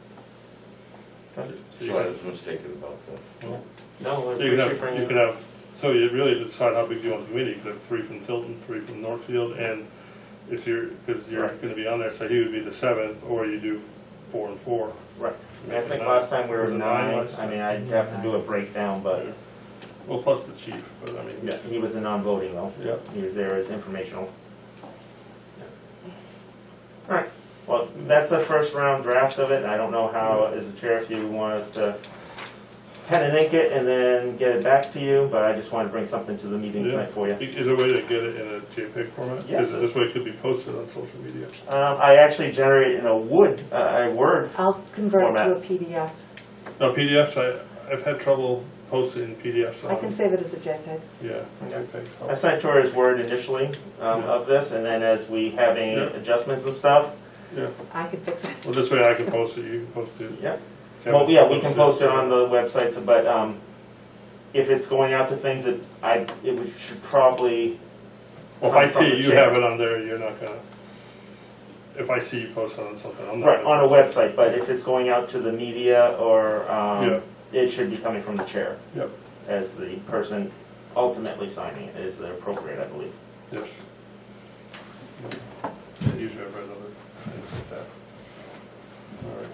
So I was mistaken about that. No, we So you can appreciate bringing have, you it can up. have, so you really decide how big you want the committee, you could have 3 from Tilton, 3 from Northfield, and if you're, because you're Right. gonna be on there, so he would be the 7th, or you do 4 and 4. Right. I mean, I think last time we were Was it 9. last I time? mean, I'd have to do a breakdown, but Well, plus the chief, but I mean. yeah, he was a non-voting though. Yeah. He was there as informational. All right. Well, that's the first round draft of it. I don't know how, as a chair, if you want us to pen and ink it and then get it back to you, but I just wanted to bring something to the meeting Yeah. tonight for you. Is there a way to get it in a JPEG format? Yes. Because this way it could be posted on social media. I actually generated in a Word. I'll convert it to Format. a PDF. No, PDFs, I've had trouble posting PDFs on. I can save it as a JPEG. Yeah, Okay. JPEG. I sent to her as Word initially of this, and then as we have any Yeah. adjustments and stuff, Yeah, I can fix it. well, this way I can post it, you can post it. yeah. Well, yeah, we can post it on the websites, but if it's going out to things that should probably. Well, if I come from see the you chair. have it on there, you're not gonna, if I see you post it on something, I'm not. Right, gonna- on a website, but if it's going out to the media or, Yeah. it should be coming from the chair Yep, as the person ultimately signing it is appropriate, I believe. yes. Usually I've read other things like that. All right.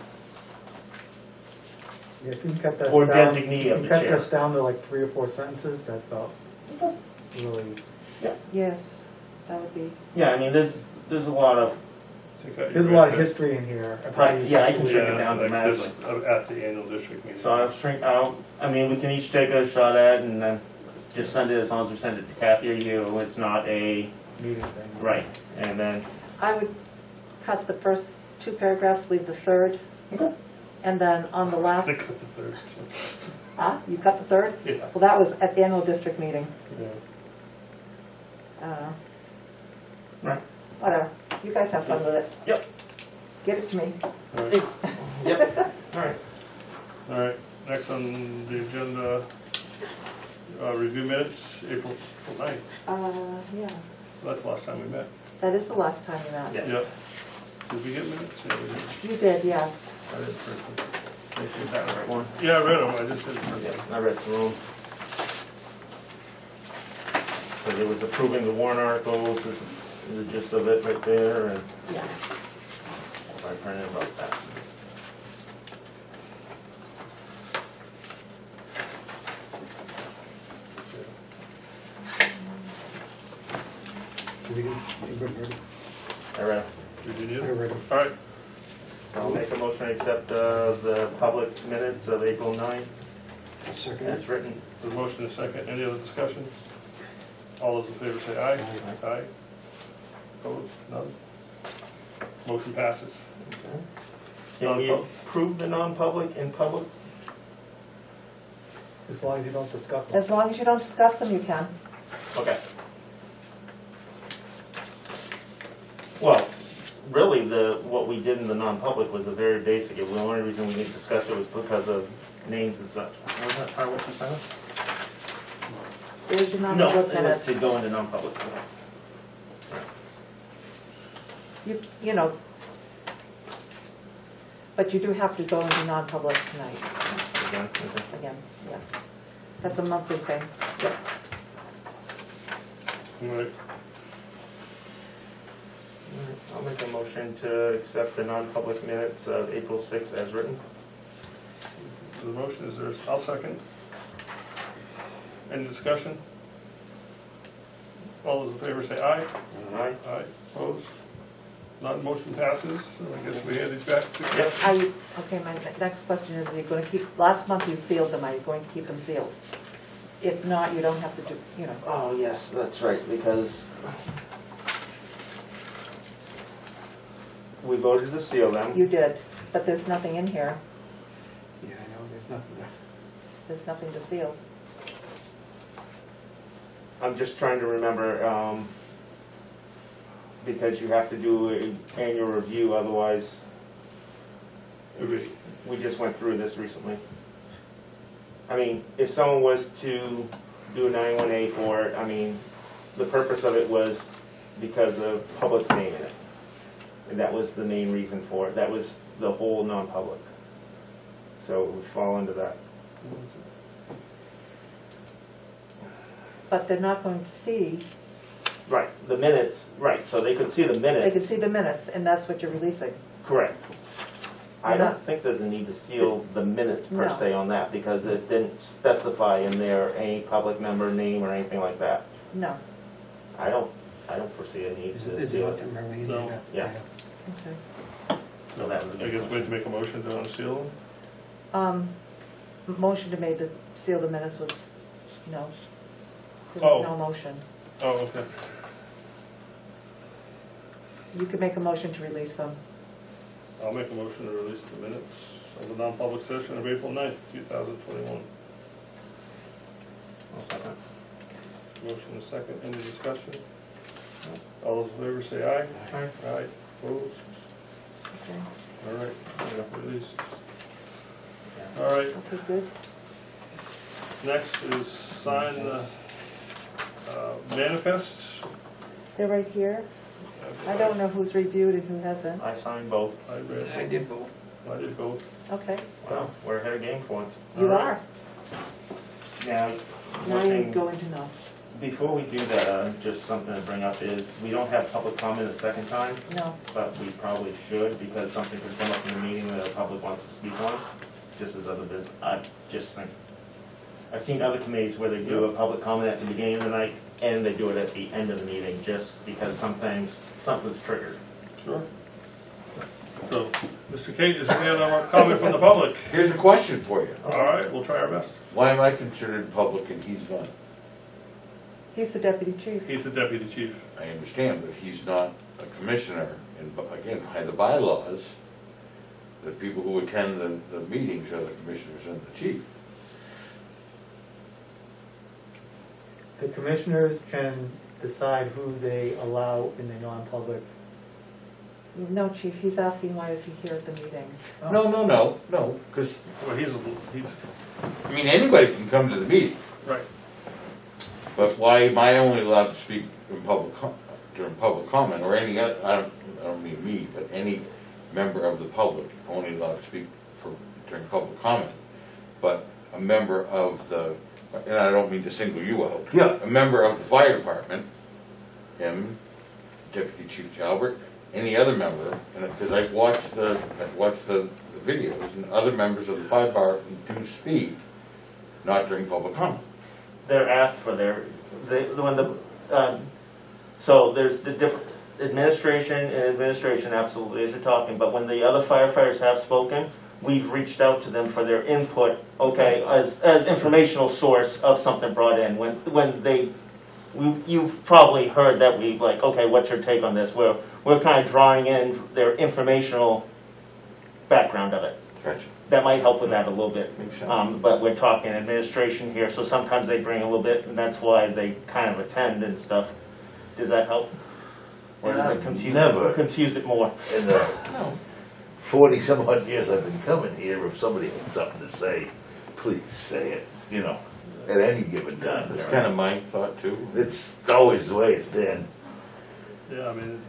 Yeah, if you can cut that Or down, designee of you the can cut chair. this down to like 3 or 4 sentences, that felt really, Yes, that would be. Yeah, I mean, there's a lot of, Take out there's a your lot of red history in here. yeah, I can shrink it Yeah, down like dramatically. this, at the annual district meeting. So I'll shrink out, I mean, we can each take a shot at it and then just send it, as long as we send it to Kathy or you, it's not a, Meeting thing. right, and then, I would cut the first 2 paragraphs, leave the third. Okay. And then on the last, Stick with the third. you cut the third? Yeah. Well, that was at the annual district meeting. Yeah. right, Whatever, you guys have fun with it. Yep. Give it to me. All right. yep, all right. All right, next on the agenda, review minutes, April 9th. Yeah, That's the last time we met. that is the last time you met. Yeah. Yep. Did we get minutes? Yeah, we did. You did, yes. I did first. Make sure that the right one. Yeah, I read them, I just didn't print Yeah, them. I read through them. Because it was approving the warrant articles, this is the gist of it right there, and Yeah. I printed about that. I read them. Did you I do? read 'em. All right, I'll make a motion to accept the public minutes of April 9th Second. as written. the motion is second. Any other discussion? All those in favor say aye. Aye. Opposed? None? Motion passes. Can we Non-pub. approve the non-public in public? As long as you don't discuss them. As long as you don't discuss them, you can. Okay. Well, really, what we did in the non-public was a very basic, the only reason we didn't discuss it was because of names and such. Was that part what you said? There's your No, non-public it was minutes. to go into non-public. You know, but you do have to go into non-public tonight. again. Okay. again, yeah. That's a monthly thing. Yep. All right. I'll make a motion to accept the non-public minutes of April 6th as written. The motion is there, I'll second. Any discussion? All those in favor say aye. Aye. Aye, opposed? None, motion passes. So I guess we hand these back to Yep. Okay, my next question is, are you going to keep, last month you sealed them, are you going to keep them sealed? If not, you don't have to do, you know. Oh, yes, that's right, because we voted to seal them. You did, but there's nothing in here, Yeah, I know, there's nothing there. there's nothing to seal. I'm just trying to remember, because you have to do an annual review, otherwise, we just went through this recently. I mean, if someone was to do a 91A for it, I mean, the purpose of it was because of public's name in it. And that was the main reason for it. That was the whole non-public. So it would fall into that. But they're not going to see, Right, the minutes, right, so they could see the minutes. they can see the minutes, and that's what you're releasing. Correct. I You're don't not- think there's a need to seal the minutes per No. se on that, because it didn't specify in there any public member name or anything like that. No, I don't foresee a need to There's seal it. nothing really in No. there. Yeah. okay. So that would I be. guess we have to make a motion to unseal them. Motion to make the, seal the minutes was, no. There Oh. was no motion. Oh, okay. You could make a motion to release them. I'll make a motion to release the minutes of the non-public session of April 9th, 2021. I'll second. Motion is second, any discussion? All those in favor say aye. Aye. Aye, opposed? Okay, All right, released. All right, okay, good. next is sign the manifests. They're right here. I don't know who's reviewed and who hasn't. I signed both. I read I did both. I did both. Okay, Wow, we're ahead of game for once. you All are. right. Now, Now one you're thing, going to know. before we do that, just something to bring up is, we don't have public comment a second time, No, but we probably should, because something could come up in the meeting that the public wants to speak on, just as other business. I just think, I've seen other committees where they do a public comment at the beginning of the night, and they do it at the end of the meeting, just because sometimes something's triggered. Sure. So, Mr. Kate, is there any other comment from the public? Here's a question for you. All right, we'll try our best. Why am I considered public and he's not? he's the deputy chief. He's the deputy chief. I understand, but he's not a commissioner. And again, by the bylaws, the people who attend the meetings are the commissioners and the chief. The commissioners can decide who they allow in the non-public. No, chief, he's asking why is he here at the meeting? No, because, Well, he's, I mean, anybody can come to the meeting, right. but why am I only allowed to speak in during public comment, or any other, I don't mean me, but any member of the public only allowed to speak during public comment, but a member of the, and I don't mean to single you out. Yeah. A member of the fire department, him, Deputy Chief Talbert, any other member, and because I've watched the videos, and other members of the fire department do speak, not during public comment. They're asked for so there's the different, administration absolutely, as you're talking, but when the other firefighters have spoken, we've reached out to them for their input, okay, as informational source of something brought in. You've probably heard that we like, okay, what's your take on this? We're kind of drawing in their informational background of it. Gotcha. That might help with that a little bit. Makes sense. But we're talking administration here, so sometimes they bring a little bit, and that's why they kind of attend and stuff. Does that help? Or does it confuse it more? In the No. 40-some odd years I've been coming here, if somebody has something to say, please say it, at any given time. That's kind of my thought too. It's always the way it's been. Yeah, I mean,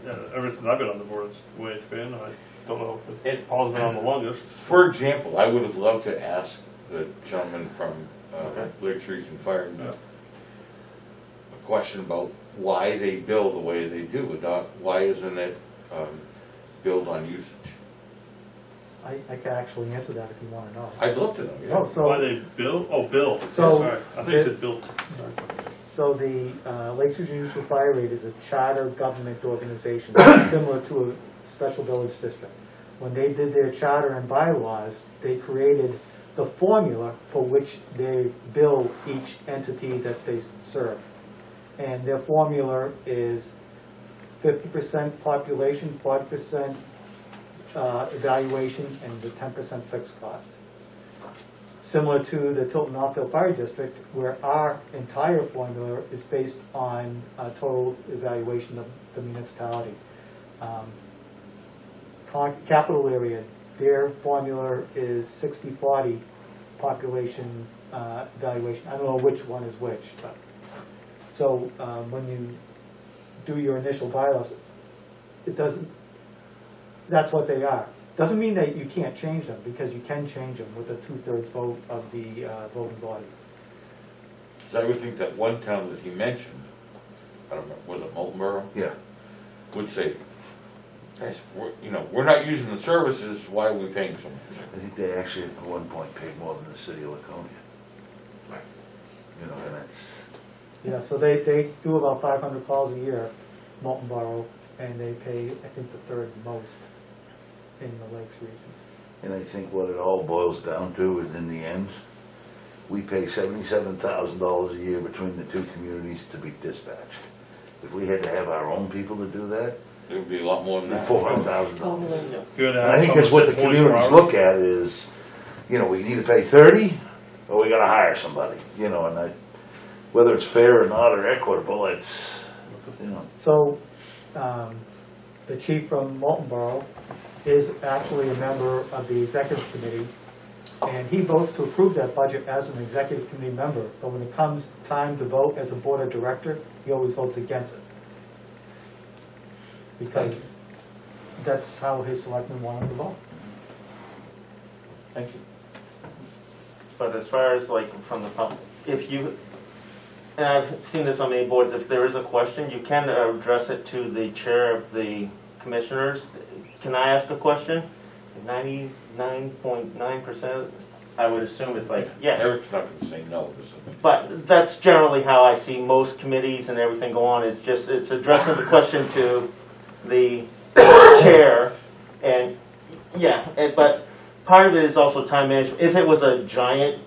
yeah, ever since I've been on the board, it's the way it's been. don't know if Paul's been on the longest. For example, I would have loved to ask the gentleman from Okay. Lakes Region Fire Yeah. a question about why they bill the way they do. Why isn't it billed on usage? I can actually answer that if you want to know. I'd love to know, Oh, yeah. Why so, they bill? Oh, bill. So- Sorry, I think you said bill. so the Lakes Region Mutual Fire Rate is a charter government organization similar to a special village district. When they did their charter and bylaws, they created the formula for which they bill each entity that they serve. And their formula is 50% population, 40% evaluation, and the 10% fixed cost. Similar to the Tilton Northfield Fire District, where our entire formula is based on total evaluation of the municipality. Capital area, their formula is 60-40 population evaluation. I don't know which one is which, but. So when you do your initial bylaws, it doesn't, that's what they are. Doesn't mean that you can't change them, because you can change them with a 2/3 vote of the voting body. So I would think that one town that he mentioned, I don't know, was it Molten Borough, Yeah. would say, guys, we're not using the services, why are we paying so much? I think they actually at one point paid more than the city of Laconia. Right. You know, and that's, Yeah, so they do about 500 calls a year, Molten Borough, and they pay, I think, the third most in the Lakes region. and I think what it all boils down to is in the end, we pay $77,000 a year between the two communities to be dispatched. If we had to have our own people to do that, It would be a lot more than it'd be that. $400,000. Good. And I think that's what the communities look at is, you know, we can either pay 30 or we gotta hire somebody, you know, and whether it's fair or not or equitable, it's, you know. So the chief from Molten Borough is actually a member of the executive committee, and he votes to approve that budget as an executive committee member, but when it comes time to vote as a board of director, he always votes against it. Because that's how his selectmen want him to vote. Thank you. But as far as like from the public, if you, and I've seen this on many boards, if there is a question, you can address it to the chair of the commissioners. Can I ask a question? 99.9%, I would assume it's like, yeah. Eric's not gonna say no to something. But that's generally how I see most committees and everything go on. It's just, it's addressing the question to the chair. And, yeah, but part of it is also time management. If it was a giant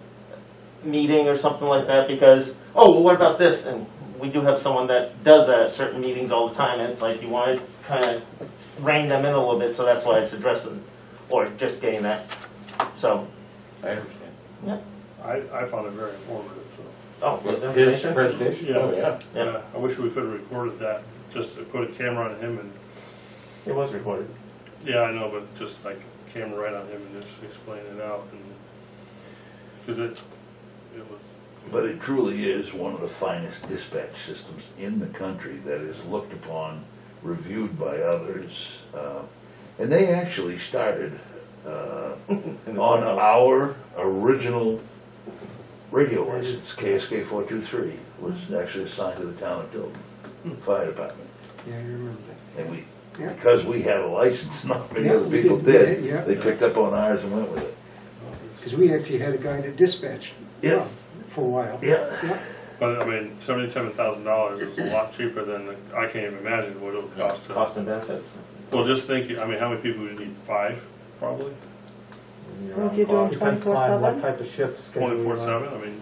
meeting or something like that, because, oh, well, what about this? And we do have someone that does that at certain meetings all the time, and it's like you want to kind of rein them in a little bit, so that's why it's addressing, or just getting that. So, I understand. yeah. I found it very informative, so. Oh, there's His information? presentation? Oh, yeah. Yeah, I wish we could have recorded that, just to put a camera on him and, It was recorded. yeah, I know, but just like camera right on him and just explain it out and, because it was, But it truly is one of the finest dispatch systems in the country that is looked upon, reviewed by others. And they actually started on our original radio license, KSK 423, was actually assigned to the town of Tilton Fire Department. Yeah, you remember that. And we, Yeah. because we had a license, not many Yeah, other we people did, did, yeah. they picked up on ours and went with it. Because we actually had a guy that dispatched Yeah. for a while. Yeah. but I mean, $77,000 is a lot cheaper than, I can't even imagine what it would cost to. Cost and benefits. Well, just think, I mean, how many people would you need? 5, probably? Well, if you're doing Depends on what 24/7? type of shift schedule you want. 24/7, I mean,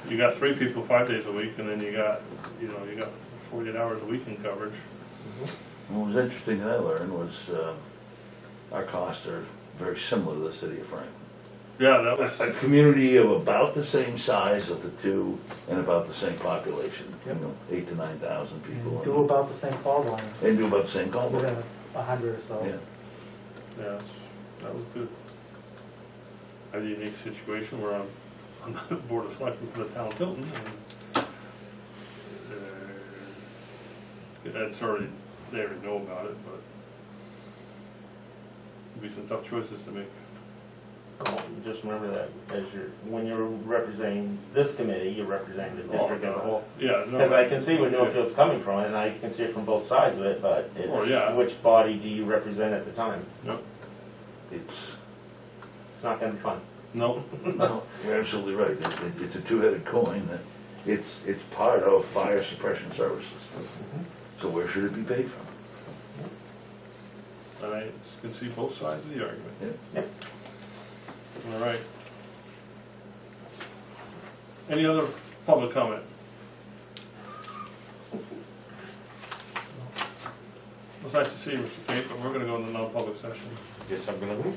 you got 3 people 5 days a week, and then you got 48 hours a week in coverage. What was interesting that I learned was our costs are very similar to the city of Franklin. Yeah, that was, A community of about the same size of the two and about the same population, you know, 8,000 to 9,000 people. And do about the same call volume, And do about the same call volume. within 100 or so. Yeah. yeah, that was good. I had a unique situation where I'm on the board of selectmen for the town of Tilton, and it's already, they already know about it, but be some tough choices to make. Just remember that when you're representing this committee, you're representing the district as a whole. Yeah, no. Because I can see where Northfield's coming from, and I can see it from both sides of it, but Oh, yeah. it's which body do you represent at the time? It's, It's not gonna be fun. No, no, you're absolutely right. It's a two-headed coin that it's part of fire suppression services. So where should it be paid from? and I can see both sides of the argument. Yeah. All right. Any other public comment? It's nice to see you, Mr. Tate, but we're gonna go into non-public session. Guess I'm gonna leave.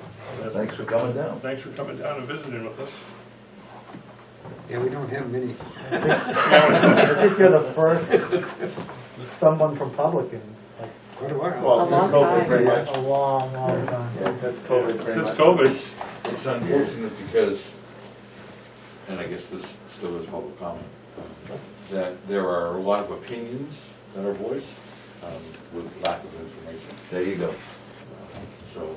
Thanks for coming down. Thanks for coming down and visiting with us. Yeah, we don't have many. I think you're the first someone from public in like, Quite a while. Well, A since long COVID, time. pretty much. a long, long time. Since COVID, pretty Since much. COVID, It's unfortunate because, and I guess this still is public comment, that there are a lot of opinions that are voiced with lack of information. There you go. So,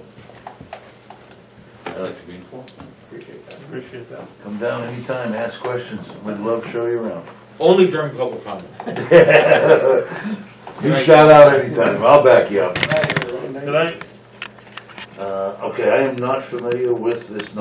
I like to be informed. Appreciate that. appreciate that. Come down anytime, ask questions. We'd love to show you around. Only during public comment. You shout out anytime, I'll back you up. Good night. Okay, I am not familiar with this